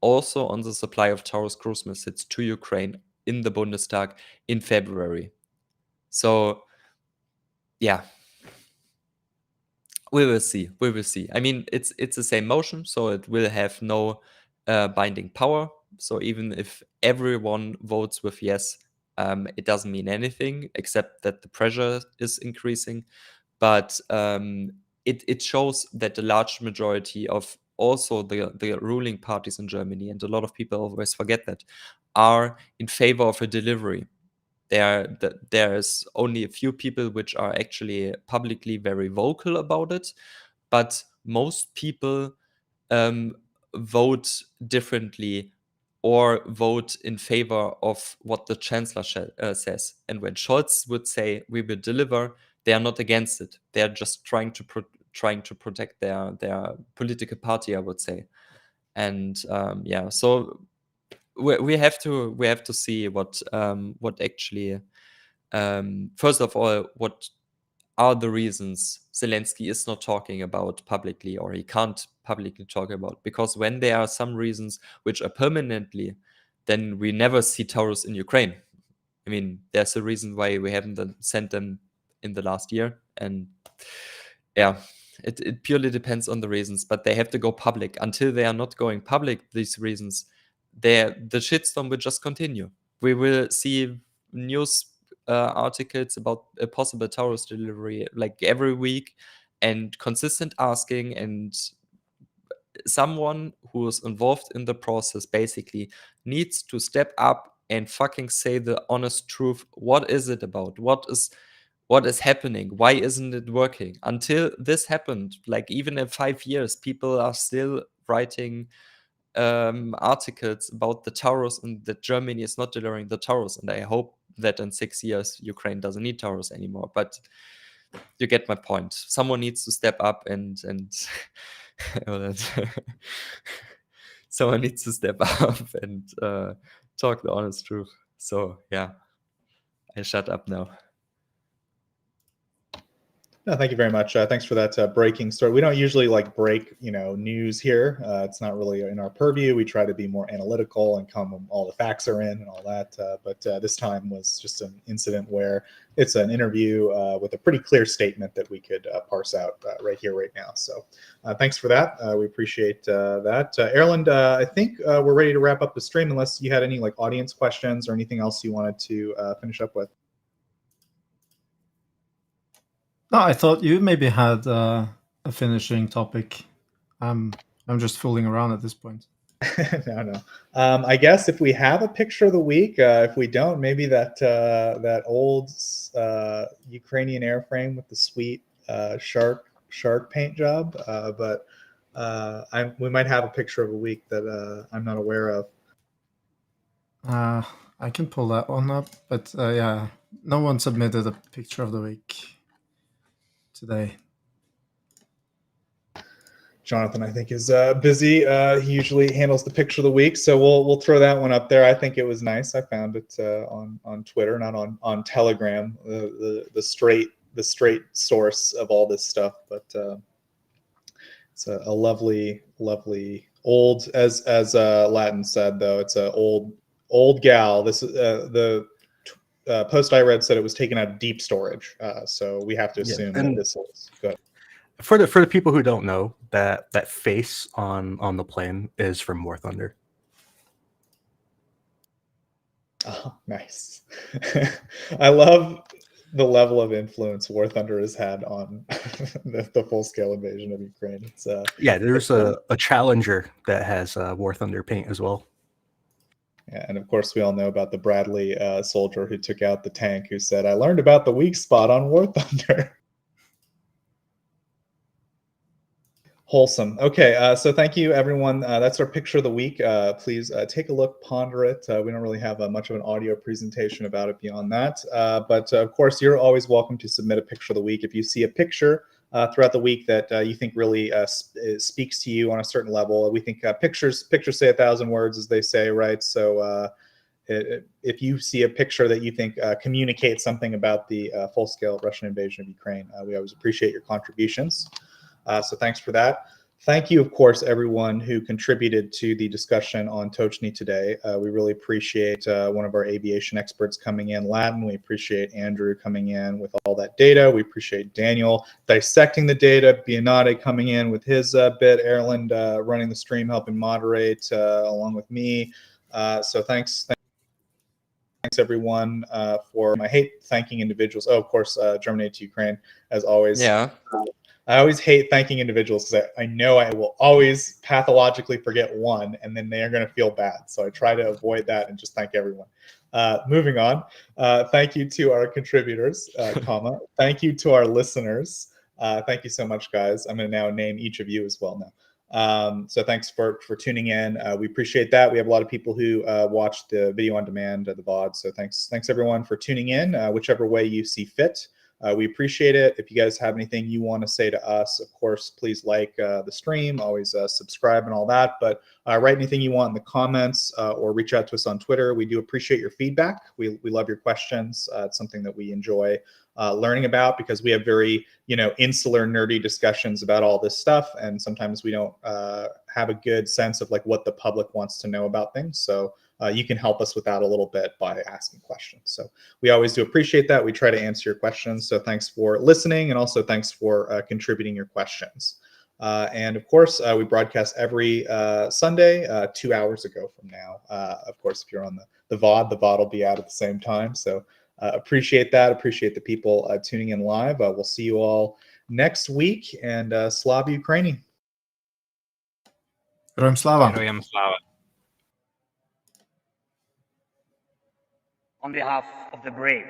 also on the supply of Taurus cruise missiles to Ukraine in the Bundestag in February. So, yeah, we will see. We will see. I mean, it's the same motion, so it will have no binding power. So even if everyone votes with yes, it doesn't mean anything except that the pressure is increasing. But it shows that the large majority of also the ruling parties in Germany, and a lot of people always forget that, are in favor of a delivery. There's only a few people which are actually publicly very vocal about it, but most people vote differently or vote in favor of what the chancellor says. And when Scholz would say we will deliver, they are not against it. They are just trying to protect their political party, I would say. And yeah, so we have to see what actually first of all, what are the reasons Zelensky is not talking about publicly, or he can't publicly talk about? Because when there are some reasons which are permanently, then we never see Taurus in Ukraine. I mean, there's a reason why we haven't sent them in the last year, and yeah, it purely depends on the reasons, but they have to go public. Until they are not going public, these reasons, the shitstorm will just continue. We will see news articles about a possible Taurus delivery like every week, and consistent asking, and someone who is involved in the process basically needs to step up and fucking say the honest truth. What is it about? What is happening? Why isn't it working? Until this happened, like even in 5 years, people are still writing articles about the Taurus and that Germany is not delivering the Taurus. And I hope that in 6 years, Ukraine doesn't need Taurus anymore. But you get my point. Someone needs to step up and someone needs to step up and talk the honest truth. So yeah, I shut up now. No, thank you very much. Thanks for that breaking story. We don't usually break, news here. It's not really in our purview. We try to be more analytical and come when all the facts are in and all that. But this time was just an incident where it's an interview with a pretty clear statement that we could parse out right here, right now. So thanks for that. We appreciate that. Erlend, I think we're ready to wrap up the stream unless you had any audience questions or anything else you wanted to finish up with. No, I thought you maybe had a finishing topic. I'm just fooling around at this point. No. I guess if we have a picture of the week, if we don't, maybe that old Ukrainian airframe with the sweet shark paint job. But we might have a picture of a week that I'm not aware of. I can pull that one up, but yeah, no one submitted a picture of the week today. Jonathan, I think, is busy. He usually handles the picture of the week, so we'll throw that one up there. I think it was nice. I found it on Twitter, not on Telegram, the straight source of all this stuff. But it's a lovely old, as Latin said, though. It's an old gal. This is the post I read said it was taken out of deep storage, so we have to assume that this is good. For the people who don't know, that face on the plane is from War Thunder. Oh, nice. I love the level of influence War Thunder has had on the full-scale invasion of Ukraine. It's yeah, there's a Challenger that has War Thunder paint as well. Yeah, and of course we all know about the Bradley soldier who took out the tank, who said, "I learned about the weak spot on War Thunder." Wholesome. Okay, so thank you, everyone. That's our picture of the week. Please take a look, ponder it. We don't really have much of an audio presentation about it beyond that. But of course, you're always welcome to submit a picture of the week. If you see a picture throughout the week that you think really speaks to you on a certain level, we think pictures say 1,000 words, as they say, right? So if you see a picture that you think communicates something about the full-scale Russian invasion of Ukraine, we always appreciate your contributions. So thanks for that. Thank you, of course, everyone who contributed to the discussion on Tochnyi today. We really appreciate one of our aviation experts coming in, Latin. We appreciate Andrew coming in with all that data. We appreciate Daniel dissecting the data, Bionade coming in with his bit, Erlend running the stream, helping moderate along with me. So thanks everyone for. I hate thanking individuals. Oh, of course, Germany to Ukraine, as always. Yeah. I always hate thanking individuals because I know I will always pathologically forget one, and then they are going to feel bad. So I try to avoid that and just thank everyone. Moving on. Thank you to our contributors, comma. Thank you to our listeners. Thank you so much, guys. I'm going to now name each of you as well now. So thanks for tuning in. We appreciate that. We have a lot of people who watch the video on demand, the VOD. So thanks everyone for tuning in, whichever way you see fit. We appreciate it. If you guys have anything you want to say to us, of course, please like the stream, always subscribe and all that. But write anything you want in the comments or reach out to us on Twitter. We do appreciate your feedback. We love your questions. It's something that we enjoy learning about because we have very, insular, nerdy discussions about all this stuff. And sometimes we don't have a good sense of what the public wants to know about things. So you can help us with that a little bit by asking questions. So we always do appreciate that. We try to answer your questions. So thanks for listening, and also thanks for contributing your questions. And of course, we broadcast every Sunday, 2 hours ago from now. Of course, if you're on the VOD will be out at the same time. So appreciate that. Appreciate the people tuning in live. We'll see you all next week. And Slava Ukraini. Heroям слава. Героям слава. On behalf of the brave.